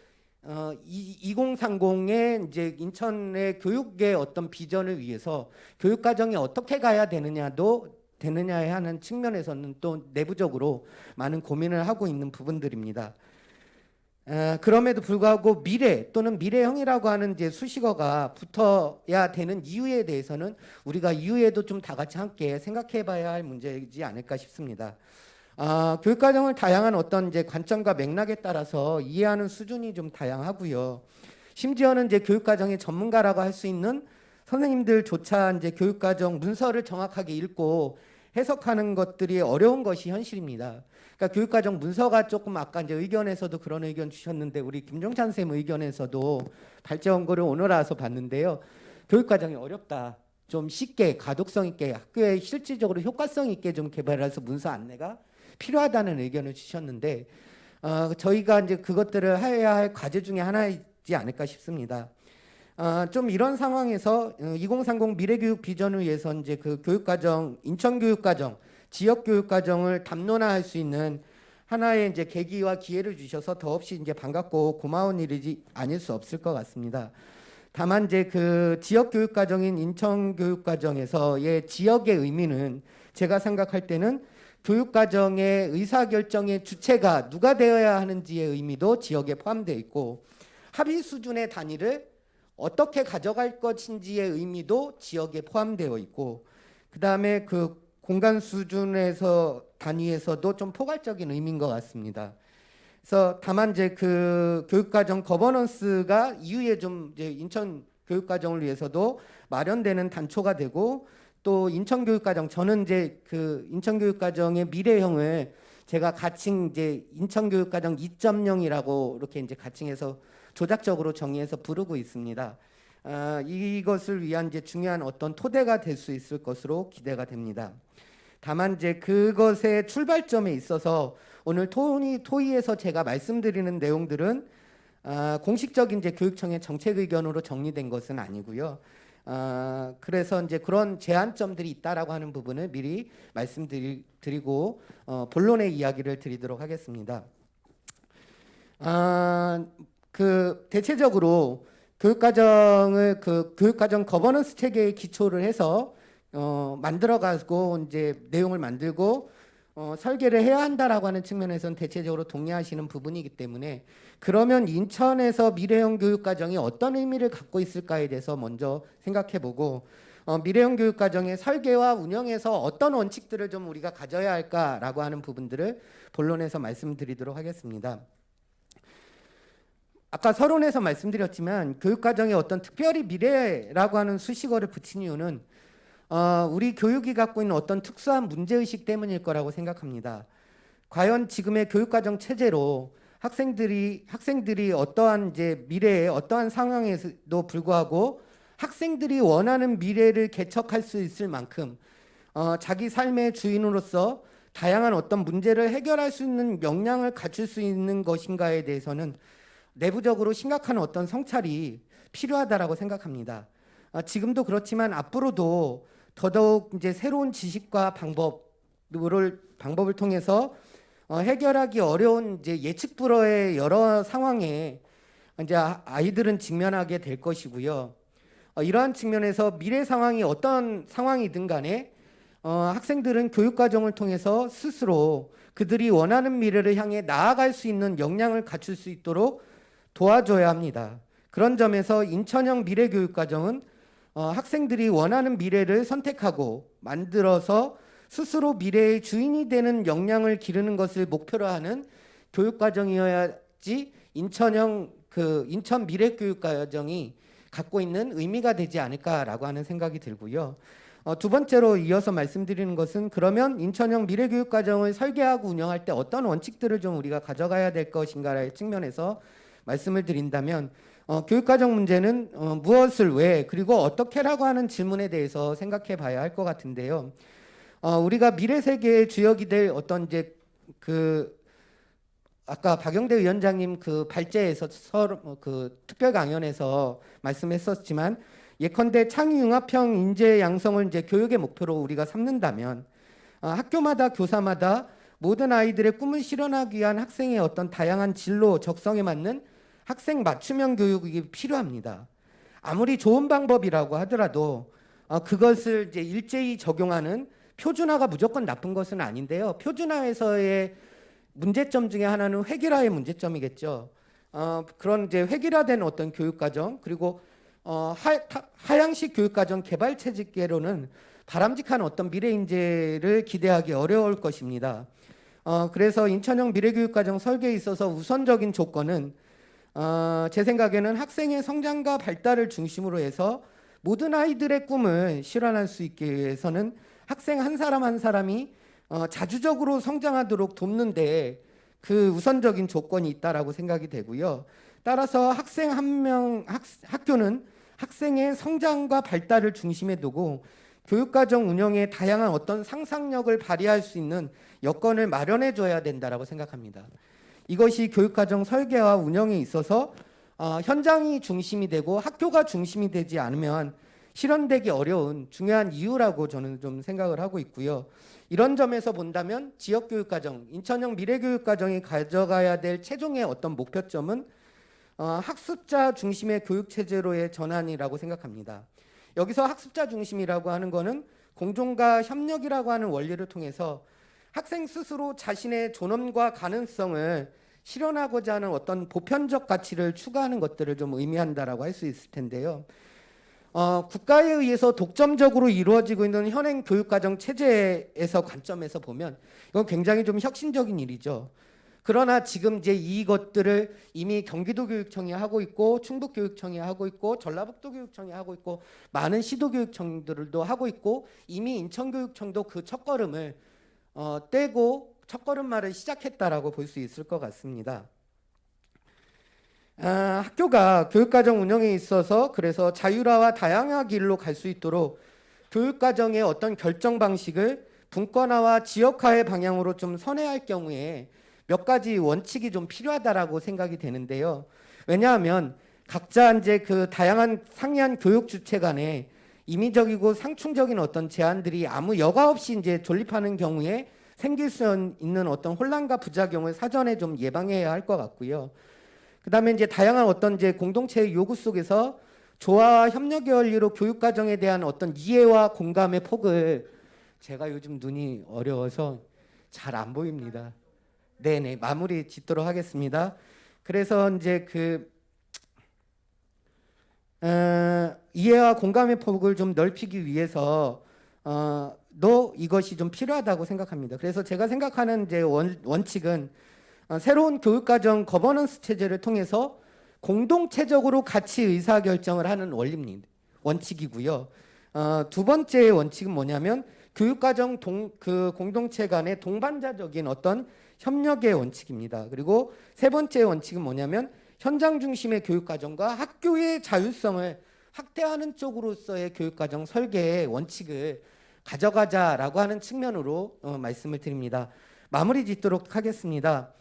Speaker 9: 2030의 이제 인천의 교육의 어떤 비전을 위해서 교육과정이 어떻게 가야 되느냐에 하는 측면에서는 또 내부적으로 많은 고민을 하고 있는 부분들입니다. 그럼에도 불구하고 미래 또는 미래형이라고 하는 이제 수식어가 붙어야 되는 이유에 대해서는 우리가 이후에도 좀 다 같이 함께 생각해봐야 할 문제이지 않을까 싶습니다. 교육과정을 다양한 어떤 이제 관점과 맥락에 따라서 이해하는 수준이 좀 다양하고요. 심지어는 이제 교육과정의 전문가라고 할 수 있는 선생님들조차 이제 교육과정 문서를 정확하게 읽고 해석하는 것들이 어려운 것이 현실입니다. 그러니까 교육과정 문서가 조금 아까 이제 의견에서도 그런 의견 주셨는데 우리 김종찬 쌤 의견에서도 발제 원고를 오늘 와서 봤는데요. 교육과정이 어렵다. 좀 쉽게 가독성 있게 학교에 실질적으로 효과성 있게 좀 개발해서 문서 안내가 필요하다는 의견을 주셨는데 저희가 이제 그것들을 해야 할 과제 중에 하나이지 않을까 싶습니다. 좀 이런 상황에서 2030 미래교육 비전을 위해서 이제 그 교육과정, 인천교육과정, 지역교육과정을 담론화할 수 있는 하나의 이제 계기와 기회를 주셔서 더없이 이제 반갑고 고마운 일이지 아닐 수 없을 것 같습니다. 다만 이제 그 지역교육과정인 인천교육과정에서의 지역의 의미는 제가 생각할 때는 교육과정의 의사결정의 주체가 누가 되어야 하는지의 의미도 지역에 포함되어 있고 합의 수준의 단위를 어떻게 가져갈 것인지의 의미도 지역에 포함되어 있고 그 다음에 그 공간 수준에서 단위에서도 좀 포괄적인 의미인 것 같습니다. 그래서 다만 이제 그 교육과정 거버넌스가 이후에 좀 이제 인천 교육과정을 위해서도 마련되는 단초가 되고 또 인천교육과정 저는 이제 그 인천교육과정의 미래형을 제가 가칭 이제 인천교육과정 2.0이라고 이렇게 이제 가칭해서 조작적으로 정의해서 부르고 있습니다. 이것을 위한 이제 중요한 어떤 토대가 될 수 있을 것으로 기대가 됩니다. 다만 이제 그것의 출발점에 있어서 오늘 토의에서 제가 말씀드리는 내용들은 공식적인 이제 교육청의 정책 의견으로 정리된 것은 아니고요. 그래서 이제 그런 제한점들이 있다라고 하는 부분을 미리 말씀드리고 본론의 이야기를 드리도록 하겠습니다. 그 대체적으로 교육과정을 그 교육과정 거버넌스 체계에 기초를 해서 만들어가고 이제 내용을 만들고 설계를 해야 한다라고 하는 측면에서는 대체적으로 동의하시는 부분이기 때문에 그러면 인천에서 미래형 교육과정이 어떤 의미를 갖고 있을까에 대해서 먼저 생각해보고 미래형 교육과정의 설계와 운영에서 어떤 원칙들을 좀 우리가 가져야 할까라고 하는 부분들을 본론에서 말씀드리도록 하겠습니다. 아까 서론에서 말씀드렸지만 교육과정에 어떤 특별히 미래라고 하는 수식어를 붙인 이유는 우리 교육이 갖고 있는 어떤 특수한 문제의식 때문일 거라고 생각합니다. 과연 지금의 교육과정 체제로 학생들이 어떠한 이제 미래에 어떠한 상황에도 불구하고 학생들이 원하는 미래를 개척할 수 있을 만큼 자기 삶의 주인으로서 다양한 어떤 문제를 해결할 수 있는 역량을 갖출 수 있는 것인가에 대해서는 내부적으로 심각한 어떤 성찰이 필요하다라고 생각합니다. 지금도 그렇지만 앞으로도 더더욱 이제 새로운 지식과 방법을 통해서 해결하기 어려운 이제 예측 불허의 여러 상황에 이제 아이들은 직면하게 될 것이고요. 이러한 측면에서 미래 상황이 어떤 상황이든 간에 학생들은 교육과정을 통해서 스스로 그들이 원하는 미래를 향해 나아갈 수 있는 역량을 갖출 수 있도록 도와줘야 합니다. 그런 점에서 인천형 미래교육과정은 학생들이 원하는 미래를 선택하고 만들어서 스스로 미래의 주인이 되는 역량을 기르는 것을 목표로 하는 교육과정이어야지 인천 미래교육과정이 갖고 있는 의미가 되지 않을까라고 하는 생각이 들고요. 두 번째로 이어서 말씀드리는 것은 그러면 인천형 미래교육과정을 설계하고 운영할 때 어떤 원칙들을 좀 우리가 가져가야 될 것인가의 측면에서 말씀을 드린다면 교육과정 문제는 무엇을 왜 그리고 어떻게라고 하는 질문에 대해서 생각해 봐야 할 것 같은데요. 우리가 미래 세계의 주역이 될 어떤 이제 그 아까 박영대 위원장님 그 발제에서 그 특별 강연에서 말씀했었지만 예컨대 창의융합형 인재 양성을 이제 교육의 목표로 우리가 삼는다면 학교마다 교사마다 모든 아이들의 꿈을 실현하기 위한 학생의 어떤 다양한 진로 적성에 맞는 학생 맞춤형 교육이 필요합니다. 아무리 좋은 방법이라고 하더라도 그것을 이제 일제히 적용하는 표준화가 무조건 나쁜 것은 아닌데요. 표준화에서의 문제점 중에 하나는 획일화의 문제점이겠죠. 그런 이제 획일화된 어떤 교육과정 그리고 하향식 교육과정 개발 체계로는 바람직한 어떤 미래 인재를 기대하기 어려울 것입니다. 그래서 인천형 미래교육과정 설계에 있어서 우선적인 조건은 제 생각에는 학생의 성장과 발달을 중심으로 해서 모든 아이들의 꿈을 실현할 수 있기 위해서는 학생 한 사람 한 사람이 자주적으로 성장하도록 돕는데 그 우선적인 조건이 있다라고 생각이 되고요. 따라서 학생 한 명, 학교는 학생의 성장과 발달을 중심에 두고 교육과정 운영에 다양한 어떤 상상력을 발휘할 수 있는 여건을 마련해 줘야 된다라고 생각합니다. 이것이 교육과정 설계와 운영에 있어서 현장이 중심이 되고 학교가 중심이 되지 않으면 실현되기 어려운 중요한 이유라고 저는 좀 생각을 하고 있고요. 이런 점에서 본다면 지역교육과정, 인천형 미래교육과정이 가져가야 될 최종의 어떤 목표점은 학습자 중심의 교육체제로의 전환이라고 생각합니다. 여기서 학습자 중심이라고 하는 것은 공존과 협력이라고 하는 원리를 통해서 학생 스스로 자신의 존엄과 가능성을 실현하고자 하는 어떤 보편적 가치를 추구하는 것들을 좀 의미한다라고 할 수 있을 텐데요. 국가에 의해서 독점적으로 이루어지고 있는 현행 교육과정 체제에서 관점에서 보면 이건 굉장히 좀 혁신적인 일이죠. 그러나 지금 이제 이것들을 이미 경기도교육청이 하고 있고 충북교육청이 하고 있고 전라북도교육청이 하고 있고 많은 시도교육청들도 하고 있고 이미 인천교육청도 그 첫걸음을 떼고 첫걸음말을 시작했다라고 볼 수 있을 것 같습니다. 학교가 교육과정 운영에 있어서 그래서 자율화와 다양한 길로 갈 수 있도록 교육과정의 어떤 결정 방식을 분권화와 지역화의 방향으로 좀 선회할 경우에 몇 가지 원칙이 좀 필요하다라고 생각이 되는데요. 왜냐하면 각자 이제 그 다양한 상이한 교육 주체 간에 임의적이고 상충적인 어떤 제안들이 아무 여과 없이 이제 존립하는 경우에 생길 수 있는 어떤 혼란과 부작용을 사전에 좀 예방해야 할 것 같고요. 그다음에 이제 다양한 어떤 이제 공동체의 요구 속에서 조화와 협력의 원리로 교육과정에 대한 어떤 이해와 공감의 폭을 제가 요즘 눈이 어려워서 잘 안 보입니다. 네네 마무리 짓도록 하겠습니다. 그래서 이제 그 이해와 공감의 폭을 좀 넓히기 위해서 이것이 좀 필요하다고 생각합니다. 그래서 제가 생각하는 이제 원칙은 새로운 교육과정 거버넌스 체제를 통해서 공동체적으로 같이 의사결정을 하는 원칙이고요. 두 번째 원칙은 뭐냐면 교육과정 공동체 간의 동반자적인 어떤 협력의 원칙입니다. 그리고 세 번째 원칙은 뭐냐면 현장 중심의 교육과정과 학교의 자율성을 확대하는 쪽으로서의 교육과정 설계의 원칙을 가져가자라고 하는 측면으로 말씀을 드립니다. 마무리 짓도록 하겠습니다.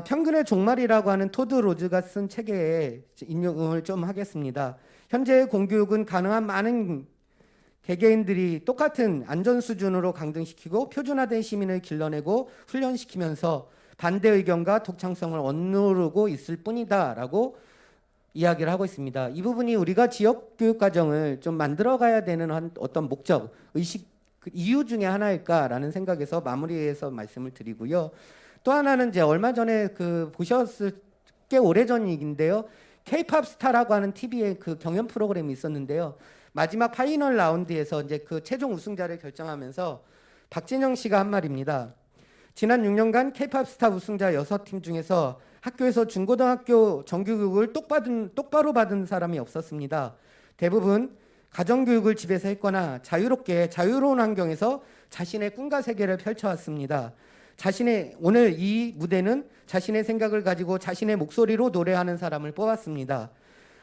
Speaker 9: 평균의 종말이라고 하는 토드 로즈가 쓴 책에 인용을 좀 하겠습니다. 현재의 공교육은 가능한 많은 개개인들이 똑같은 안전 수준으로 강등시키고 표준화된 시민을 길러내고 훈련시키면서 반대 의견과 독창성을 억누르고 있을 뿐이다라고 이야기를 하고 있습니다. 이 부분이 우리가 지역교육과정을 좀 만들어가야 되는 어떤 목적, 의식, 이유 중에 하나일까라는 생각에서 마무리해서 말씀을 드리고요. 또 하나는 이제 얼마 전에 보셨을 꽤 오래전 얘기인데요. K-팝 스타라고 하는 TV의 그 경연 프로그램이 있었는데요. 마지막 파이널 라운드에서 이제 그 최종 우승자를 결정하면서 박진영 씨가 한 말입니다. 지난 6년간 K-팝 스타 우승자 6팀 중에서 학교에서 중고등학교 정규교육을 똑바로 받은 사람이 없었습니다. 대부분 가정교육을 집에서 했거나 자유로운 환경에서 자신의 꿈과 세계를 펼쳐왔습니다. 오늘 이 무대는 자신의 생각을 가지고 자신의 목소리로 노래하는 사람을 뽑았습니다.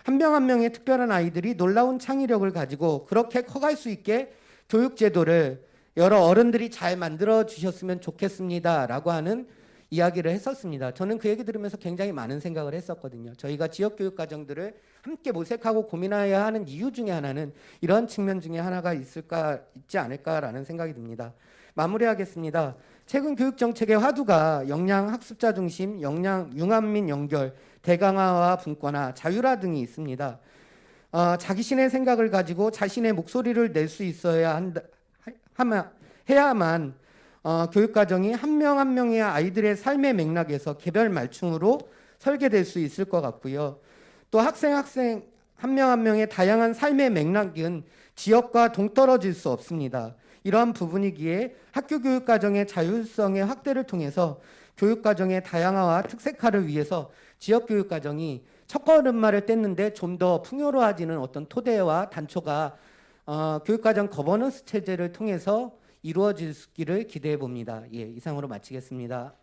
Speaker 9: 한 명 한 명의 특별한 아이들이 놀라운 창의력을 가지고 그렇게 커갈 수 있게 교육 제도를 여러 어른들이 잘 만들어 주셨으면 좋겠습니다라고 하는 이야기를 했었습니다. 저는 그 얘기 들으면서 굉장히 많은 생각을 했었거든요. 저희가 지역교육 과정들을 함께 모색하고 고민해야 하는 이유 중에 하나는 이런 측면 중에 하나가 있지 않을까라는 생각이 듭니다. 마무리하겠습니다. 최근 교육 정책의 화두가 역량 학습자 중심, 역량 융합 및 연결, 대강화와 분권화, 자율화 등이 있습니다. 자기신의 생각을 가지고 자신의 목소리를 낼 수 있어야 해야만 교육과정이 한 명 한 명의 아이들의 삶의 맥락에서 개별 맞춤으로 설계될 수 있을 것 같고요. 또 학생 한 명 한 명의 다양한 삶의 맥락은 지역과 동떨어질 수 없습니다. 이러한 부분이기에 학교 교육과정의 자율성의 확대를 통해서 교육과정의 다양화와 특색화를 위해서 지역교육과정이 첫걸음마를 뗐는데 좀 더 풍요로워지는 어떤 토대와 단초가 교육과정 거버넌스 체제를 통해서 이루어지기를 기대해 봅니다. 예, 이상으로 마치겠습니다.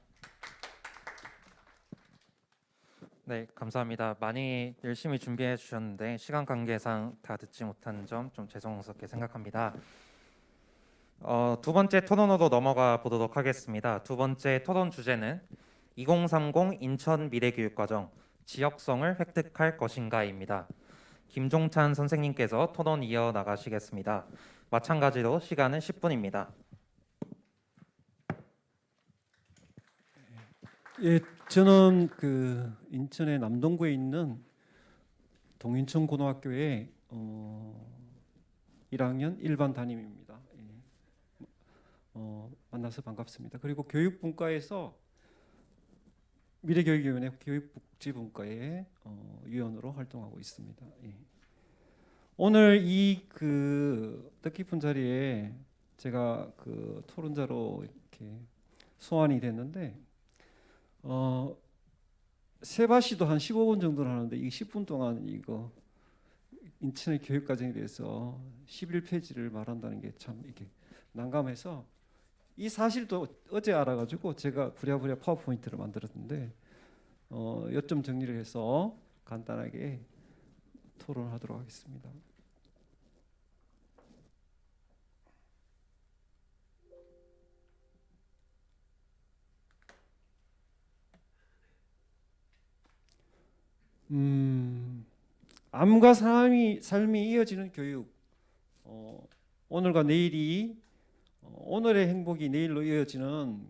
Speaker 7: 네, 감사합니다. 많이 열심히 준비해 주셨는데 시간 관계상 다 듣지 못한 점 좀 죄송스럽게 생각합니다. 두 번째 토론으로 넘어가 보도록 하겠습니다. 두 번째 토론 주제는 2030 인천 미래교육과정 지역성을 획득할 것인가입니다. 김종찬 선생님께서 토론 이어 나가시겠습니다. 마찬가지로 시간은 10분입니다.
Speaker 10: 예, 저는 그 인천의 남동구에 있는 동인천 고등학교의 1학년 일반 담임입니다. 예. 만나서 반갑습니다. 그리고 교육분과에서 미래교육위원회 교육복지분과의 위원으로 활동하고 있습니다. 예. 오늘 이 그 뜻깊은 자리에 제가 그 토론자로 이렇게 소환이 됐는데 세바시도 한 15분 정도는 하는데 이 10분 동안 이거 인천의 교육과정에 대해서 11페이지를 말한다는 게 참 이렇게 난감해서 이 사실도 어제 알아가지고 제가 부랴부랴 파워포인트를 만들었는데 요점 정리를 해서 간단하게 토론하도록 하겠습니다. 암과 삶이 이어지는 교육. 오늘과 내일이 오늘의 행복이 내일로 이어지는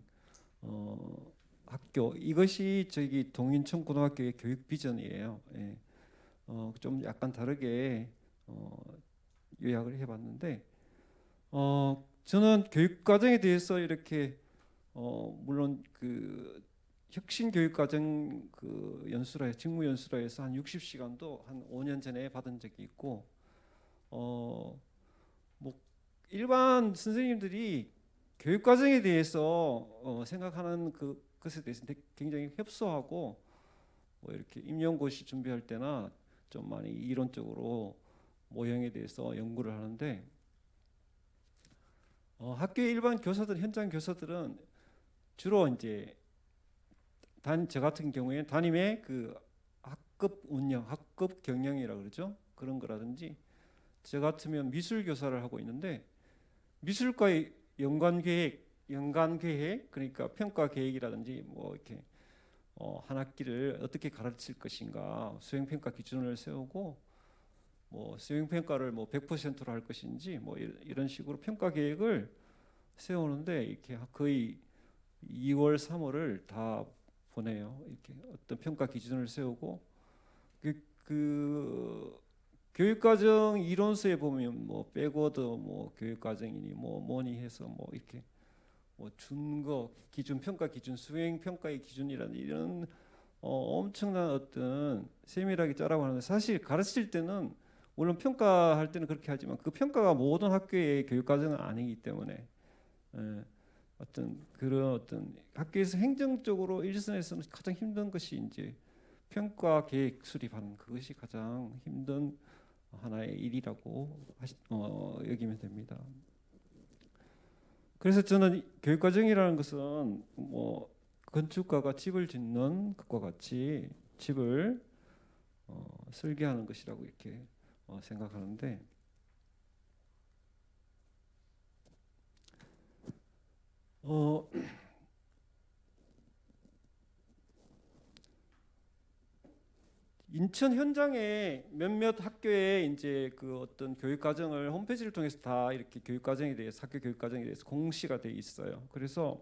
Speaker 10: 학교. 이것이 저기 동인천 고등학교의 교육 비전이에요. 예. 좀 약간 다르게 요약을 해봤는데 저는 교육 과정에 대해서 이렇게 물론 그 혁신 교육 과정 그 연수라 직무 연수라에서 한 60시간도 한 5년 전에 받은 적이 있고 뭐 일반 선생님들이 교육 과정에 대해서 생각하는 그것에 대해서 굉장히 협소하고 뭐 이렇게 임용고시 준비할 때나 좀 많이 이론적으로 모형에 대해서 연구를 하는데 학교의 일반 교사들 현장 교사들은 주로 이제 저 같은 경우에 담임의 그 학급 운영, 학급 경영이라고 그러죠. 그런 거라든지 저 같으면 미술 교사를 하고 있는데 미술과의 연간 계획 그러니까 평가 계획이라든지 뭐 이렇게 한 학기를 어떻게 가르칠 것인가 수행 평가 기준을 세우고 뭐 수행 평가를 뭐 100%로 할 것인지 뭐 이런 식으로 평가 계획을 세우는데 이렇게 거의 2월, 3월을 다 보내요. 이렇게 어떤 평가 기준을 세우고 그 교육과정 이론서에 보면 뭐 백워드 뭐 교육과정이니 뭐니 해서 뭐 이렇게 뭐 준거 기준 평가 기준 수행 평가의 기준이라는 이런 엄청난 어떤 세밀하게 짜라고 하는데 사실 가르칠 때는 물론 평가할 때는 그렇게 하지만 그 평가가 모든 학교의 교육과정은 아니기 때문에 어떤 그런 어떤 학교에서 행정적으로 일선에서는 가장 힘든 것이 이제 평가 계획 수립하는 그것이 가장 힘든 하나의 일이라고 여기면 됩니다. 그래서 저는 교육과정이라는 것은 뭐 건축가가 집을 짓는 것과 같이 집을 설계하는 것이라고 이렇게 생각하는데, 인천 현장에 몇몇 학교에 이제 그 어떤 교육 과정을 홈페이지를 통해서 다 이렇게 교육 과정에 대해서, 학교 교육 과정에 대해서 공시가 돼 있어요. 그래서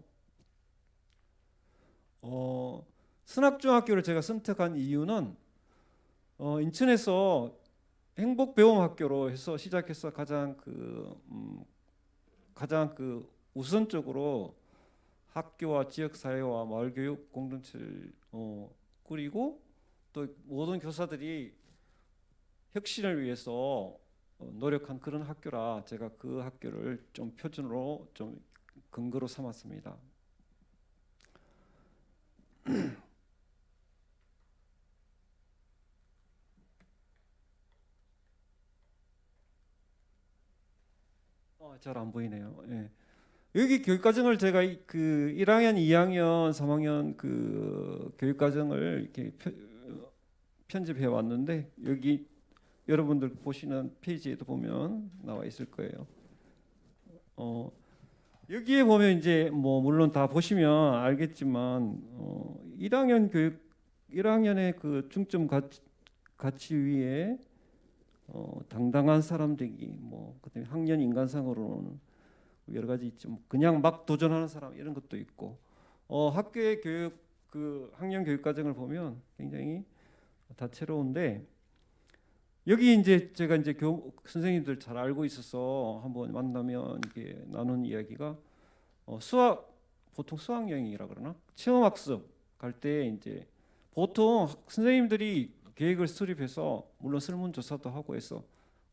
Speaker 10: 선악중학교를 제가 선택한 이유는 인천에서 행복배움학교로 해서 시작해서 가장 그 우선적으로 학교와 지역사회와 마을교육 공동체를 꾸리고, 또 모든 교사들이 혁신을 위해서 노력한 그런 학교라 제가 그 학교를 좀 표준으로 좀 근거로 삼았습니다. 잘 안 보이네요. 예. 여기 교육과정을 제가 그 1학년, 2학년, 3학년 그 교육과정을 이렇게 편집해 왔는데, 여기 여러분들 보시는 페이지에도 보면 나와 있을 거예요. 여기에 보면 이제 뭐 물론 다 보시면 알겠지만 1학년의 그 중점 가치 위에 당당한 사람 되기, 뭐 그다음에 학년 인간상으로는 여러 가지 있죠. 그냥 막 도전하는 사람 이런 것도 있고, 학교의 교육 그 학년 교육 과정을 보면 굉장히 다채로운데, 여기 이제 제가 이제 선생님들 잘 알고 있어서 한번 만나면 이게 나눈 이야기가 보통 수학여행이라 그러나 체험학습 갈 때 이제 보통 선생님들이 계획을 수립해서 물론 설문조사도 하고 해서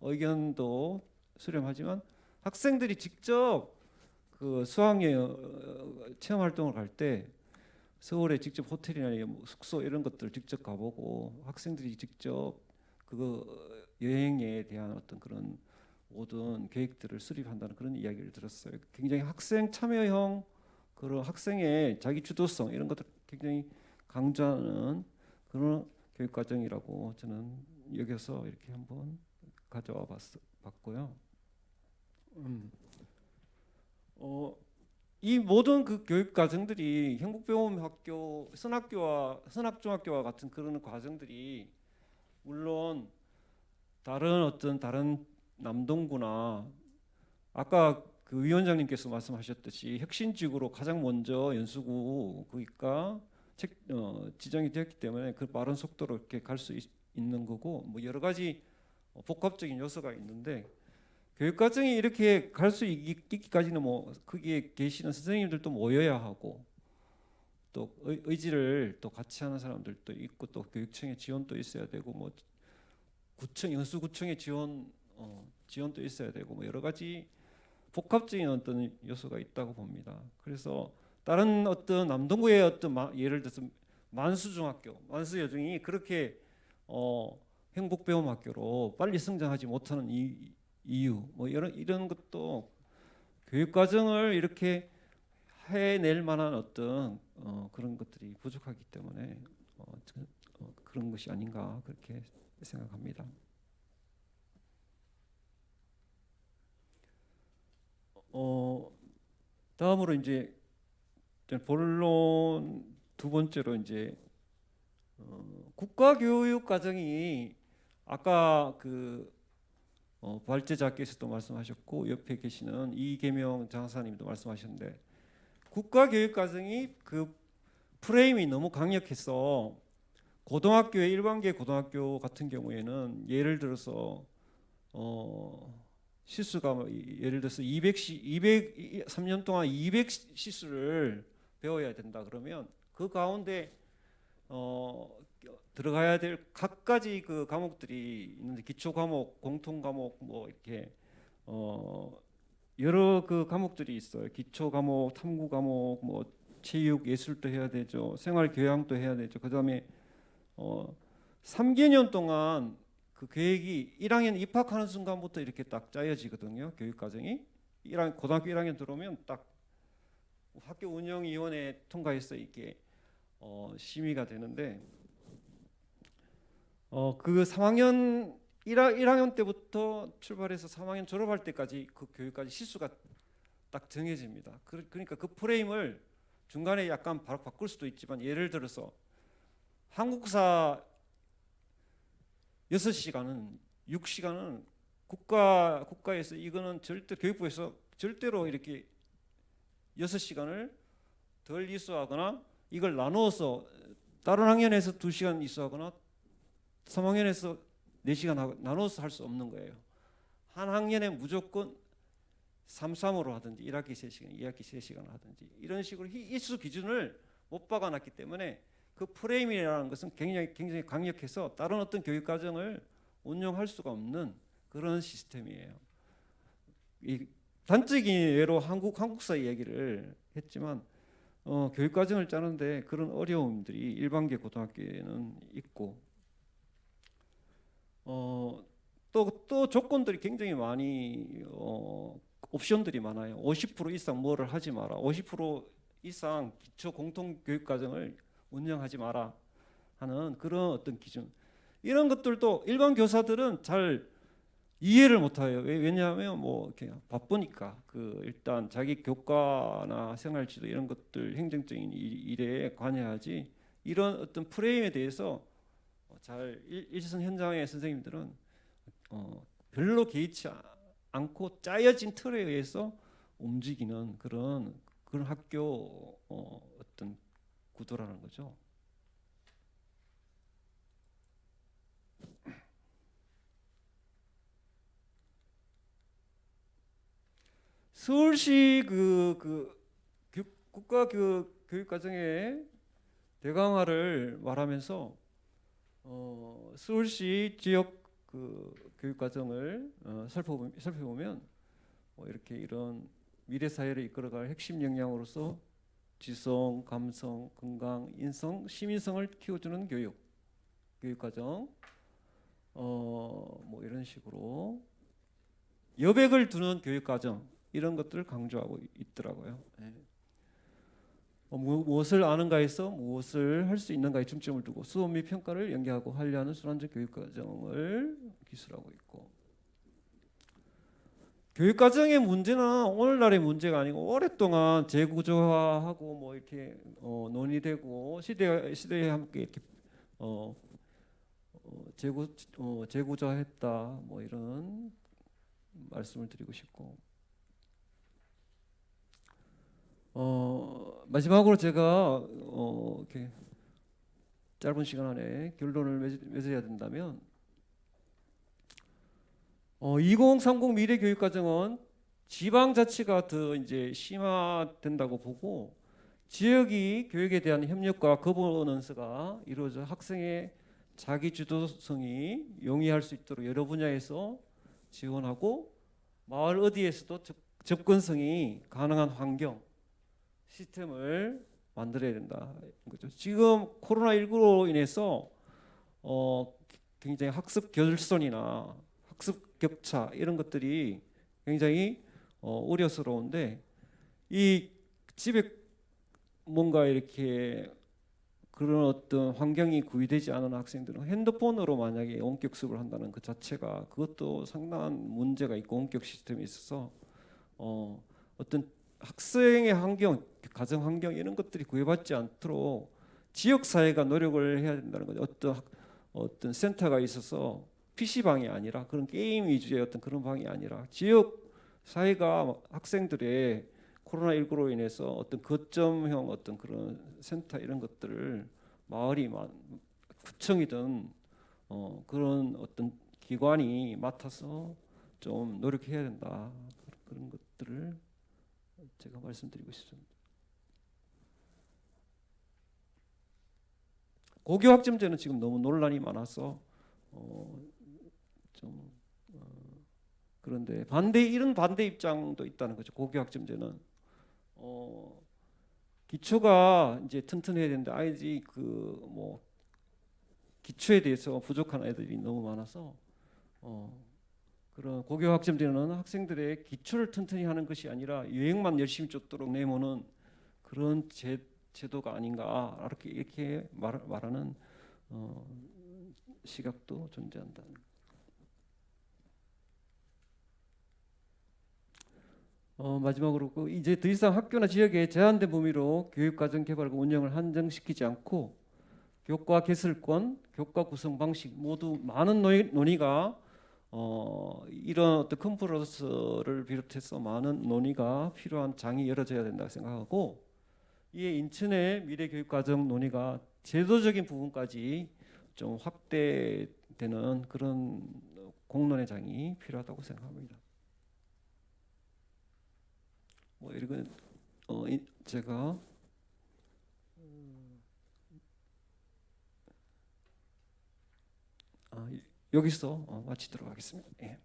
Speaker 10: 의견도 수렴하지만, 학생들이 직접 그 수학여행 체험 활동을 갈 때 서울에 직접 호텔이나 숙소 이런 것들을 직접 가보고 학생들이 직접 그 여행에 대한 어떤 그런 모든 계획들을 수립한다는 그런 이야기를 들었어요. 굉장히 학생 참여형, 그런 학생의 자기 주도성 이런 것들 굉장히 강조하는 그런 교육 과정이라고 저는 여기서 이렇게 한번 가져와 봤고요. 이 모든 그 교육 과정들이 행복배움학교, 선악중학교와 같은 그런 과정들이 물론 다른 남동구나 아까 그 위원장님께서 말씀하셨듯이 혁신지구로 가장 먼저 연수구 거기가 지정이 되었기 때문에 그 빠른 속도로 이렇게 갈 수 있는 거고, 뭐 여러 가지 복합적인 요소가 있는데, 교육 과정이 이렇게 갈 수 있기까지는 뭐 거기에 계시는 선생님들도 모여야 하고, 또 의지를 또 같이 하는 사람들도 있고, 또 교육청의 지원도 있어야 되고, 뭐 연수구청의 지원도 있어야 되고, 뭐 여러 가지 복합적인 어떤 요소가 있다고 봅니다. 그래서 다른 어떤 남동구의 어떤 예를 들어서 만수중학교, 만수여중이 그렇게 행복배움학교로 빨리 성장하지 못하는 이유, 뭐 이런 것도 교육 과정을 이렇게 해낼 만한 어떤 그런 것들이 부족하기 때문에 그런 것이 아닌가 그렇게 생각합니다. 다음으로 이제 본론 두 번째로 이제 국가교육 과정이 아까 그 발제자께서도 말씀하셨고 옆에 계시는 이계명 장사님도 말씀하셨는데, 국가교육 과정이 그 프레임이 너무 강력해서 고등학교의 일반계 고등학교 같은 경우에는 예를 들어서 시수가 예를 들어서 3년 동안 200시수를 배워야 된다 그러면 그 가운데 들어가야 될 각가지 그 과목들이 있는데, 기초 과목, 공통 과목 뭐 이렇게 여러 그 과목들이 있어요. 기초 과목, 탐구 과목, 뭐 체육, 예술도 해야 되죠. 생활 교양도 해야 되죠. 그다음에 3개년 동안 그 계획이 1학년 입학하는 순간부터 이렇게 딱 짜여지거든요. 교육 과정이 고등학교 1학년 들어오면 딱 학교 운영위원회 통과해서 이게 심의가 되는데, 그 3학년 1학년 때부터 출발해서 3학년 졸업할 때까지 그 교육까지 시수가 딱 정해집니다. 그러니까 그 프레임을 중간에 약간 바꿀 수도 있지만, 예를 들어서 한국사 6시간은 6시간은 국가에서 이거는 절대 교육부에서 절대로 이렇게 6시간을 덜 이수하거나 이걸 나누어서 다른 학년에서 2시간 이수하거나 3학년에서 4시간 나눠서 할 수 없는 거예요. 한 학년에 무조건 3-3으로 하든지 1학기 3시간, 2학기 3시간 하든지 이런 식으로 이수 기준을 못 박아놨기 때문에 그 프레임이라는 것은 굉장히 강력해서 다른 어떤 교육 과정을 운영할 수가 없는 그런 시스템이에요. 이 단적인 예로 한국사 이야기를 했지만 교육 과정을 짜는데 그런 어려움들이 일반계 고등학교에는 있고, 또 조건들이 굉장히 많이 옵션들이 많아요. 50% 이상 뭐를 하지 마라, 50% 이상 기초 공통 교육 과정을 운영하지 마라 하는 그런 어떤 기준, 이런 것들도 일반 교사들은 잘 이해를 못해요. 왜냐하면 뭐 이렇게 바쁘니까 일단 자기 교과나 생활지도 이런 것들 행정적인 일에 관여하지, 이런 어떤 프레임에 대해서 잘 일선 현장의 선생님들은 별로 개의치 않고 짜여진 틀에 의해서 움직이는 그런 학교 어떤 구도라는 거죠. 서울시 국가 교육 과정의 대강화를 말하면서 서울시 지역 교육 과정을 살펴보면 이렇게 이런 미래 사회를 이끌어갈 핵심 역량으로서 지성, 감성, 건강, 인성, 시민성을 키워주는 교육 과정, 뭐 이런 식으로 여백을 두는 교육 과정, 이런 것들을 강조하고 있더라고요. 네. 무엇을 아는가에서 무엇을 할 수 있는가에 중점을 두고 수업 및 평가를 연계하고 관리하는 순환적 교육 과정을 기술하고 있고, 교육 과정의 문제는 오늘날의 문제가 아니고 오랫동안 재구조화하고 뭐 이렇게 논의되고 시대에 함께 이렇게 재구조화했다, 뭐 이런 말씀을 드리고 싶고, 마지막으로 제가 이렇게 짧은 시간 안에 결론을 맺어야 된다면, 2030 미래 교육 과정은 지방 자치가 더 이제 심화된다고 보고, 지역이 교육에 대한 협력과 거버넌스가 이루어져 학생의 자기 주도성이 용이할 수 있도록 여러 분야에서 지원하고, 마을 어디에서도 접근성이 가능한 환경 시스템을 만들어야 된다 거죠. 지금 코로나19로 인해서 굉장히 학습 결손이나 학습 격차 이런 것들이 굉장히 우려스러운데, 이 집에 뭔가 이렇게 그런 어떤 환경이 구비되지 않은 학생들은 핸드폰으로 만약에 원격 수업을 한다는 그 자체가 그것도 상당한 문제가 있고, 원격 시스템에 있어서 어떤 학생의 환경, 가정 환경 이런 것들이 구애받지 않도록 지역 사회가 노력을 해야 된다는 거죠. 어떤 센터가 있어서 PC방이 아니라 그런 게임 위주의 어떤 그런 방이 아니라 지역 사회가 학생들의 코로나19로 인해서 어떤 거점형 어떤 그런 센터 이런 것들을 마을이 구청이든 그런 어떤 기관이 맡아서 좀 노력해야 된다, 그런 것들을 제가 말씀드리고 싶습니다. 고교 학점제는 지금 너무 논란이 많아서 그런데 이런 반대 입장도 있다는 거죠. 고교 학점제는 기초가 이제 튼튼해야 되는데 아이들이 기초에 대해서 부족한 아이들이 너무 많아서 그런 고교 학점제는 학생들의 기초를 튼튼히 하는 것이 아니라 유행만 열심히 쫓도록 내모는 그런 제도가 아닌가, 이렇게 말하는 시각도 존재한다. 마지막으로 이제 더 이상 학교나 지역에 제한된 범위로 교육과정 개발과 운영을 한정시키지 않고 교과 개설권, 교과 구성 방식 모두 많은 논의가 이런 어떤 컨퍼런스를 비롯해서 많은 논의가 필요한 장이 열어져야 된다고 생각하고, 이에 인천의 미래교육과정 논의가 제도적인 부분까지 좀 확대되는 그런 공론의 장이 필요하다고 생각합니다. 뭐 이건 제가 여기서 마치도록 하겠습니다. 예.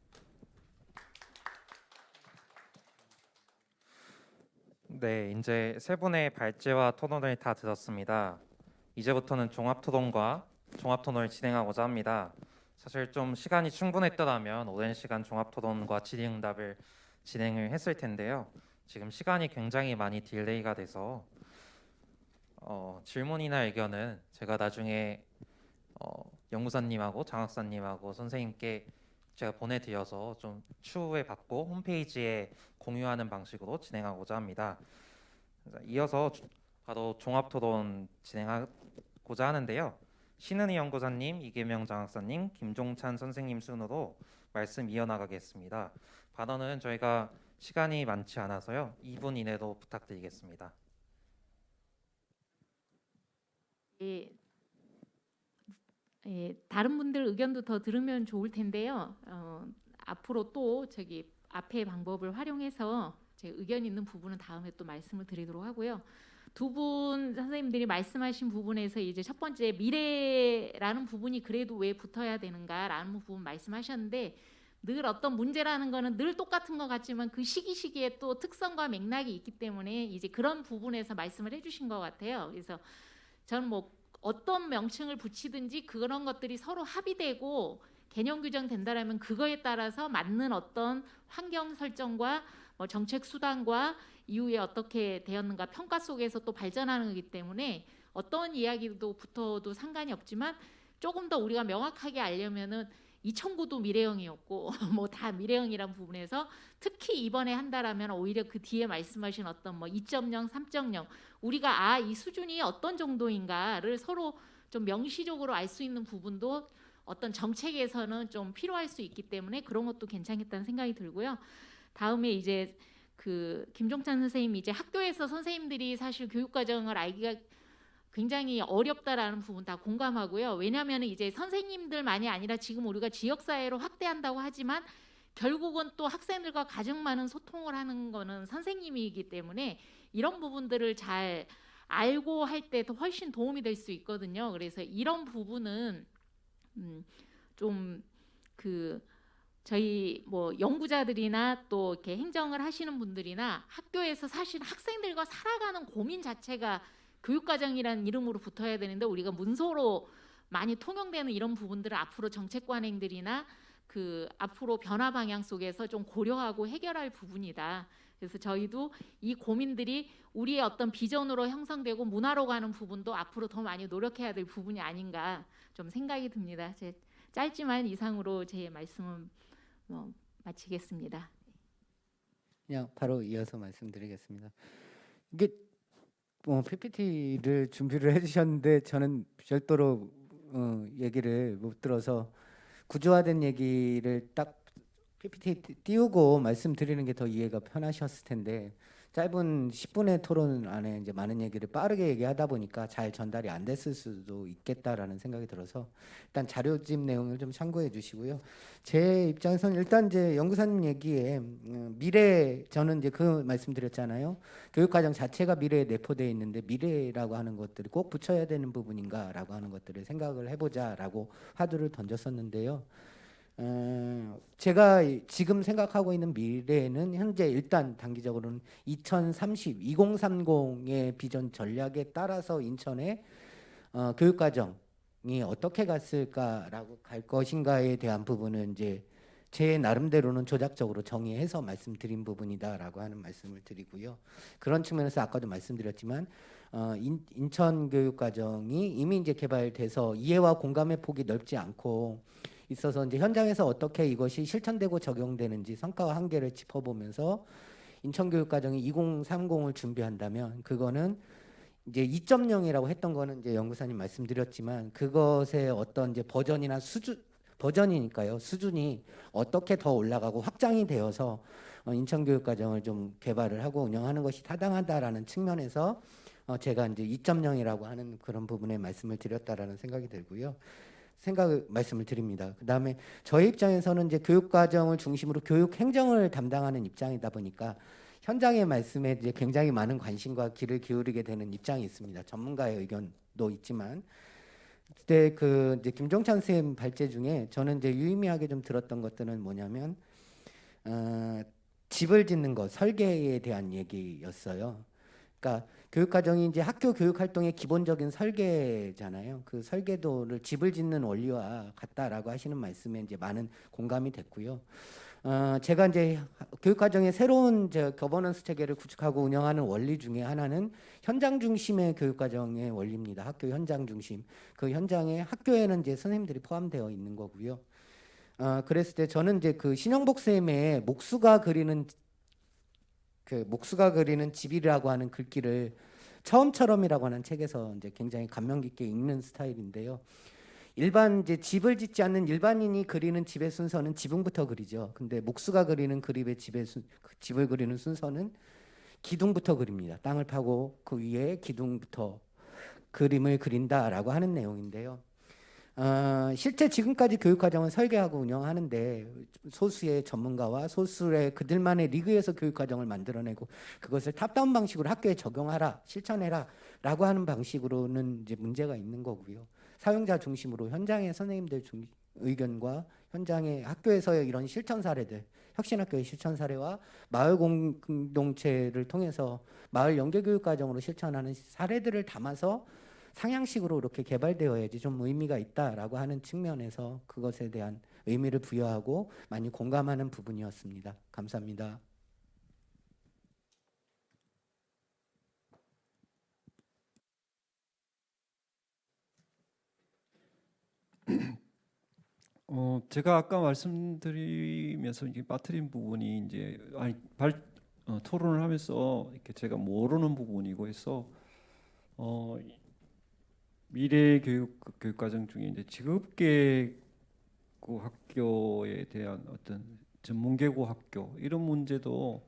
Speaker 7: 네, 이제 세 분의 발제와 토론을 다 들었습니다. 이제부터는 종합토론과 종합토론을 진행하고자 합니다. 사실 좀 시간이 충분했더라면 오랜 시간 종합토론과 질의응답을 진행을 했을 텐데요. 지금 시간이 굉장히 많이 딜레이가 돼서 질문이나 의견은 제가 나중에 연구사님하고 장학사님하고 선생님께 제가 보내드려서 좀 추후에 받고 홈페이지에 공유하는 방식으로 진행하고자 합니다. 이어서 바로 종합토론 진행하고자 하는데요. 신은희 연구사님, 이계명 장학사님, 김종찬 선생님 순으로 말씀 이어나가겠습니다. 발언은 저희가 시간이 많지 않아서요. 2분 이내로 부탁드리겠습니다.
Speaker 8: 다른 분들 의견도 더 들으면 좋을 텐데요. 앞으로 또 저기 앞에 방법을 활용해서 제 의견 있는 부분은 다음에 또 말씀을 드리도록 하고요. 두 분 선생님들이 말씀하신 부분에서 이제 첫 번째 미래라는 부분이 그래도 왜 붙어야 되는가라는 부분 말씀하셨는데, 늘 어떤 문제라는 거는 늘 똑같은 것 같지만 그 시기에 또 특성과 맥락이 있기 때문에 이제 그런 부분에서 말씀을 해주신 것 같아요. 그래서 저는 뭐 어떤 명칭을 붙이든지 그런 것들이 서로 합의되고 개념 규정된다라면 그거에 따라서 맞는 어떤 환경 설정과 뭐 정책 수단과 이후에 어떻게 되었는가 평가 속에서 또 발전하는 거기 때문에 어떤 이야기도 붙어도 상관이 없지만 조금 더 우리가 명확하게 알려면은 2009도 미래형이었고 뭐 다 미래형이란 부분에서 특히 이번에 한다라면 오히려 그 뒤에 말씀하신 어떤 뭐 2.0, 3.0 우리가 이 수준이 어떤 정도인가를 서로 좀 명시적으로 알 수 있는 부분도 어떤 정책에서는 좀 필요할 수 있기 때문에 그런 것도 괜찮겠다는 생각이 들고요. 다음에 이제 그 김종찬 선생님이 이제 학교에서 선생님들이 사실 교육 과정을 알기가 굉장히 어렵다라는 부분 다 공감하고요. 왜냐하면 이제 선생님들만이 아니라 지금 우리가 지역사회로 확대한다고 하지만 결국은 또 학생들과 가장 많은 소통을 하는 거는 선생님이기 때문에 이런 부분들을 잘 알고 할 때 더 훨씬 도움이 될 수 있거든요. 그래서 이런 부분은 좀 그 저희 뭐 연구자들이나 또 이렇게 행정을 하시는 분들이나 학교에서 사실 학생들과 살아가는 고민 자체가 교육과정이라는 이름으로 붙어야 되는데 우리가 문서로 많이 통용되는 이런 부분들을 앞으로 정책 관행들이나 그 앞으로 변화 방향 속에서 좀 고려하고 해결할 부분이다. 그래서 저희도 이 고민들이 우리의 어떤 비전으로 형성되고 문화로 가는 부분도 앞으로 더 많이 노력해야 될 부분이 아닌가 좀 생각이 듭니다. 제 짧지만 이상으로 제 말씀은 마치겠습니다.
Speaker 9: 그냥 바로 이어서 말씀드리겠습니다. 이게 PPT를 준비를 해주셨는데 저는 별도로 얘기를 못 들어서 구조화된 얘기를 딱 PPT 띄우고 말씀드리는 게 더 이해가 편하셨을 텐데 짧은 10분의 토론 안에 이제 많은 얘기를 빠르게 얘기하다 보니까 잘 전달이 안 됐을 수도 있겠다라는 생각이 들어서 일단 자료집 내용을 좀 참고해 주시고요. 제 입장에서는 일단 이제 연구사님 얘기에 미래 저는 이제 그 말씀드렸잖아요. 교육과정 자체가 미래에 내포되어 있는데 미래라고 하는 것들이 꼭 붙여야 되는 부분인가라고 하는 것들을 생각을 해보자라고 화두를 던졌었는데요. 제가 지금 생각하고 있는 미래는 현재 일단 단기적으로는 2030의 비전 전략에 따라서 인천의 교육과정이 어떻게 갔을까라고 갈 것인가에 대한 부분은 이제 제 나름대로는 조작적으로 정의해서 말씀드린 부분이다라고 하는 말씀을 드리고요. 그런 측면에서 아까도 말씀드렸지만 인천교육과정이 이미 이제 개발돼서 이해와 공감의 폭이 넓지 않고 있어서 이제 현장에서 어떻게 이것이 실천되고 적용되는지 성과와 한계를 짚어보면서 인천교육과정이 2030을 준비한다면 그거는 이제 2.0이라고 했던 거는 이제 연구사님 말씀드렸지만 그것의 어떤 이제 버전이나 버전이니까요. 수준이 어떻게 더 올라가고 확장이 되어서 인천교육과정을 좀 개발을 하고 운영하는 것이 타당하다라는 측면에서 제가 이제 2.0이라고 하는 그런 부분에 말씀을 드렸다라는 생각이 들고요. 말씀을 드립니다. 그다음에 저희 입장에서는 이제 교육과정을 중심으로 교육 행정을 담당하는 입장이다 보니까 현장의 말씀에 이제 굉장히 많은 관심과 귀를 기울이게 되는 입장이 있습니다. 전문가의 의견도 있지만 그때 그 이제 김종찬 선생님 발제 중에 저는 이제 유의미하게 좀 들었던 것들은 뭐냐면 집을 짓는 것, 설계에 대한 얘기였어요. 그러니까 교육과정이 이제 학교 교육 활동의 기본적인 설계잖아요. 그 설계도를 집을 짓는 원리와 같다라고 하시는 말씀에 이제 많은 공감이 됐고요. 제가 이제 교육과정의 새로운 거버넌스 체계를 구축하고 운영하는 원리 중에 하나는 현장 중심의 교육과정의 원리입니다. 학교 현장 중심. 그 현장에 학교에는 이제 선생님들이 포함되어 있는 거고요. 그랬을 때 저는 이제 그 신영복 쌤의 목수가 그리는 집이라고 하는 글귀를 처음처럼이라고 하는 책에서 이제 굉장히 감명 깊게 읽는 스타일인데요. 일반 이제 집을 짓지 않는 일반인이 그리는 집의 순서는 지붕부터 그리죠. 근데 목수가 그리는 집을 그리는 순서는 기둥부터 그립니다. 땅을 파고 그 위에 기둥부터 그림을 그린다라고 하는 내용인데요. 실제 지금까지 교육과정을 설계하고 운영하는데 소수의 전문가와 소수의 그들만의 리그에서 교육과정을 만들어내고 그것을 탑다운 방식으로 학교에 적용하라, 실천해라 라고 하는 방식으로는 이제 문제가 있는 거고요. 사용자 중심으로 현장의 선생님들 의견과 현장의 학교에서의 이런 실천 사례들, 혁신학교의 실천 사례와 마을 공동체를 통해서 마을 연계교육과정으로 실천하는 사례들을 담아서 상향식으로 이렇게 개발되어야지 좀 의미가 있다라고 하는 측면에서 그것에 대한 의미를 부여하고 많이 공감하는 부분이었습니다. 감사합니다.
Speaker 10: 제가 아까 말씀드리면서 이게 빠뜨린 부분이 이제 토론을 하면서 이렇게 제가 모르는 부분이고 해서 미래 교육과정 중에 이제 직업계고 학교에 대한 어떤 전문계고 학교 이런 문제도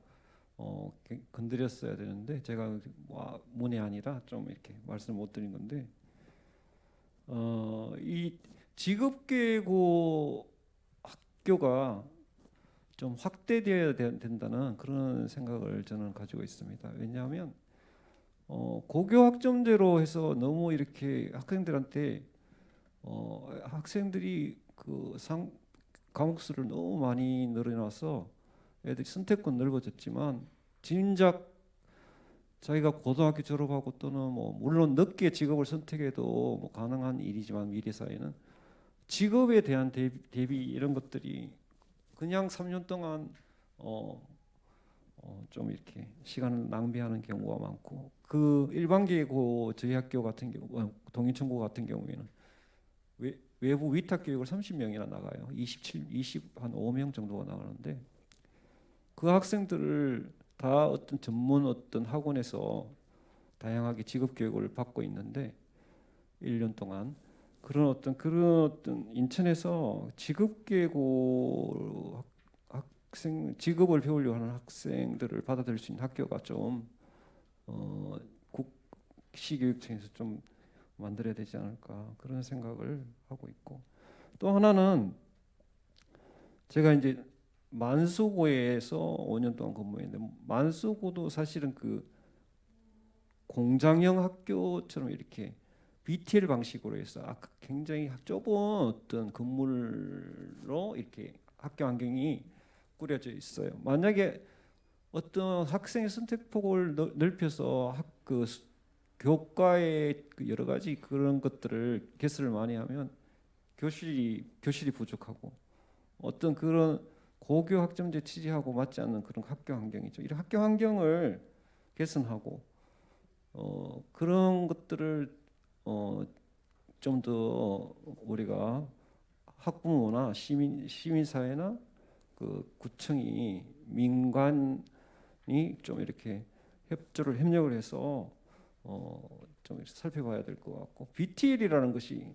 Speaker 10: 건드렸어야 되는데 제가 문이 아니라 좀 이렇게 말씀 못 드린 건데 이 직업계고 학교가 좀 확대되어야 된다는 그런 생각을 저는 가지고 있습니다. 왜냐하면 고교 학점제로 해서 너무 이렇게 학생들한테 학생들이 그 과목 수를 너무 많이 늘어나서 애들이 선택권 넓어졌지만 진작 자기가 고등학교 졸업하고 또는 뭐 물론 늦게 직업을 선택해도 뭐 가능한 일이지만 미래 사회는 직업에 대한 대비 이런 것들이 그냥 3년 동안 좀 이렇게 시간을 낭비하는 경우가 많고 그 일반계고 저희 학교 같은 경우 동인천고 같은 경우에는 외부 위탁 교육을 30명이나 나가요. 25명 정도가 나가는데 그 학생들을 다 어떤 전문 어떤 학원에서 다양하게 직업 교육을 받고 있는데 1년 동안 그런 어떤 인천에서 직업계고 직업을 배우려고 하는 학생들을 받아들일 수 있는 학교가 좀 시교육청에서 좀 만들어야 되지 않을까 그런 생각을 하고 있고 또 하나는 제가 이제 만수고에서 5년 동안 근무했는데 만수고도 사실은 그 공장형 학교처럼 이렇게 BTL 방식으로 해서 굉장히 좁은 어떤 건물로 이렇게 학교 환경이 꾸려져 있어요. 만약에 어떤 학생의 선택폭을 넓혀서 그 교과의 그 여러 가지 그런 것들을 개설을 많이 하면 교실이 부족하고 어떤 그런 고교 학점제 취지하고 맞지 않는 그런 학교 환경이죠. 이런 학교 환경을 개선하고 그런 것들을 좀 더 우리가 학부모나 시민사회나 그 구청이 민간이 좀 이렇게 협력을 해서 좀 이렇게 살펴봐야 될 것 같고, BTL이라는 것이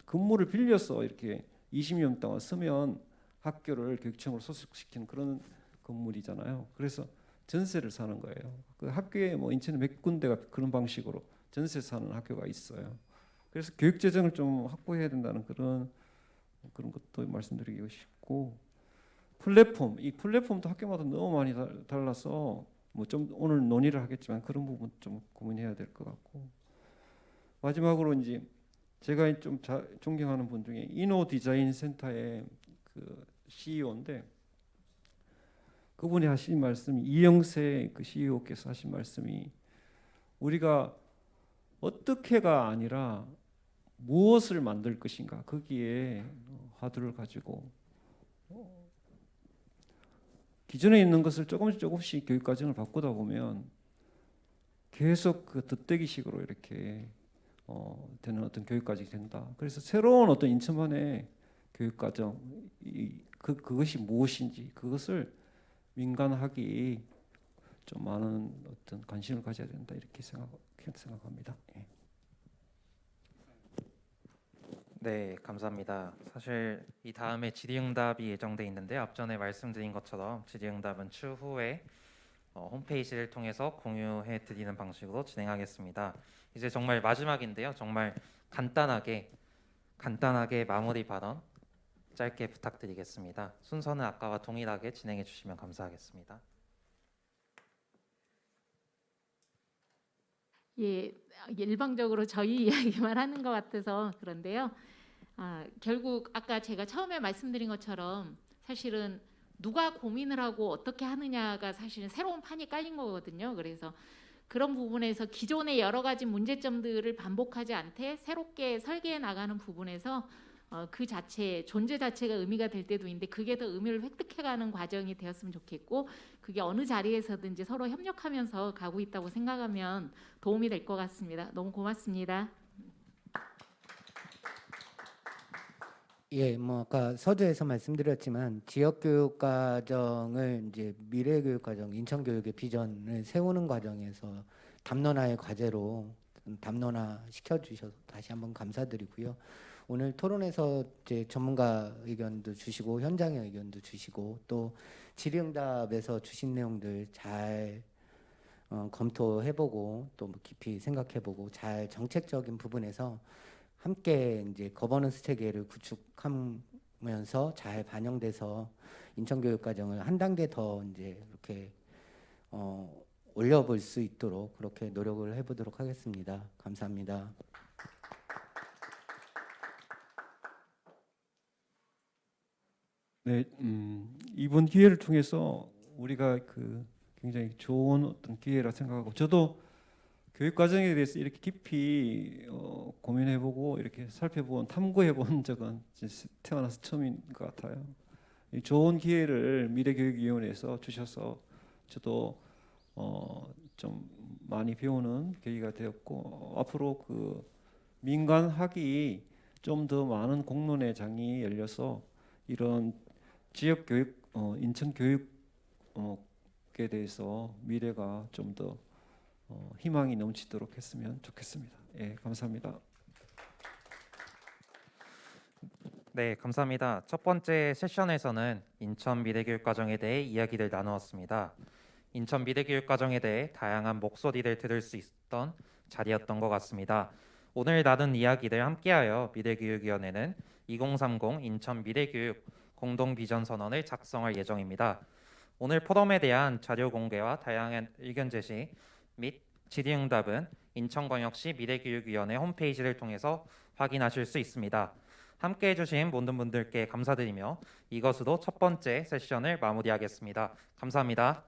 Speaker 10: 건물을 빌려서 이렇게 20년 동안 쓰면 학교를 교육청으로 소속시키는 그런 건물이잖아요. 그래서 전세를 사는 거예요. 그 학교에 뭐 인천에 몇 군데가 그런 방식으로 전세 사는 학교가 있어요. 그래서 교육 재정을 좀 확보해야 된다는 그런 것도 말씀드리고 싶고, 이 플랫폼도 학교마다 너무 많이 달라서 뭐 좀 오늘 논의를 하겠지만 그런 부분 좀 고민해야 될 것 같고, 마지막으로 이제 제가 좀 존경하는 분 중에 이노 디자인 센터의 그 CEO인데, 그분이 하신 말씀이, 이영세 그 CEO께서 하신 말씀이, 우리가 어떻게가 아니라 무엇을 만들 것인가, 거기에 화두를 가지고 기존에 있는 것을 조금씩 교육 과정을 바꾸다 보면 계속 그 덧대기식으로 이렇게 되는 어떤 교육 과정이 된다. 그래서 새로운 어떤 인천만의 교육 과정, 그것이 무엇인지 그것을 민간학이 좀 많은 어떤 관심을 가져야 된다, 이렇게 생각합니다. 예.
Speaker 7: 네, 감사합니다. 사실 이 다음에 질의응답이 예정돼 있는데, 앞전에 말씀드린 것처럼 질의응답은 추후에 홈페이지를 통해서 공유해 드리는 방식으로 진행하겠습니다. 이제 정말 마지막인데요. 정말 간단하게 마무리 발언 짧게 부탁드리겠습니다. 순서는 아까와 동일하게 진행해 주시면 감사하겠습니다.
Speaker 8: 예, 일방적으로 저희 이야기만 하는 것 같아서 그런데요. 결국 아까 제가 처음에 말씀드린 것처럼 사실은 누가 고민을 하고 어떻게 하느냐가 사실은 새로운 판이 깔린 거거든요. 그래서 그런 부분에서 기존의 여러 가지 문제점들을 반복하지 않되 새롭게 설계해 나가는 부분에서 그 자체, 존재 자체가 의미가 될 때도 있는데 그게 더 의미를 획득해가는 과정이 되었으면 좋겠고, 그게 어느 자리에서든지 서로 협력하면서 가고 있다고 생각하면 도움이 될 것 같습니다. 너무 고맙습니다.
Speaker 9: 예, 뭐 아까 서두에서 말씀드렸지만 지역교육과정을 이제 미래교육과정, 인천교육의 비전을 세우는 과정에서 담론화의 과제로 담론화 시켜주셔서 다시 한번 감사드리고요. 오늘 토론에서 이제 전문가 의견도 주시고 현장의 의견도 주시고 또 질의응답에서 주신 내용들 잘 검토해보고 또 깊이 생각해보고 잘 정책적인 부분에서 함께 이제 거버넌스 체계를 구축하면서 잘 반영돼서 인천교육과정을 한 단계 더 이제 이렇게 올려볼 수 있도록 그렇게 노력을 해보도록 하겠습니다. 감사합니다.
Speaker 10: 네, 이번 기회를 통해서 우리가 굉장히 좋은 어떤 기회라 생각하고, 저도 교육 과정에 대해서 이렇게 깊이 고민해보고 이렇게 살펴본, 탐구해본 적은 태어나서 처음인 것 같아요. 이 좋은 기회를 미래교육위원회에서 주셔서 저도 좀 많이 배우는 계기가 되었고, 앞으로 그 민간학이 좀 더 많은 공론의 장이 열려서 이런 지역 교육, 인천 교육에 대해서 미래가 좀 더 희망이 넘치도록 했으면 좋겠습니다. 예, 감사합니다.
Speaker 7: 네, 감사합니다. 첫 번째 세션에서는 인천 미래교육과정에 대해 이야기를 나누었습니다. 인천 미래교육과정에 대해 다양한 목소리를 들을 수 있었던 자리였던 것 같습니다. 오늘 나눈 이야기를 함께하여 미래교육위원회는 2030 인천 미래교육 공동비전선언을 작성할 예정입니다. 오늘 포럼에 대한 자료 공개와 다양한 의견 제시 및 질의응답은 인천광역시 미래교육위원회 홈페이지를 통해서 확인하실 수 있습니다. 함께해 주신 모든 분들께 감사드리며 이것으로 첫 번째 세션을 마무리하겠습니다. 감사합니다.